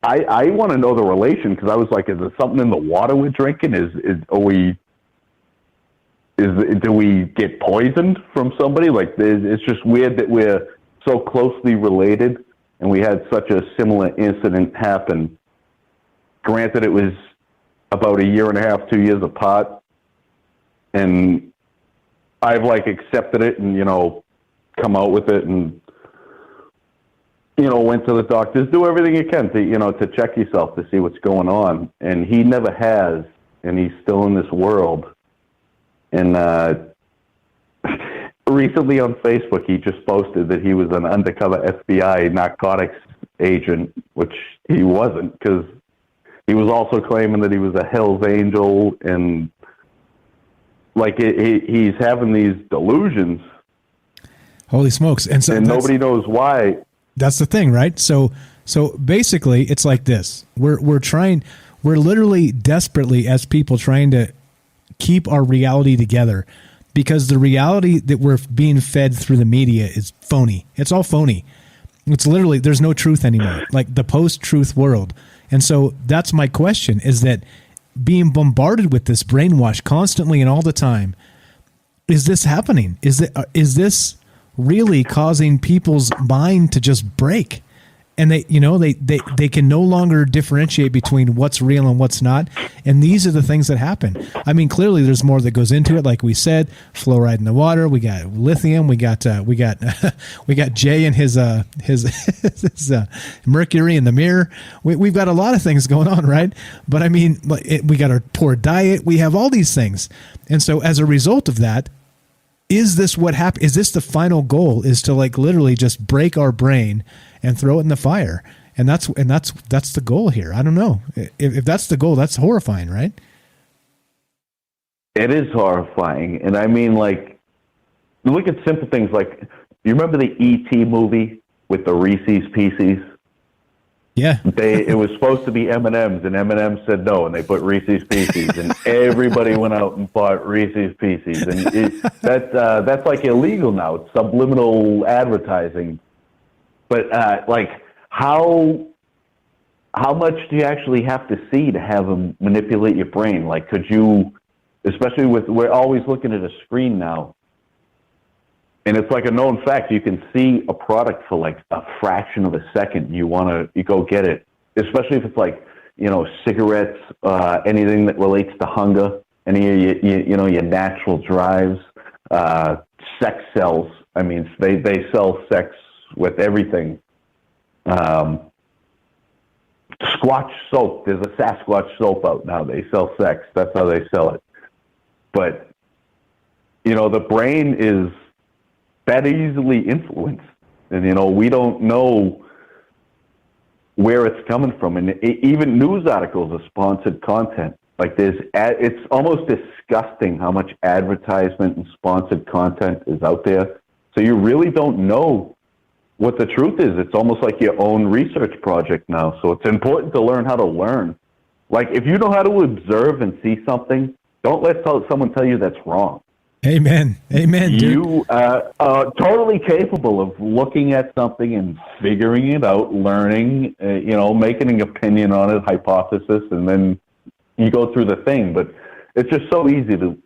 I want to know the relation, because I was like, is there something in the water we're drinking? Do we get poisoned from somebody? Like, it's just weird that we're so closely related, and we had such a similar incident happen. Granted, it was about a year and a half, 2 years apart, and I've like accepted it and, come out with it and, went to the doctors, do everything you can to, to check yourself to see what's going on. And he never has, and he's still in this world. And recently on Facebook, he just posted that he was an undercover FBI narcotics agent, which he wasn't, because he was also claiming that he was a Hell's Angel, and he's having these delusions. Holy smokes! And nobody knows why. That's the thing, right? So basically, it's like this: we're literally desperately as people trying to keep our reality together, because the reality that we're being fed through the media is phony. It's all phony. It's literally, there's no truth anymore, like the post-truth world. And so that's my question, is that being bombarded with this brainwash constantly and all the time, is this happening? Is this really causing people's mind to just break? And they can no longer differentiate between what's real and what's not. And these are the things that happen. I mean, clearly there's more that goes into it. Like we said, fluoride in the water. We got lithium. We got Jay and his mercury in the mirror. We've got a lot of things going on, right? But I mean, we got our poor diet. We have all these things. And so as a result of that, is this what happened? Is this the final goal? Is to literally just break our brain and throw it in the fire? And that's the goal here. I don't know. If that's the goal, that's horrifying, right? It is horrifying. And I mean, look at simple things like, you remember the E.T. movie with the Reese's Pieces? Yeah. It was supposed to be M&M's, and M&M said no, and they put Reese's Pieces, and everybody went out and bought Reese's Pieces. And that's illegal now. It's subliminal advertising. But how much do you actually have to see to have them manipulate your brain? Could you, especially we're always looking at a screen now, and it's like a known fact. You can see a product for a fraction of a second. You go get it, especially if it's cigarettes, anything that relates to hunger, any of your natural drives, sex cells. I mean, they sell sex with everything. Squatch soap. There's a Sasquatch soap out now. They sell sex. That's how they sell it. But the brain is that easily influenced, and we don't know where it's coming from. And even news articles are sponsored content. It's almost disgusting how much advertisement and sponsored content is out there. So you really don't know what the truth is. It's almost like your own research project now. So it's important to learn how to learn. If you know how to observe and see something, don't let someone tell you that's wrong. Amen. Dude. You are totally capable of looking at something and figuring it out, learning, making an opinion on it, hypothesis, and then you go through the thing. But it's just so easy to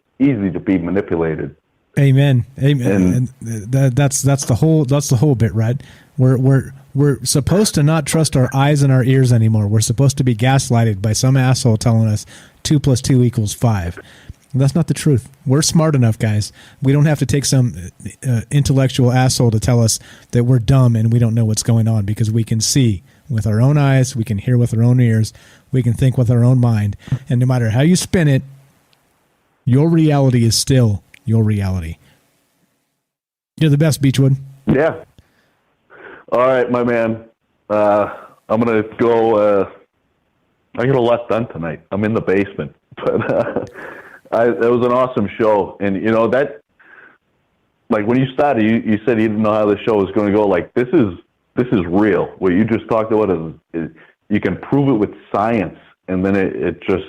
be manipulated. Amen. And that's the whole bit, right? We're supposed to not trust our eyes and our ears anymore. We're supposed to be gaslighted by some asshole telling us 2 + 2 = 5. That's not the truth. We're smart enough, guys. We don't have to take some intellectual asshole to tell us that we're dumb and we don't know what's going on, because we can see with our own eyes, we can hear with our own ears, we can think with our own mind. And no matter how you spin it, your reality is still your reality. You're the best, Beechwood. Yeah. All right, my man. I'm going to go. I got a lot done tonight. I'm in the basement. But that was an awesome show. And, that, when you started, you said you didn't know how the show was going to go. This is real. What you just talked about is you can prove it with science. And then it just,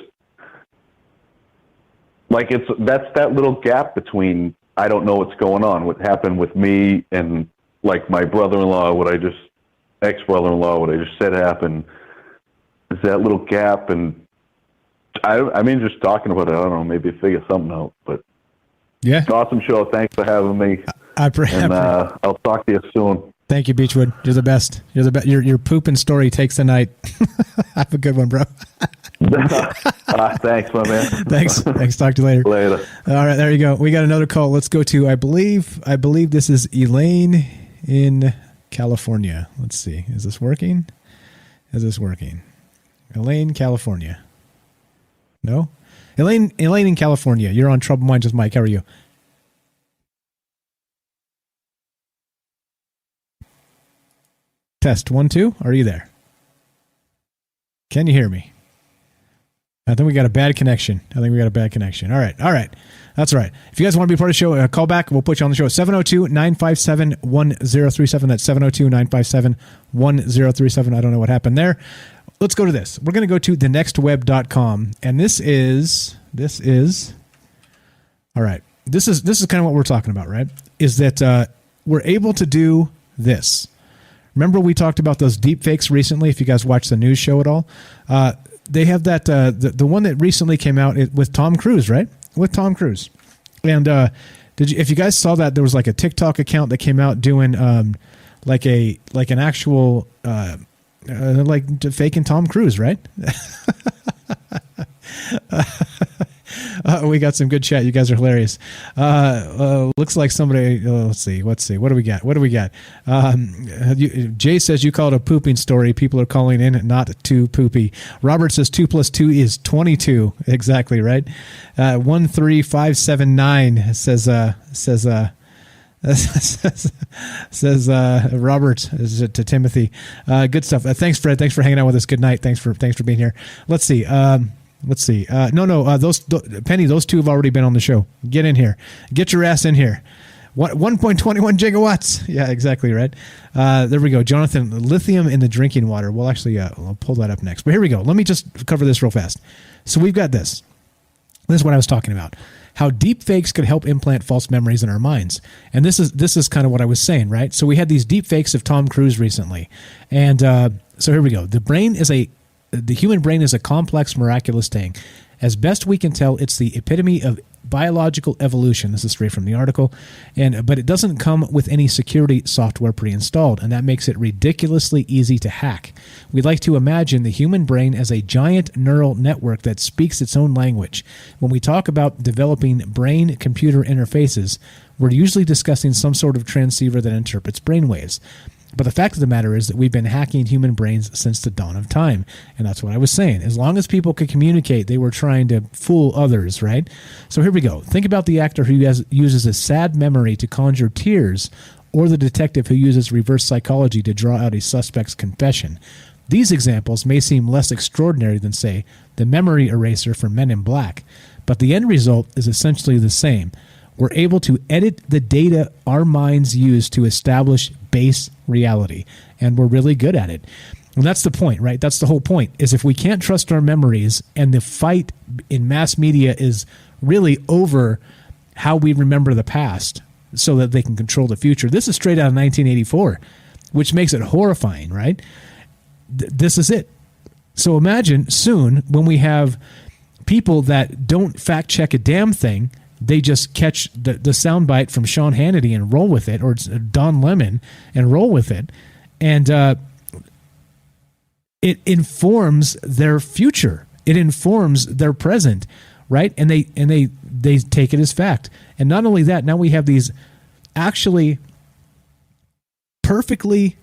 that's that little gap between, I don't know what's going on, what happened with me and my brother-in-law, ex-brother-in-law, what I just said happened, is that little gap. And I mean, just talking about it, I don't know, maybe figure something out. But yeah, awesome show. Thanks for having me. I'll talk to you soon. Thank you, Beechwood. You're the best. You're the best. Your pooping story takes the night. Have a good one, bro. Thanks, my man. Thanks. Talk to you later. Later. All right, there you go. We got another call. Let's go to, I believe this is Elaine in California. Let's see. Is this working? Elaine, California. No? Elaine in California. You're on Trouble Minds with Mike. How are you? Test 1, 2. Are you there? Can you hear me? I think we got a bad connection. All right. That's all right. If you guys want to be part of the show, call back. We'll put you on the show. 702-957-1037. That's 702-957-1037. I don't know what happened there. Let's go to this. We're going to go to thenextweb.com. And this is all right. This is kind of what we're talking about, right? Is that we're able to do this. Remember we talked about those deep fakes recently, if you guys watched the news show at all? They have that, the one that recently came out with Tom Cruise, right? With Tom Cruise. And if you guys saw that, there was like a TikTok account that came out doing like an actual like faking Tom Cruise, right? We got some good chat. You guys are hilarious. Looks like somebody. Let's see. What do we got? Jay says you call it a pooping story. People are calling in not too poopy. Robert says 2 + 2 is 22. Exactly right. 13579 says Robert to Timothy. Good stuff. Thanks, Fred. Thanks for hanging out with us. Good night. Thanks for being here. Let's see. Those Penny, those two have already been on the show. Get in here. Get your ass in here. 1.21 gigawatts. Yeah, exactly right. There we go. Jonathan, lithium in the drinking water. We'll actually, I'll pull that up next. But here we go. Let me just cover this real fast. So we've got this. This is what I was talking about. How deep fakes could help implant false memories in our minds. And this is kind of what I was saying, right? So we had these deep fakes of Tom Cruise recently. And so here we go. The human brain is a complex, miraculous thing. As best we can tell, it's the epitome of biological evolution. This is straight from the article. But it doesn't come with any security software pre-installed, and that makes it ridiculously easy to hack. We like to imagine the human brain as a giant neural network that speaks its own language. When we talk about developing brain-computer interfaces, we're usually discussing some sort of transceiver that interprets brainwaves. But the fact of the matter is that we've been hacking human brains since the dawn of time. And that's what I was saying. As long as people could communicate, they were trying to fool others, right? So here we go. Think about the actor who uses a sad memory to conjure tears, or the detective who uses reverse psychology to draw out a suspect's confession. These examples may seem less extraordinary than, say, the memory eraser from Men in Black. But the end result is essentially the same. We're able to edit the data our minds use to establish base reality, and we're really good at it. And that's the point, right? That's the whole point, is if we can't trust our memories, and the fight in mass media is really over how we remember the past so that they can control the future. This is straight out of 1984, which makes it horrifying, right? This is it. So imagine soon when we have people that don't fact check a damn thing. They just catch the soundbite from Sean Hannity and roll with it, or Don Lemon and roll with it, and it informs their future. It informs their present, right? And they take it as fact. And not only that, now we have these actually perfectly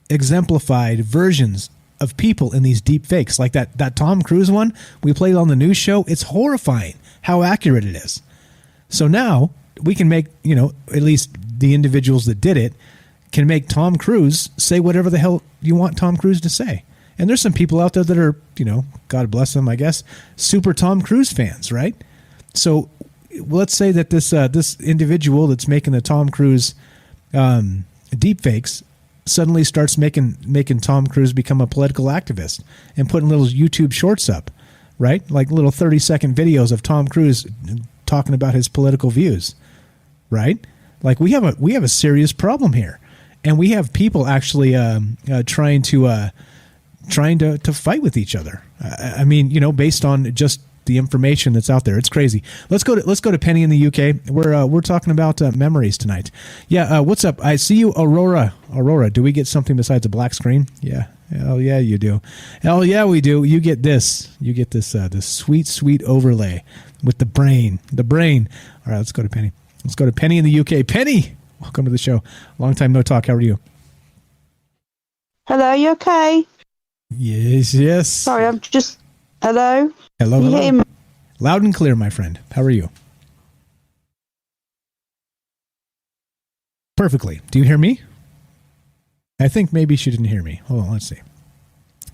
exemplified versions of people in these deep fakes, like that Tom Cruise one we played on the news show. It's horrifying how accurate it is. So now we can make, at least the individuals that did it can make Tom Cruise say whatever the hell you want Tom Cruise to say. And there's some people out there that are, God bless them, I guess, super Tom Cruise fans, right? So let's say that this individual that's making the Tom Cruise deep fakes suddenly starts making Tom Cruise become a political activist and putting little YouTube shorts up, right? Like little 30-second videos of Tom Cruise talking about his political views, right? Like we have a serious problem here, and we have people actually trying to fight with each other. I mean, based on just the information that's out there, it's crazy. Let's go to Penny in the UK. We're talking about memories tonight. Yeah, what's up? I see you, Aurora. Aurora, do we get something besides a black screen? Yeah. Hell yeah, you do. Hell yeah, we do. You get this. You get this this sweet overlay with the brain. The brain. All right, let's go to Penny. Let's go to Penny in the UK. Penny, welcome to the show. Long time no talk. How are you? Hello, you okay? Yes. Sorry, I'm just... Hello? Hello, Can you hello. hear me? Loud and clear, my friend. How are you? Perfectly. Do you hear me? I think maybe she didn't hear me. Hold on, let's see.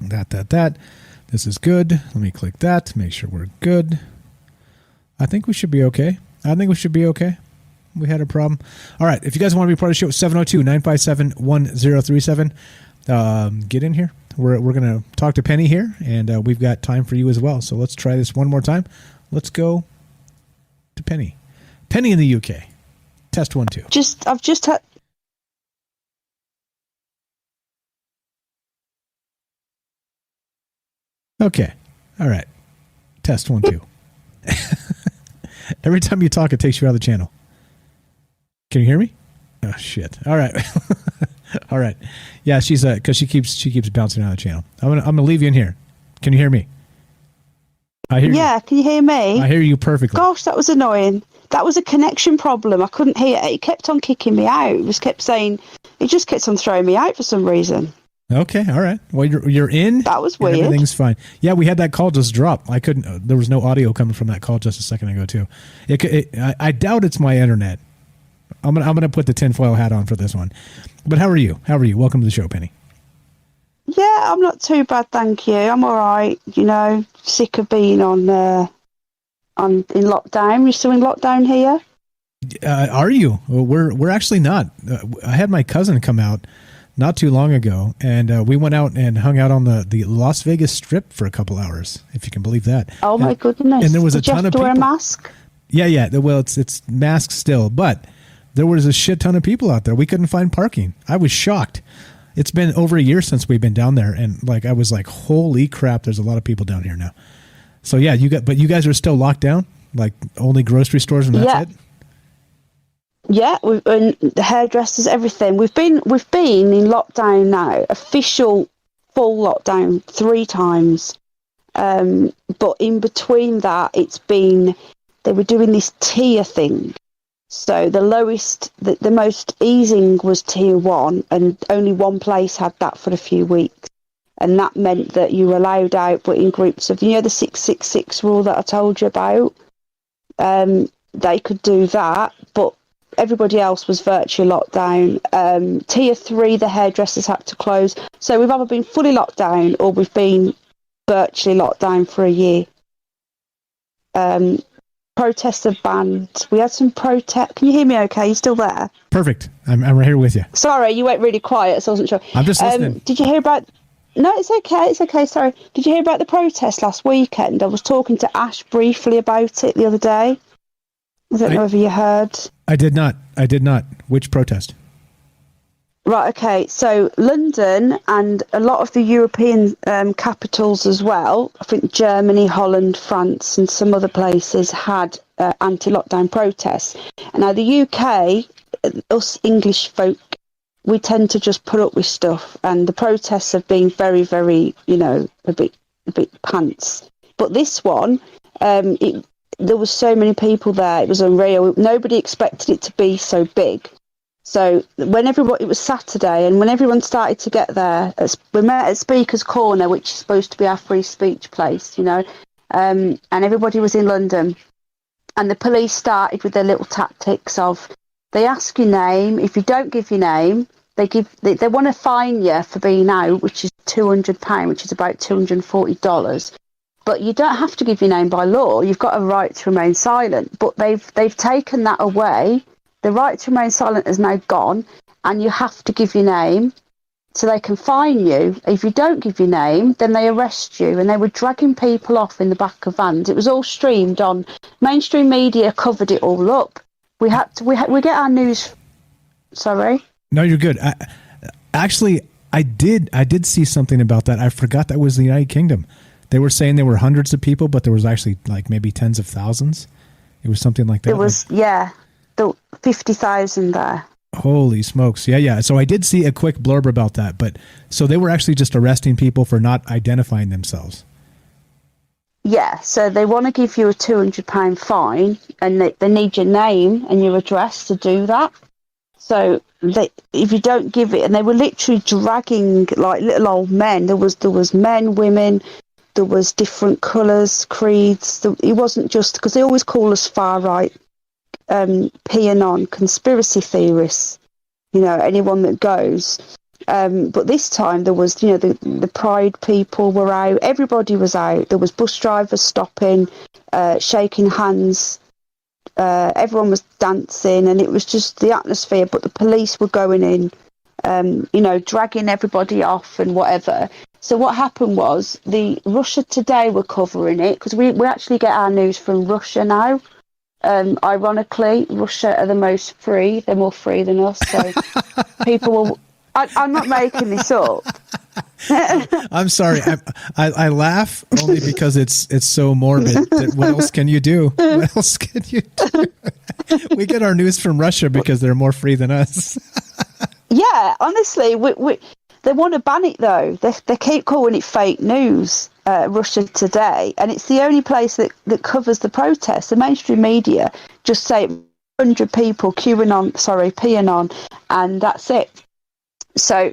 That. This is good. Let me click that. Make sure we're good. I think we should be okay. We had a problem. All right. If you guys want to be part of the show, 702-957-1037. Get in here. We're going to talk to Penny here, and we've got time for you as well. So let's try this one more time. Let's go to Penny. Penny in the UK. Test 1, 2. I've just had... Okay. All right. Test 1, 2. Every time you talk, it takes you out of the channel. Can you hear me? Oh, shit. All right. All right. Yeah, she's because she keeps bouncing out of the channel. I'm gonna leave you in here. Can you hear me? I hear you. Yeah, can you hear me? I hear you perfectly. Gosh, that was annoying. That was a connection problem. I couldn't hear it. It kept on kicking me out. It just kept on throwing me out for some reason. Okay, all right. Well, you're in. That was weird. Everything's fine. Yeah, we had that call just drop. I couldn't. There was no audio coming from that call just a second ago too. I doubt it's my internet. I'm gonna put the tinfoil hat on for this one. But how are you? Welcome to the show, Penny. Yeah, I'm not too bad, thank you. I'm all right. You know, sick of being in lockdown. You're still in lockdown here? Are you? Well, we're actually not. I had my cousin come out not too long ago, and we went out and hung out on the Las Vegas Strip for a couple hours, if you can believe that. Oh my goodness! And there was Did a ton of people. Did you have to wear a mask? Yeah. Well, it's masked still, but there was a shit ton of people out there. We couldn't find parking. I was shocked. It's been over a year since we've been down there, and I was like, holy crap! There's a lot of people down here now. So yeah, you guys are still locked down, like only grocery stores, and that's it. Yeah, and the hairdressers, everything. We've been in lockdown now, official full lockdown 3 times. But in between that, they were doing this tier thing. So the lowest, the most easing was tier 1, and only one place had that for a few weeks. And that meant that you were allowed out, but in groups of, the 666 rule that I told you about. They could do that, but everybody else was virtually locked down. Tier 3, the hairdressers had to close. So we've either been fully locked down or we've been virtually locked down for a year. Protests have banned. We had some protest. Can you hear me okay? You still there? Perfect. I'm right here with you. Sorry, you went really quiet, so I wasn't sure. I'm just listening. Did you hear about... No, it's okay, sorry. Did you hear about the protest last weekend? I was talking to Ash briefly about it the other day. I don't know whether you heard. I did not. Which protest? Right, okay. So London and a lot of the European capitals as well, I think Germany, Holland, France and some other places had anti-lockdown protests. And now the UK, us English folk, we tend to just put up with stuff, and the protests have been very, very, a bit pants. But this one, there was so many people there, it was unreal. Nobody expected it to be so big. So it was Saturday, and when everyone started to get there, we met at Speaker's Corner, which is supposed to be our free speech place, and everybody was in London. And the police started with their little tactics of, they ask your name. If you don't give your name, they want to fine you for being out, which is £200, which is about $240. But you don't have to give your name by law. You've got a right to remain silent. But they've taken that away. The right to remain silent is now gone, and you have to give your name so they can fine you. If you don't give your name, then they arrest you. And they were dragging people off in the back of vans. It was all streamed on. Mainstream media covered it all up. We get our news. Sorry. No, you're good. I did see something about that. I forgot that was the United Kingdom. They were saying there were hundreds of people, but there was actually maybe tens of thousands. It was something like that. There was, the 50,000 there. Holy smokes. Yeah. So I did see a quick blurb about that. But so they were actually just arresting people for not identifying themselves. Yeah, so they want to give you a £200 fine, and they need your name and your address to do that. So if you don't give it, and they were literally dragging like little old men. There was men, women. There was different colours, creeds. It wasn't just because they always call us far right, PAnon, conspiracy theorists. You know, anyone that goes. But this time there was, you know, the Pride people were out. Everybody was out. There was bus drivers stopping, shaking hands. Everyone was dancing, and it was just the atmosphere. But the police were going in, you know, dragging everybody off and whatever. So what happened was the Russia Today were covering it, because we actually get our news from Russia now. Ironically, Russia are the most free. They're more free than us. So people will... I'm not making this up. I'm sorry. I laugh only because it's so morbid. What else can you do? What else can you do? We get our news from Russia because they're more free than us. Yeah, honestly, they want to ban it though. They keep calling it fake news, Russia Today, and it's the only place that covers the protests. The mainstream media just say 100 people, PAnon, and that's it. So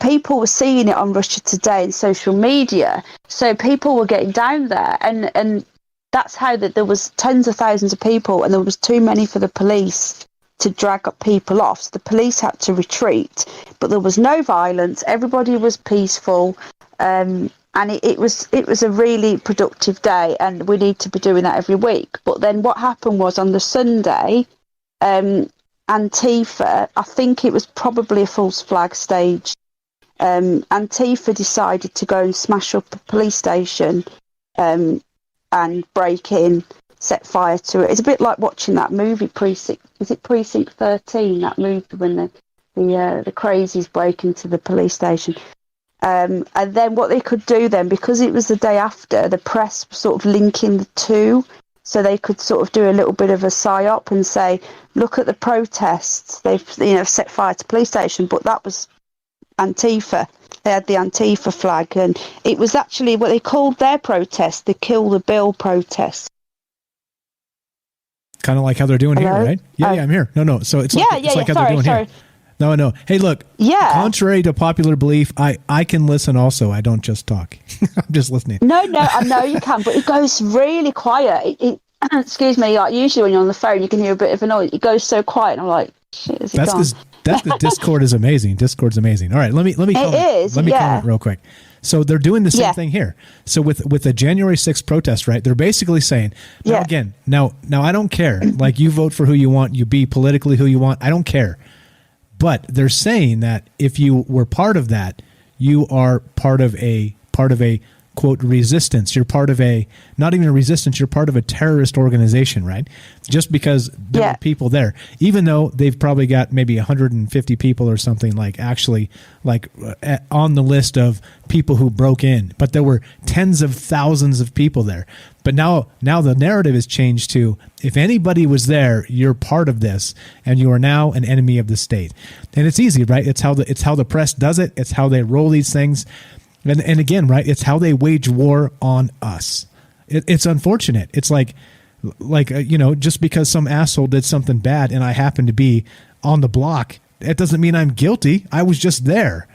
people were seeing it on Russia Today and social media. So people were getting down there, and that's how that there was tens of thousands of people, and there was too many for the police to drag up people off. So the police had to retreat, but there was no violence. Everybody was peaceful, and it was a really productive day, and we need to be doing that every week. But then what happened was on the Sunday, Antifa, I think it was probably a false flag stage. Antifa decided to go and smash up a police station and break in, set fire to it. It's a bit like watching that movie Precinct 13, that movie when the crazies break into the police station. And then what they could do then, because it was the day after, the press was sort of linking the two, so they could sort of do a little bit of a psyop and say, look at the protests, they've set fire to police station, but that was Antifa. They had the Antifa flag, and it was actually what they called their protest, the Kill the Bill protest. Kind of like how they're doing here, right? Yeah, I'm here. No. So it's like, how they're doing here. No. Hey, look. Yeah. Contrary to popular belief, I can listen also. I don't just talk. I'm just listening. No, I know you can, but it goes really quiet. Excuse me. Like usually when you're on the phone, you can hear a bit of a noise. It goes so quiet, and I'm like, shit, is it gone? That's the Discord is amazing. Discord's amazing. All right, let me comment real quick. So they're doing the same thing here. So with the January 6th protest, right? They're basically saying, now I don't care. Like you vote for who you want, you be politically who you want. I don't care. But they're saying that if you were part of that, you are part of a quote resistance. You're part of not even a resistance. You're part of a terrorist organization, right? Just because there are people there, even though they've probably got maybe 150 people or something actually on the list of people who broke in, but there were tens of thousands of people there. But now the narrative has changed to, if anybody was there, you're part of this, and you are now an enemy of the state. And it's easy, right? It's how the press does it. It's how they roll these things. And again, right, it's how they wage war on us. It's unfortunate. It's like just because some asshole did something bad and I happen to be on the block, it doesn't mean I'm guilty. I was just there.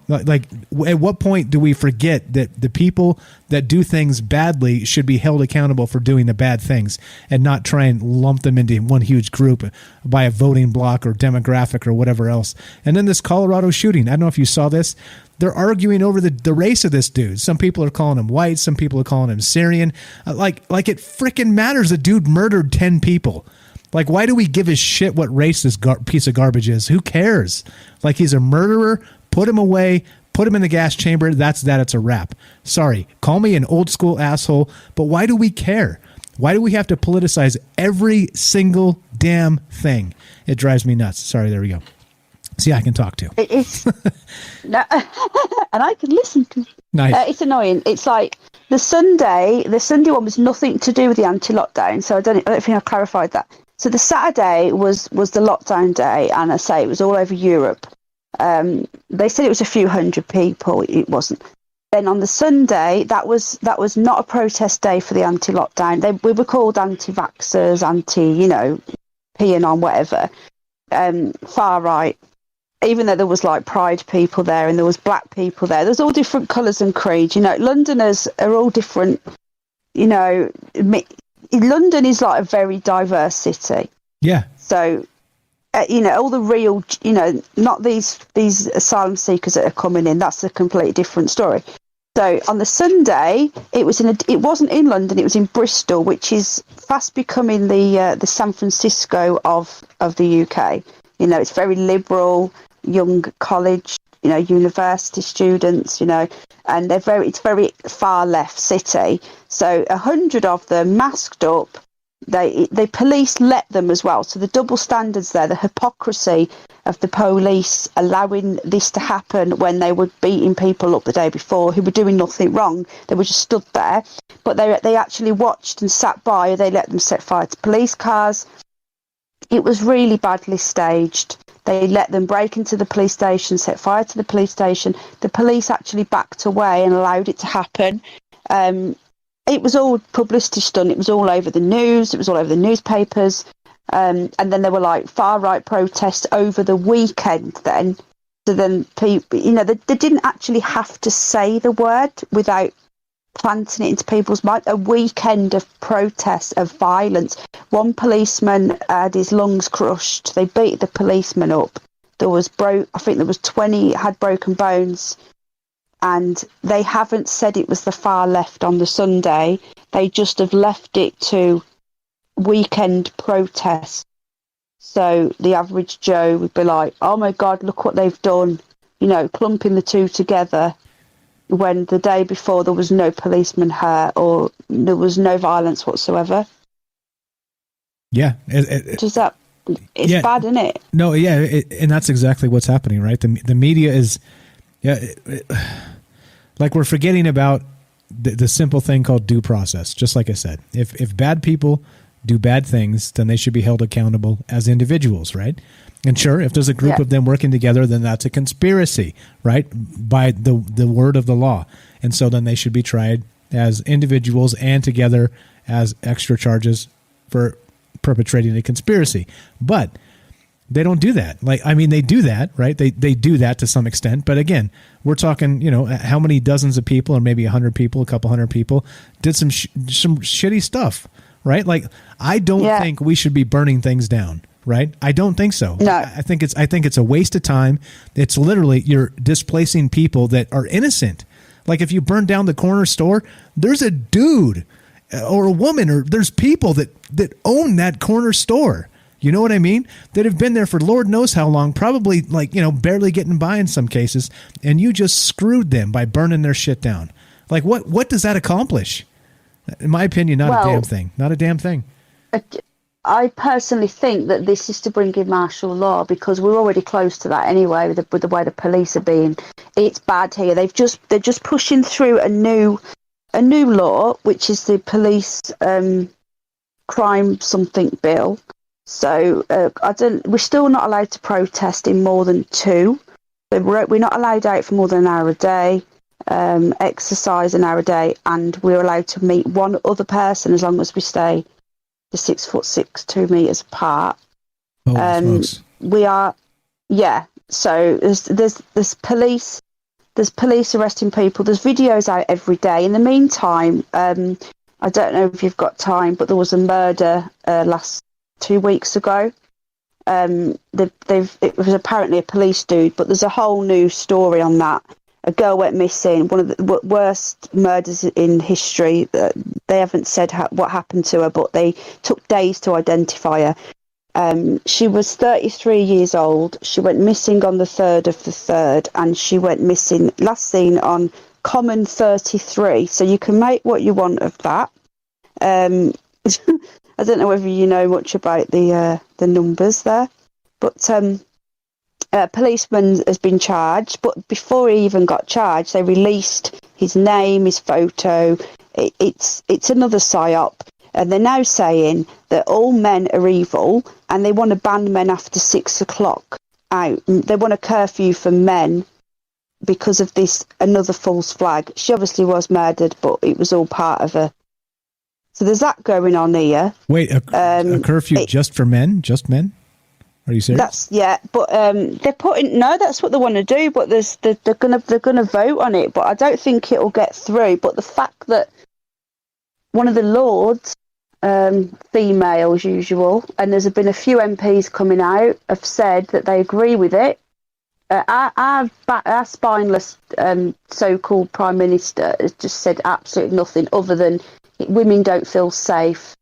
Like at what point do we forget that the people that do things badly should be held accountable for doing the bad things, and not try and lump them into one huge group by a voting block or demographic or whatever else? And then this Colorado shooting, I don't know if you saw this. They're arguing over the race of this dude. Some people are calling him white. Some people are calling him Syrian. Like it freaking matters. The dude murdered 10 people. Like, why do we give a shit what race this piece of garbage is? Who cares? Like, he's a murderer. Put him away. Put him in the gas chamber. That's that. It's a wrap. Sorry. Call me an old school asshole, but why do we care? Why do we have to politicize every single damn thing? It drives me nuts. Sorry. There we go. See, I can talk to. It's no, and I can listen to. Nice. It's annoying. It's like the Sunday one was nothing to do with the anti-lockdown. So I don't think I clarified that. So the Saturday was the lockdown day, and I say it was all over Europe. They said it was a few hundred people. It wasn't. Then on the Sunday, that was not a protest day for the anti-lockdown. We were called anti-vaxxers, PAnon, whatever. far right. Even though there was like pride people there and there was black people there, there's all different colours and creeds. You know, Londoners are all different. You know, London is like a very diverse city. Yeah. So, you know, all the real, you know, not these asylum seekers that are coming in. That's a completely different story. So on the Sunday, it wasn't in London. It was in Bristol, which is fast becoming the San Francisco of the UK. You know, it's very liberal, young college, you know, university students, you know, and it's very far left city. So 100 of them masked up. The police let them as well. So the double standards there, the hypocrisy of the police allowing this to happen when they were beating people up the day before who were doing nothing wrong. They were just stood there, but they actually watched and sat by. They let them set fire to police cars. It was really badly staged. They let them break into the police station, set fire to the police station. The police actually backed away and allowed it to happen. It was all publicity stunt. It was all over the news. It was all over the newspapers. And then there were like far right protests over the weekend then. So then people, you know, they didn't actually have to say the word without planting it into people's mind. A weekend of protests, of violence. One policeman had his lungs crushed. They beat the policeman up. I think there was 20 had broken bones. And they haven't said it was the far left on the Sunday. They just have left it to weekend protests. So the average Joe would be like, oh my God, look what they've done. You know, clumping the two together when the day before there was no policeman hurt or there was no violence whatsoever. Yeah. It's bad, isn't it? No, yeah. And that's exactly what's happening, right? The media is... Yeah, like we're forgetting about the simple thing called due process. Just like I said, if bad people do bad things, then they should be held accountable as individuals, right? And sure, if there's a group of them working together, then that's a conspiracy, right? By the word of the law. And so then they should be tried as individuals and together as extra charges for perpetrating a conspiracy. But they don't do that. Like, I mean, they do that, right? They do that to some extent. But again, we're talking, you know, how many dozens of people or maybe 100 people, a couple hundred people did some shitty stuff, right? Like, I don't think we should be burning things down, right? I don't think so. No. I think it's a waste of time. It's literally, you're displacing people that are innocent. Like if you burn down the corner store, there's a dude or a woman or there's people that own that corner store. You know what I mean? That have been there for Lord knows how long, probably like, you know, barely getting by in some cases, and you just screwed them by burning their shit down. Like what does that accomplish? In my opinion, not a damn thing. Not a damn thing. I personally think that this is to bring in martial law because we're already close to that anyway with the way the police are being. It's bad here. They're just pushing through a new law, which is the police crime something bill. So we're still not allowed to protest in more than 2. We're not allowed out for more than an hour a day, exercise an hour a day, and we're allowed to meet one other person as long as we stay to 6'6", 2 meters apart. We are, So there's police arresting people. There's videos out every day. In the meantime, I don't know if you've got time, but there was a murder last 2 weeks ago. It was apparently a police dude, but there's a whole new story on that. A girl went missing, one of the worst murders in history. They haven't said what happened to her, but they took days to identify her. She was 33 years old. She went missing on the 3rd of the 3rd, and she went missing, last seen on Common 33. So you can make what you want of that. I don't know whether you know much about the numbers there, but a policeman has been charged. But before he even got charged, they released his name, his photo. It's another psyop, and they're now saying that all men are evil, and they want to ban men after 6 o'clock out. They want a curfew for men because of this another false flag. She obviously was murdered, but it was all part of a. So there's that going on here. Wait, a curfew just for men? Just men? Are you serious? But they're putting that's what they want to do. But they're gonna vote on it. But I don't think it'll get through. But the fact that one of the Lords, female as usual, and there's been a few MPs coming out, have said that they agree with it. Our spineless so-called Prime Minister has just said absolutely nothing other than women don't feel safe.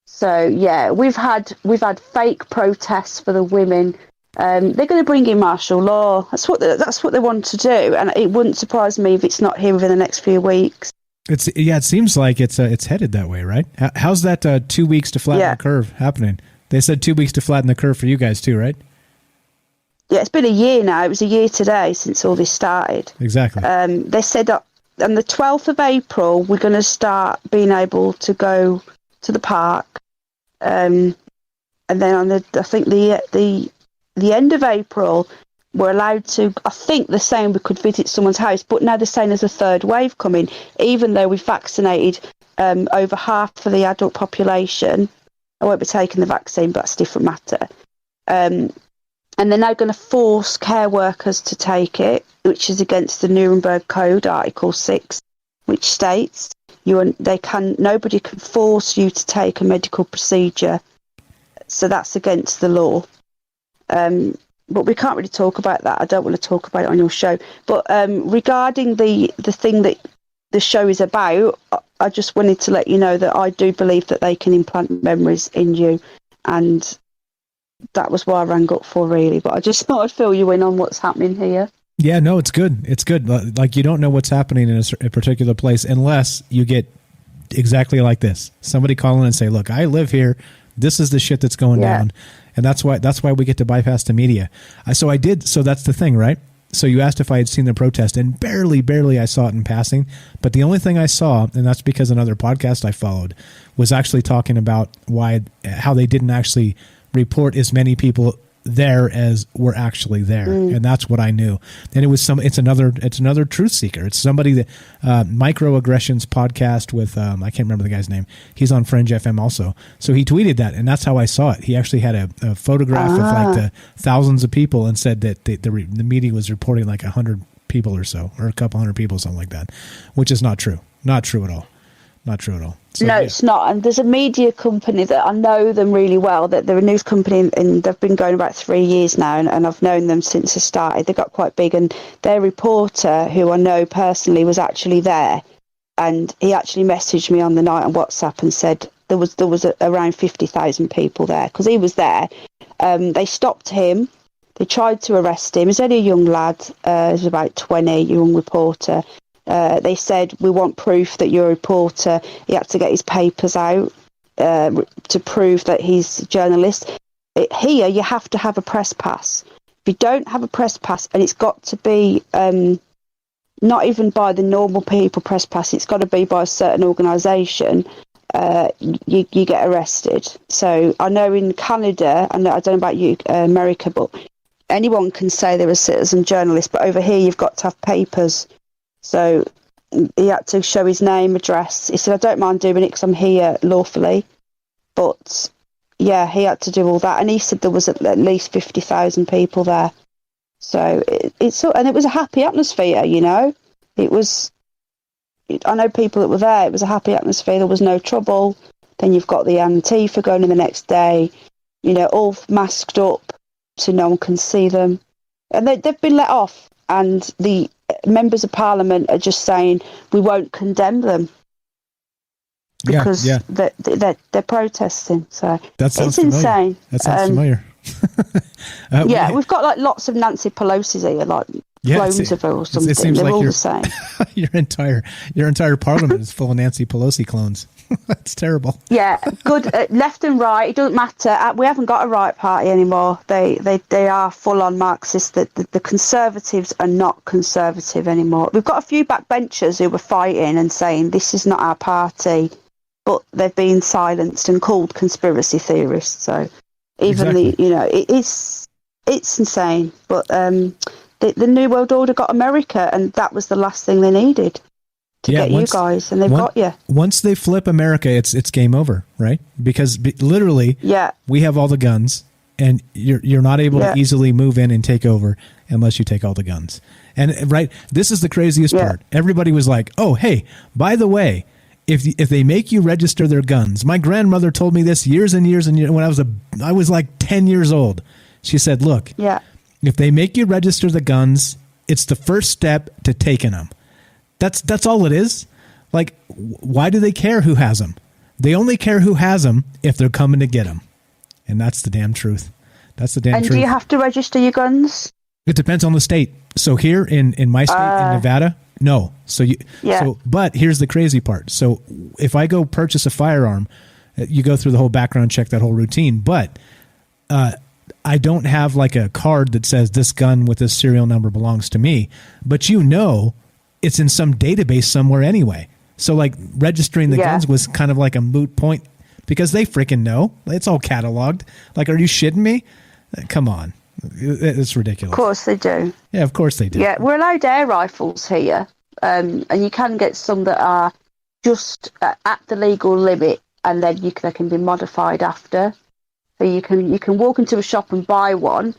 So yeah, we've had fake protests for the women. They're going to bring in martial law. That's what they want to do, and it wouldn't surprise me if it's not here within the next few weeks. It seems like it's headed that way, right? How's that 2 weeks to flatten the curve happening? They said 2 weeks to flatten the curve for you guys too, right? Yeah, it's been a year now. It was a year today since all this started. Exactly. They said that on the 12th of April, we're going to start being able to go to the park. And then on the end of April, we're allowed to, I think they're saying we could visit someone's house, but now they're saying there's a third wave coming, even though we've vaccinated over half of the adult population. I won't be taking the vaccine, but that's a different matter. And they're now going to force care workers to take it, which is against the Nuremberg Code, Article 6, which states nobody can force you to take a medical procedure. So that's against the law. But we can't really talk about that. I don't want to talk about it on your show. But regarding the thing that the show is about, I just wanted to let you know that I do believe that they can implant memories in you. And that was what I rang up for, really. But I just thought I'd fill you in on what's happening here. Yeah, no, it's good. It's good. Like, you don't know what's happening in a particular place unless you get exactly like this. Somebody call in and say, look, I live here. This is the shit that's going down. And that's why we get to bypass the media. So I did. So that's the thing, right? So you asked if I had seen the protest, and barely I saw it in passing. But the only thing I saw, and that's because another podcast I followed was actually talking about how they didn't actually report as many people there as were actually there, and that's what I knew. And it's another truth seeker. It's somebody that Microaggressions podcast with I can't remember the guy's name. He's on Fringe FM also. So he tweeted that, and that's how I saw it. He actually had a photograph of like the thousands of people and said that the media was reporting like 100 people or so, or a couple hundred people, something like that, which is not true. Not true at all. Not true at all. So, no, it's not. And there's a media company that I know them really well. That they're a news company, and they've been going about 3 years now, and I've known them since they started. They got quite big, and their reporter, who I know personally, was actually there, and he actually messaged me on the night on WhatsApp and said there was around 50,000 people there, because he was there. They stopped him. They tried to arrest him. He's only a young lad. He was about 20, young reporter. They said, we want proof that you're a reporter. He had to get his papers out to prove that he's a journalist. Here, you have to have a press pass. If you don't have a press pass, and it's got to be not even by the normal people press pass, it's got to be by a certain organisation, you get arrested. So I know in Canada, I don't know about you, America, but anyone can say they're a citizen journalist, but over here you've got to have papers. So he had to show his name, address. He said, I don't mind doing it because I'm here lawfully. But, yeah, he had to do all that. And he said there was at least 50,000 people there. So and it was a happy atmosphere, you know. I know people that were there. It was a happy atmosphere. There was no trouble. Then you've got the Antifa going in the next day, you know, all masked up so no one can see them. And they've been let off. And the members of parliament are just saying we won't condemn them because they're protesting. So that sounds it's insane. That sounds familiar. We've got like lots of Nancy Pelosi's here, like clones of her or something. They're like all the same. Your entire parliament is full of Nancy Pelosi clones. That's terrible. Yeah, good left and right. It doesn't matter. We haven't got a right party anymore. They are full on Marxist. The Conservatives are not conservative anymore. We've got a few backbenchers who were fighting and saying this is not our party, but they've been silenced and called conspiracy theorists. So even it's insane. But the New World Order got America, and that was the last thing they needed. To get you guys, and they've got you. Once they flip America, it's game over, right? Because literally, we have all the guns, and you're not able to easily move in and take over unless you take all the guns. And right, this is the craziest part. Everybody was like, "Oh, hey, by the way, if they make you register their guns," my grandmother told me this years and years and years when I was like 10 years old. She said, "Look, if they make you register the guns, it's the first step to taking them. That's all it is. Like, why do they care who has them? They only care who has them if they're coming to get them." And that's the damn truth. That's the damn truth. And do you have to register your guns? It depends on the state. So here in my state, in Nevada, no. But here's the crazy part. So if I go purchase a firearm, you go through the whole background check, that whole routine. But I don't have like a card that says this gun with this serial number belongs to me. But it's in some database somewhere anyway. So like registering the guns was kind of like a moot point because they freaking know. It's all cataloged. Like, are you shitting me? Come on. It's ridiculous. Of course they do. Yeah, of course they do. Yeah, we're allowed air rifles here. And you can get some that are just at the legal limit, and then they can be modified after. So you can walk into a shop and buy one,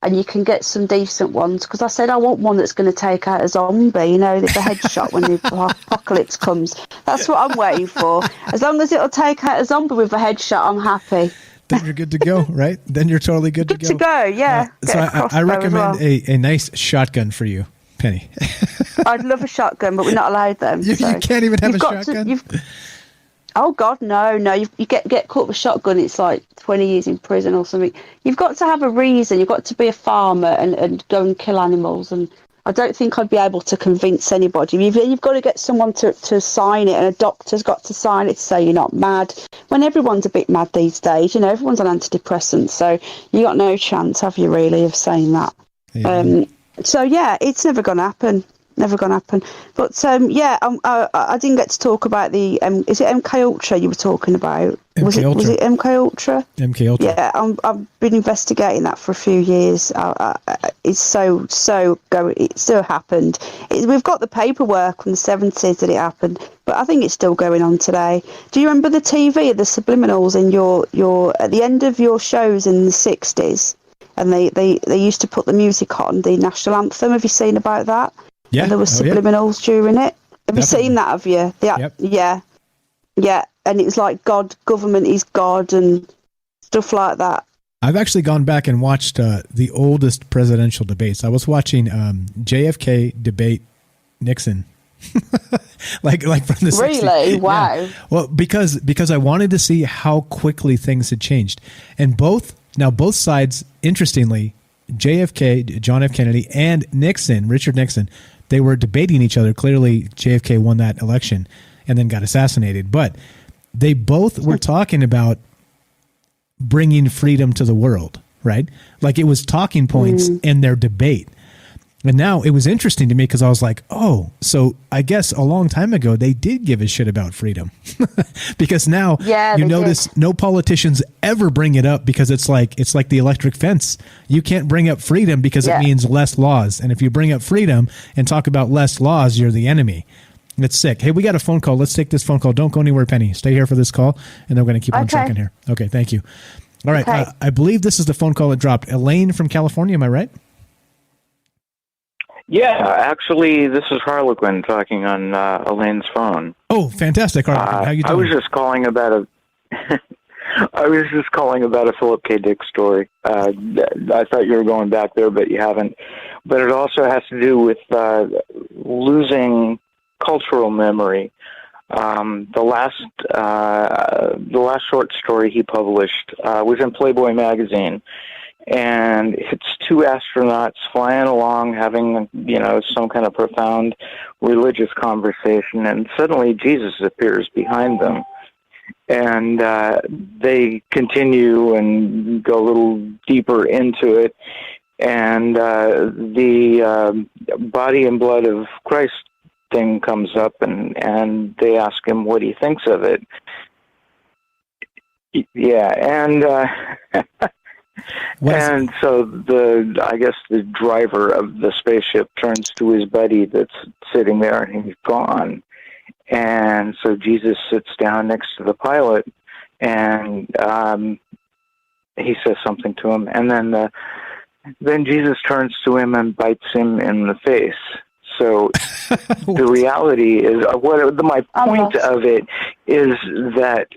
and you can get some decent ones. Because I said I want one that's going to take out a zombie, the headshot when the apocalypse comes. That's what I'm waiting for. As long as it'll take out a zombie with a headshot, I'm happy. Then you're good to go, right? Then you're totally good to go. Good to go, yeah. So I recommend a nice shotgun for you, Penny. I'd love a shotgun, but we're not allowed them. You can't even have a shotgun? Oh, God, no. You get caught with a shotgun, it's like 20 years in prison or something. You've got to have a reason. You've got to be a farmer and go and kill animals. And I don't think I'd be able to convince anybody. You've got to get someone to sign it, and a doctor's got to sign it to say you're not mad. When everyone's a bit mad these days, everyone's on antidepressants, so you got no chance, have you, really, of saying that? Yeah. So, yeah, it's never going to happen. Never going to happen. But, I didn't get to talk about the, is it MK Ultra you were talking about? Was it MK Ultra? MK Ultra. Yeah, I've been investigating that for a few years. It's it still happened. We've got the paperwork from the 70s that it happened, but I think it's still going on today. Do you remember the TV, the subliminals in your at the end of your shows in the 60s? And they used to put the music on, the national anthem. Have you seen about that? Yeah. And there were subliminals during it. Have you seen that, have you? Yep. Yeah. And it was like government is God and stuff like that. I've actually gone back and watched the oldest presidential debates. I was watching JFK debate Nixon. like from the 60s. Really? Wow. Yeah. Well, because I wanted to see how quickly things had changed. And both sides, interestingly, JFK, John F. Kennedy, and Nixon, Richard Nixon, they were debating each other. Clearly, JFK won that election and then got assassinated. But they both were talking about bringing freedom to the world, right? Like it was talking points in their debate. And now it was interesting to me because I was like, oh, so I guess a long time ago they did give a shit about freedom. Because now you notice no politicians ever bring it up because it's like the electric fence. You can't bring up freedom because it means less laws. And if you bring up freedom and talk about less laws, you're the enemy. It's sick. Hey, we got a phone call. Let's take this phone call. Don't go anywhere, Penny. Stay here for this call, and then we're going to keep on trucking here. Okay, thank you. All right. Okay. I believe this is the phone call that dropped. Elaine from California, am I right? Yeah, actually, this is Harlequin talking on Elaine's phone. Oh, fantastic, Harlequin. How you doing? I was just calling about a Phillip K. Dick story. I thought you were going back there, but you haven't. But it also has to do with losing cultural memory. The last short story he published was in Playboy magazine. And it's two astronauts flying along, having, some kind of profound religious conversation, and suddenly Jesus appears behind them. And they continue and go a little deeper into it, and the body and blood of Christ thing comes up, and they ask him what he thinks of it. Yeah, and... And so I guess the driver of the spaceship turns to his buddy that's sitting there and he's gone. And so Jesus sits down next to the pilot and he says something to him, and then Jesus turns to him and bites him in the face. So the reality is, my point of it is that,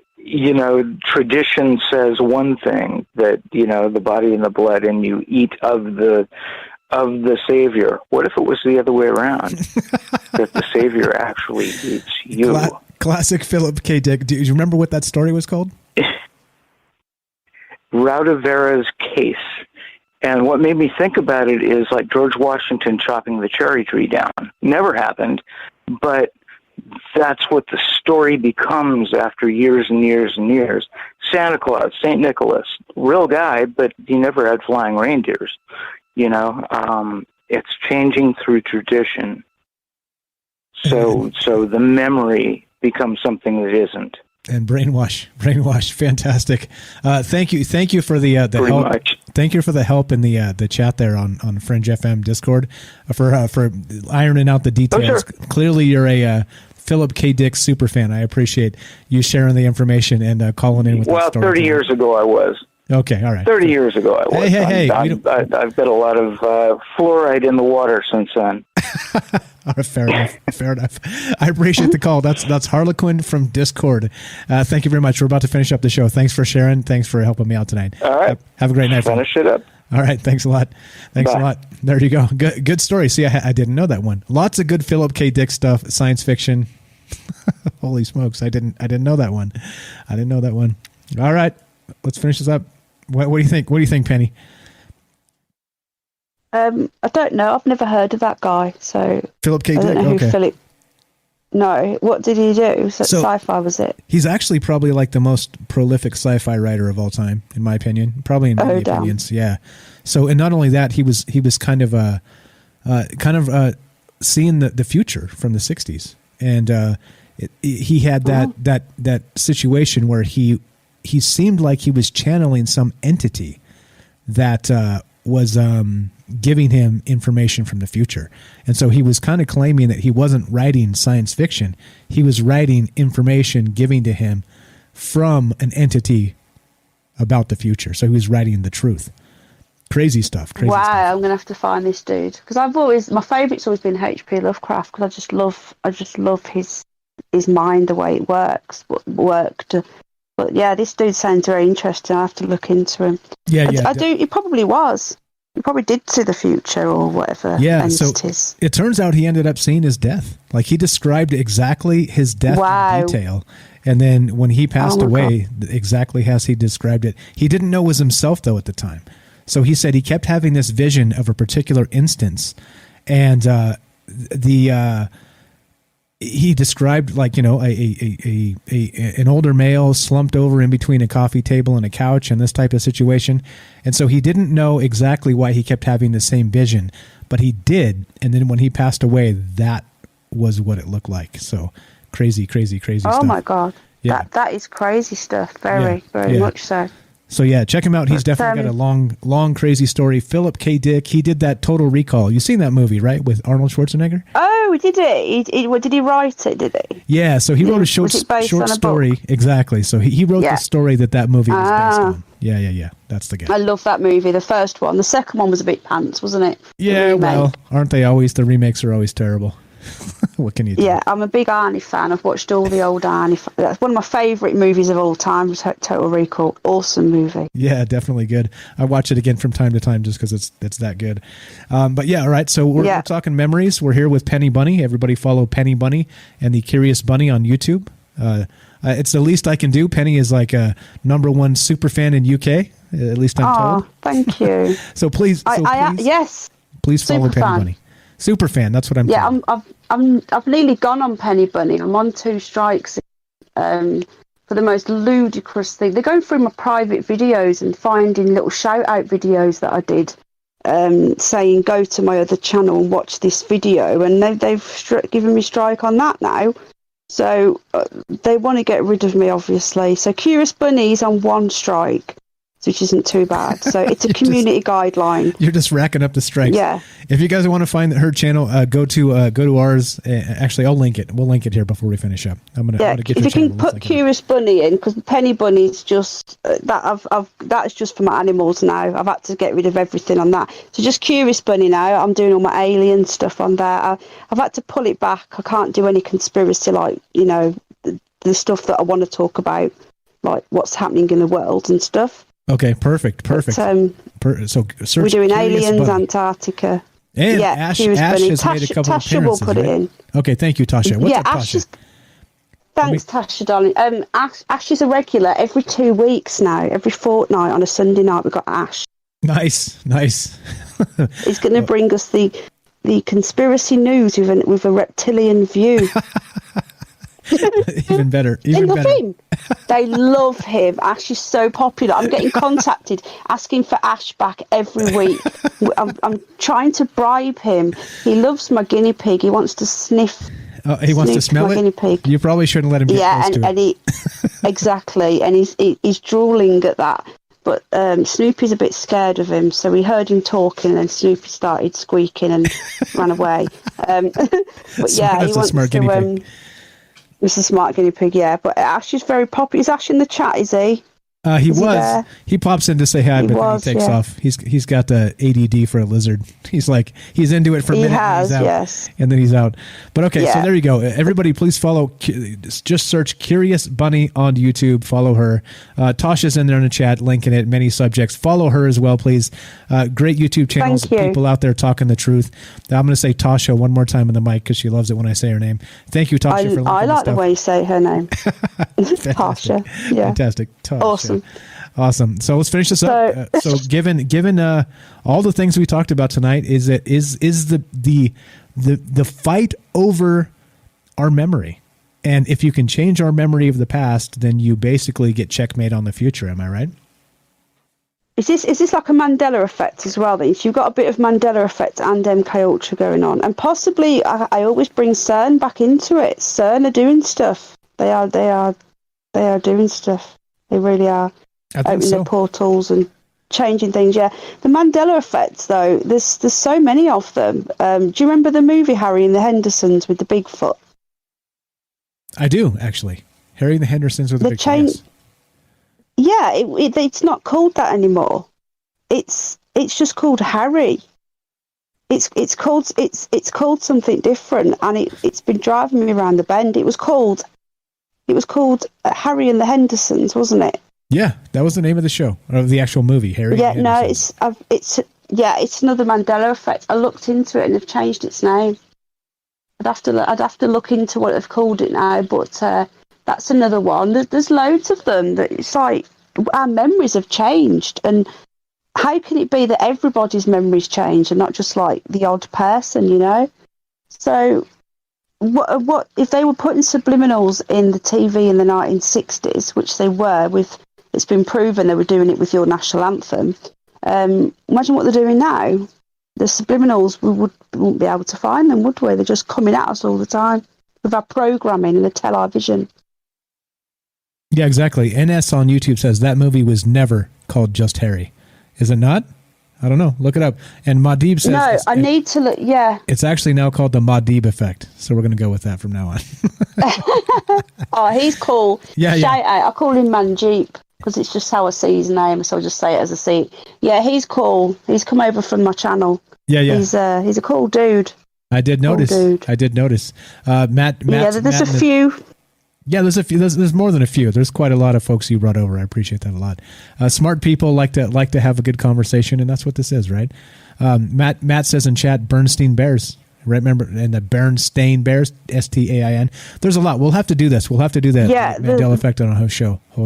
tradition says one thing, that, the body and the blood, and you eat of the Savior. What if it was the other way around? That the Savior actually eats you? Classic Phillip K. Dick. Do you remember what that story was called? Raudavera's Case. And what made me think about it is like George Washington chopping the cherry tree down. Never happened, but that's what the story becomes after years and years and years. Santa Claus, St. Nicholas, real guy, but he never had flying reindeers. It's changing through tradition. So the memory becomes something that isn't. And brainwash, fantastic. Thank you for the help. Much. Thank you for the help in the chat there on Fringe FM Discord for ironing out the details. Oh, sure. Clearly, you're a Phillip K. Dick super fan. I appreciate you sharing the information and calling in with. Well, that story 30 years ago I was. Okay, all right. 30 years ago I was. Hey, I've got a lot of fluoride in the water since then. All right, fair enough. I appreciate the call. That's Harlequin from Discord. Thank you very much. We're about to finish up the show. Thanks for sharing. Thanks for helping me out tonight. All right. Have a great night. Finish it up. All right. Thanks a lot. Thanks a lot. There you go. Good story. See, I didn't know that one. Lots of good Phillip K. Dick stuff. Science fiction. Holy smokes! I didn't know that one. All right. Let's finish this up. What do you think? What do you think, Penny? I don't know. I've never heard of that guy. So Phillip K. Dick. I don't know who Okay. Philip. No, what did he do? So sci-fi, was it? He's actually probably like the most prolific sci-fi writer of all time, in my opinion. Probably in many opinions. Yeah. So, and not only that, he was kind of seeing the future from the 60s, and he had that situation where he seemed like he was channeling some entity that was giving him information from the future. And so he was kind of claiming that he wasn't writing science fiction. He was writing information giving to him from an entity about the future. So he was writing the truth. Crazy stuff. Wow, I'm going to have to find this dude. Because my favourite's always been H.P. Lovecraft, because I just love his mind, the way it worked. But yeah, this dude sounds very interesting. I have to look into him. I do. He probably was. He probably did see the future or whatever. Yeah, entities. So it turns out he ended up seeing his death. Like, he described exactly his death in detail. And then when he passed away, exactly as he described it, he didn't know it was himself, though, at the time. So he said he kept having this vision of a particular instance. And he described, like, an older male slumped over in between a coffee table and a couch and this type of situation. And so he didn't know exactly why he kept having the same vision, but he did. And then when he passed away, that was what it looked like. So crazy stuff. Oh my God. Yeah. That is crazy stuff. Very much so. So yeah, check him out. He's definitely got a long, crazy story. Phillip K. Dick. He did that Total Recall. You've seen that movie, right, with Arnold Schwarzenegger? Oh, did he? Did he write it? Did he? Yeah. So he wrote a short story. Book? Exactly. So he wrote the story that movie was based on. Yeah. That's the guy. I love that movie. The first one. The second one was a bit pants, wasn't it? Yeah. Well, aren't they always? The remakes are always terrible. What can you do? Yeah, I'm a big Arnie fan. I've watched all the old Arnie. That's one of my favourite movies of all time. Total Recall. Awesome movie. Yeah, definitely good. I watch it again from time to time just because it's that good. But yeah, all right. So we're talking memories. We're here with Penny Bunny. Everybody follow Penny Bunny and the Curious Bunny on YouTube. It's the least I can do. Penny is like a #1 super fan in UK. At least I'm told. Oh, thank you. So please, yes. Please follow Penny Bunny. Super fan. That's what I'm. Yeah, I've nearly gone on Penny Bunny. I'm on 2 strikes for the most ludicrous thing. They're going through my private videos and finding little shout out videos that I did, saying go to my other channel and watch this video, and they've given me strike on that now. So they want to get rid of me, obviously. So Curious Bunny's on 1 strike. which isn't too bad. So it's a community guideline. You're just racking up the strikes. Yeah. If you guys want to find her channel, go to ours. Actually, I'll link it. We'll link it here before we finish up. I'm gonna get if your you can channel put Curious Bunny in, because the Penny Bunny's just that's just for my animals now. I've had to get rid of everything on that. So just Curious Bunny now. I'm doing all my alien stuff on there. I've had to pull it back. I can't do any conspiracy, like, you know, the stuff that I want to talk about, like what's happening in the world and stuff. Okay, perfect. But, so search we're doing Curious aliens, Bunny. Antarctica. And yeah, Ash Curious Bunny. has made a couple of Tasha appearances, will put it right? in. Okay, thank you, Tasha. What's yeah, up, Tasha? Thanks, Tasha, darling. Ash is a regular every 2 weeks now. Every fortnight on a Sunday night, we've got Ash. Nice. He's going to bring us the conspiracy news with a reptilian view. Even better. They love him. They love him. Ash is so popular. I'm getting contacted asking for Ash back every week. I'm trying to bribe him. He loves my guinea pig. He wants to sniff. He wants to smell my it. Guinea pig. You probably shouldn't let him get close to it. And he exactly, and he's drooling at that. But Snoopy's a bit scared of him, so we heard him talking, and then Snoopy started squeaking and ran away. But yeah, he wants to. Mr. Smart Guinea Pig, yeah. But Ash is very popular. Is Ash in the chat, is he? He pops in to say hi, but then he takes off. He's got the ADD for a lizard. He's into it for a minute. And he's out, yes. And then he's out. But okay, so there you go. Everybody, please follow. Just search Curious Bunny on YouTube. Follow her. Tasha's in there in the chat, linking it. Many subjects. Follow her as well, please. Great YouTube channels. People out there talking the truth. I'm going to say Tasha one more time in the mic because she loves it when I say her name. Thank you, Tasha, for linking I like the way you say her name. Tasha. Yeah. Fantastic. Tasha. Awesome. So let's finish this up. So given all the things we talked about tonight, is the fight over our memory, and if you can change our memory of the past, then you basically get checkmate on the future. Am I right? Is this like a Mandela Effect as well? Then you've got a bit of Mandela Effect and MK Ultra going on, and possibly I always bring CERN back into it. CERN are doing stuff. They are doing stuff. They really are. Opening the portals and changing things. Yeah, the Mandela Effects, though, there's so many of them. Do you remember the movie Harry and the Hendersons with the Bigfoot? I do, actually. Harry and the Hendersons with the Bigfoot. Yes. Yeah, it's not called that anymore. It's just called Harry. It's called something different, and it's been driving me around the bend. It was called Harry and the Hendersons, wasn't it? Yeah, that was the name of the show, or the actual movie, Harry. Yeah, no, it's another Mandela Effect. I looked into it and they've changed its name. I'd have to look into what they've called it now, but that's another one. There's loads of them. That it's like our memories have changed, and how can it be that everybody's memories change and not just like the odd person, you know? So what if they were putting subliminals in the TV in the 1960s, which they were with. It's been proven they were doing it with your national anthem. Imagine what they're doing now. The subliminals, we wouldn't be able to find them, would we? They're just coming at us all the time with our programming and the television. Yeah, exactly. NS on YouTube says that movie was never called Just Harry. Is it not? I don't know. Look it up. And Madib says... No, I need to look... Yeah. It's actually now called the Madib Effect. So we're going to go with that from now on. Oh, he's cool. Yeah. Shout out. I call him Manjeep because it's just how I see his name. So I'll just say it as I see it. Yeah, he's cool. He's come over from my channel. Yeah. He's a cool dude. I did notice. Matt. Yeah, there's a few... Yeah, there's a few. There's more than a few. There's quite a lot of folks you brought over. I appreciate that a lot. Smart people like to have a good conversation, and that's what this is, right? Matt says in chat, Bernstein Bears. Remember, and the Bernstein Bears, STAIN. There's a lot. We'll have to do this. We'll have to do that. Yeah, Mandela Effect on a whole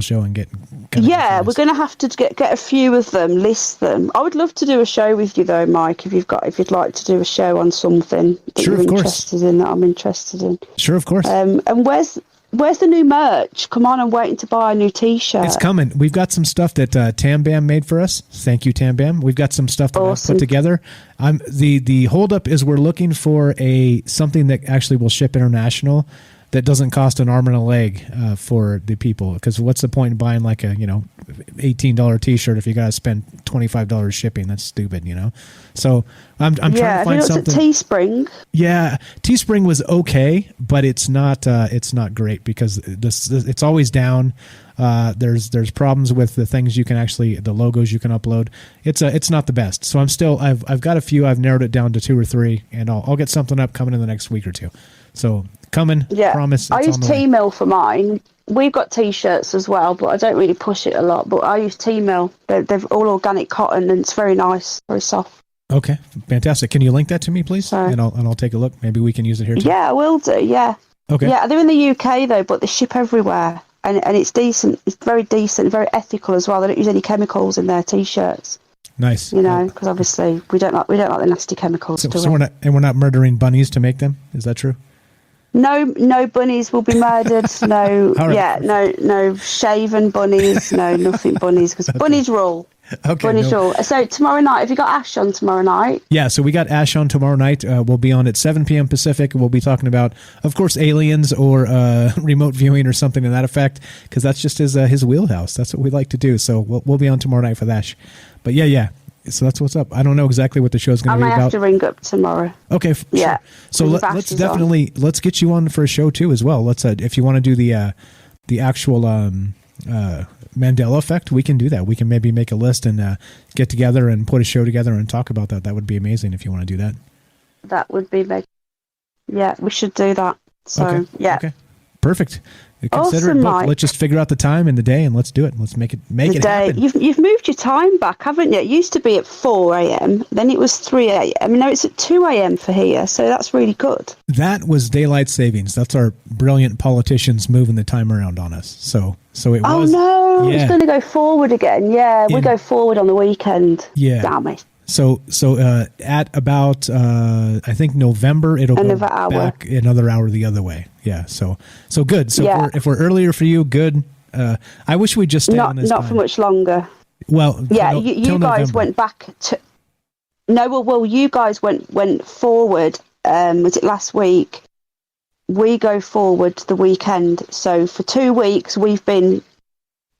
show, and get. Yeah, we're going to have to get a few of them, list them. I would love to do a show with you though, Mike. If you'd like to do a show on something that you're interested in, that I'm interested in. Sure, of course. And Where's the new merch? Come on, I'm waiting to buy a new T-shirt. It's coming. We've got some stuff that Tam Bam made for us. Thank you, Tam Bam. We've got some stuff that I've put together. The holdup is we're looking for something that actually will ship international. that doesn't cost an arm and a leg for the people. Because what's the point in buying like a $18 T-shirt if you got to spend $25 shipping? That's stupid, So I'm trying to find something. At Teespring? Yeah, Teespring was okay, but it's not great because it's always down. There's problems with the things you can the logos you can upload. It's not the best. So I've got a few. I've narrowed it down to 2 or 3, and I'll get something up coming in the next week or 2. So coming, promise. I use T-Mill for mine. We've got T-shirts as well, but I don't really push it a lot. But I use T-Mill. They're all organic cotton, and it's very nice, very soft. Okay, fantastic. Can you link that to me, please? And I'll take a look. Maybe we can use it here too. Yeah, I will do. Yeah. Okay. Yeah, they're in the UK though, but they ship everywhere, and it's decent. It's very decent, very ethical as well. They don't use any chemicals in their T-shirts. Nice. Because obviously we don't like the nasty chemicals. So we're not murdering bunnies to make them. Is that true? No bunnies will be murdered. No, right. no shaven bunnies. No, nothing bunnies because bunnies rule. Okay. Bunnies rule. So tomorrow night, have you got Ash on tomorrow night? Yeah, so we got Ash on tomorrow night. We'll be on at 7 p.m. Pacific. We'll be talking about, of course, aliens or remote viewing or something to that effect, because that's just his wheelhouse. That's what we like to do. So we'll be on tomorrow night for Ash. But yeah. So that's what's up. I don't know exactly what the show's going to be about. I might have to ring up tomorrow. Okay. Yeah. Sure. So let's definitely let's get you on for a show too as well. Let's if you want to do the actual Mandela Effect, we can do that. We can maybe make a list and get together and put a show together and talk about that. That would be amazing if you want to do that. That would be amazing. Yeah, we should do that. So Okay. Perfect. Consider awesome, it booked. Mike. Let's just figure out the time and the day and let's do it. Let's make it happen. You've moved your time back, haven't you? It used to be at 4 a.m. Then it was 3 a.m. Now it's at 2 a.m. for here. So that's really good. That was daylight savings. That's our brilliant politicians moving the time around on us. So it was. Oh no, it's going to go forward again. Yeah, we go forward on the weekend. Yeah. Damn it. So at about I think November it'll go back another hour the other way. Yeah. So good. So if we're earlier for you, good. I wish we'd just stay on this not time. for much longer. Well, yeah, you guys went back to. No, well, you guys went forward. Was it last week? We go forward the weekend. So for 2 weeks we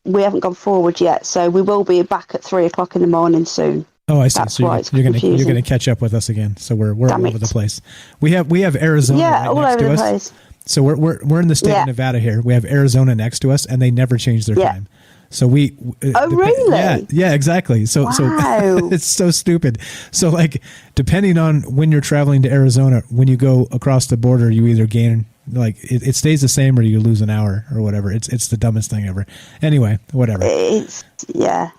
haven't gone forward yet. So we will be back at 3 o'clock in the morning soon. Oh, I see. That's so why you're confusing. going to catch up with us again. So we're all over the place. We have Arizona right all next over to the us. place. So we're in the state of Nevada here. We have Arizona next to us, and they never change their time. So we. Really? Yeah, exactly. So it's so stupid. So like, depending on when you're traveling to Arizona, when you go across the border, you either gain it stays the same or you lose an hour or whatever. It's the dumbest thing ever. Anyway, whatever.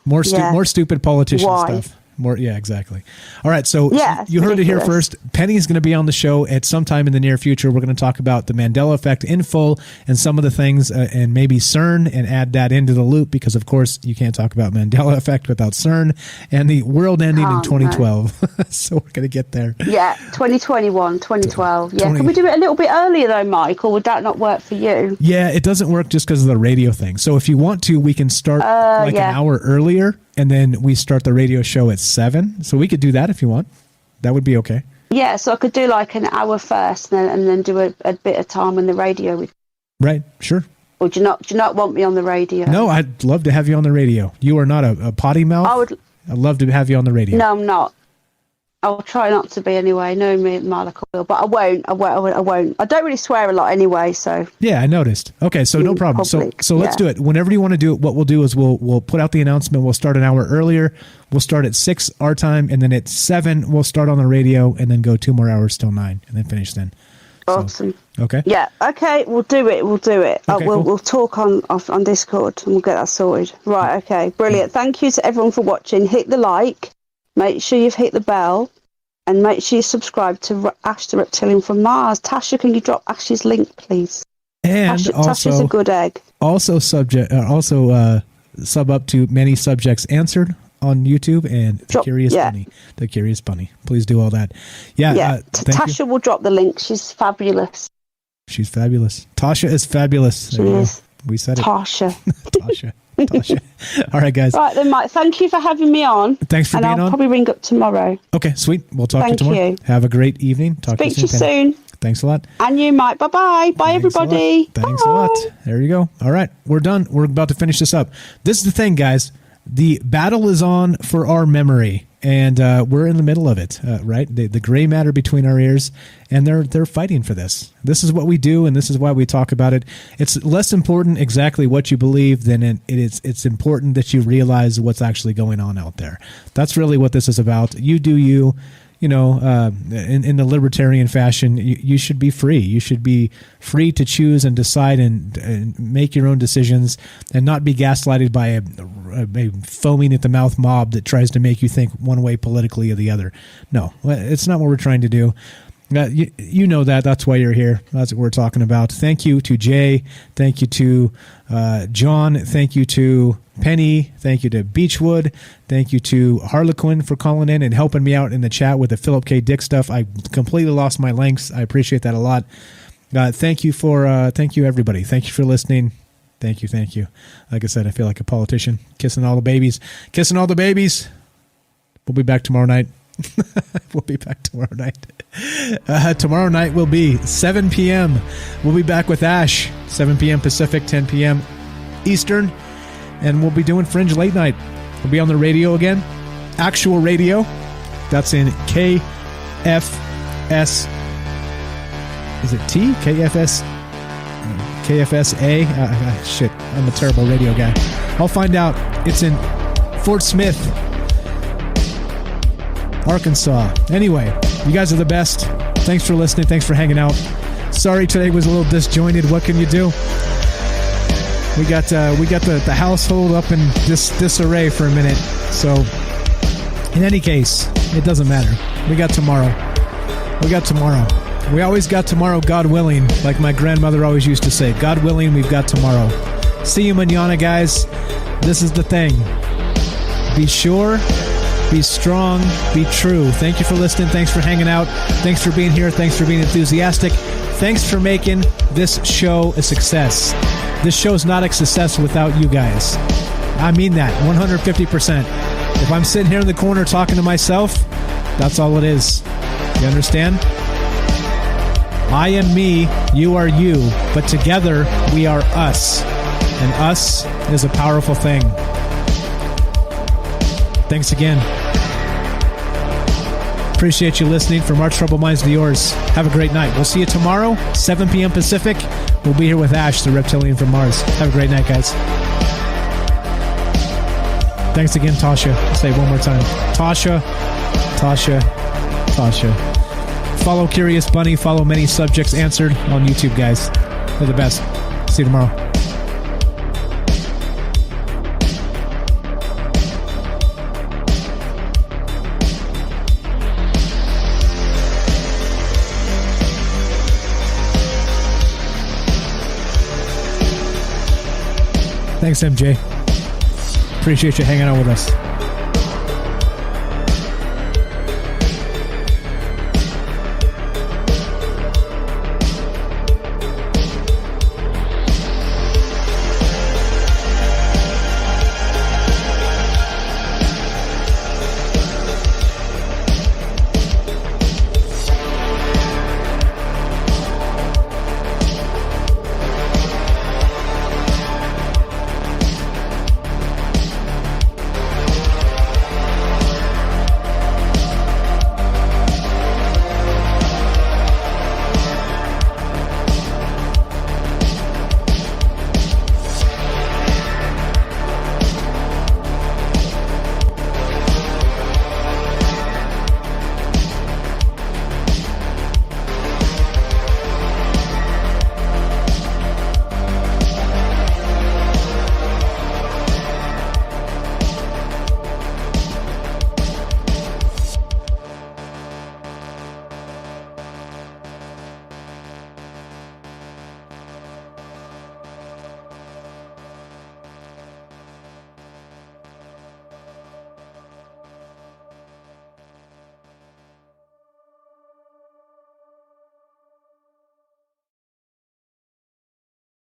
More stupid politician stuff. Exactly. All right, so you heard it here first. Penny's going to be on the show at some time in the near future. We're going to talk about the Mandela Effect in full and some of the things and maybe CERN and add that into the loop because, of course, you can't talk about Mandela Effect without CERN and the world ending in 2012. So we're going to get there. Yeah, 2021, 2012. Yeah, can we do it a little bit earlier though, Mike, or would that not work for you? Yeah, it doesn't work just because of the radio thing. So if you want to, we can start an hour earlier. And then we start the radio show at 7. So we could do that if you want. That would be okay. Yeah, so I could do like an hour first and then do a bit of time on the radio. Right, sure. Or do you not want me on the radio? No, I'd love to have you on the radio. You are not a potty mouth. I'd love to have you on the radio. No, I'm not. I'll try not to be anyway. No, me, Malak will, but I won't. I won't. I don't really swear a lot anyway, so. Yeah, I noticed. Okay, so no problem. Public, so let's do it. Whenever you want to do it, what we'll do is we'll put out the announcement. We'll start an hour earlier. We'll start at 6 our time, and then at 7 we'll start on the radio, and then go 2 more hours till 9, and then finish then. Awesome. So, okay. Yeah. Okay. We'll do it. Okay, we'll talk on Discord, and we'll get that sorted. Right. Okay. Brilliant. Thank you to everyone for watching. Hit the like. Make sure you've hit the bell. And make sure you subscribe to Ash the Reptilian from Mars. Tasha, can you drop Ash's link, please? And Tasha's a good egg. Also sub up to Many Subjects Answered on YouTube and The Curious Bunny. The Curious Bunny. Please do all that. Yeah. Tasha will drop the link. She's fabulous. She's fabulous. Tasha is fabulous. She is. We said it. Tasha. Tasha. All right, guys. Right then, Mike. Thank you for having me on. Thanks for being on. And I'll probably ring up tomorrow. Okay, sweet. We'll talk to you tomorrow. Thank you. Have a great evening. Speak to you soon. Thanks a lot. And you, Mike. Bye-bye. Bye, everybody. Thanks a lot. There you go. All right. We're done. We're about to finish this up. This is the thing, guys. The battle is on for our memory, and we're in the middle of it, right? The gray matter between our ears, and they're fighting for this. This is what we do, and this is why we talk about it. It's less important exactly what you believe than it's important that you realize what's actually going on out there. That's really what this is about. You do you. You know, in the libertarian fashion, you should be free. You should be free to choose and decide and make your own decisions and not be gaslighted by a foaming at the mouth mob that tries to make you think one way politically or the other. No, it's not what we're trying to do. You know that. That's why you're here. That's what we're talking about. Thank you to Jay. Thank you to John. Thank you to Penny. Thank you to Beechwood. Thank you to Harlequin for calling in and helping me out in the chat with the Phillip K. Dick stuff. I completely lost my links. I appreciate that a lot. Thank you everybody. Thank you for listening. Thank you. Like I said, I feel like a politician. Kissing all the babies. We'll be back tomorrow night. Tomorrow night will be 7 p.m. We'll be back with Ash, 7 p.m. Pacific, 10 p.m. Eastern, and we'll be doing Fringe Late Night. We'll be on the radio again, actual radio. That's in KFS. Is it T? KFS? KFSA? Shit, I'm a terrible radio guy. I'll find out. It's in Fort Smith, Arkansas. Anyway, you guys are the best. Thanks for listening. Thanks for hanging out. Sorry today was a little disjointed. What can you do? We got the household up in disarray for a minute. So, in any case, it doesn't matter. We got tomorrow. We always got tomorrow, God willing. Like my grandmother always used to say, God willing, we've got tomorrow. See you manana, guys. This is the thing. Be sure. Be strong, be true. Thank you for listening. Thanks for hanging out. Thanks for being here. Thanks for being enthusiastic. Thanks for making this show a success. This show's not a success without you guys. I mean that 150%. If I'm sitting here in the corner talking to myself, that's all it is. You understand? I am me, you are you, but together we are us. And us is a powerful thing. Thanks again. Appreciate you listening. From our troubled minds to yours, have a great night. We'll see you tomorrow, 7 p.m. Pacific. We'll be here with Ash, the reptilian from Mars. Have a great night, guys. Thanks again, Tasha. I'll say it one more time. Tasha. Follow Curious Bunny. Follow Many Subjects Answered on YouTube, guys. They're the best. See you tomorrow. Thanks, MJ. Appreciate you hanging out with us.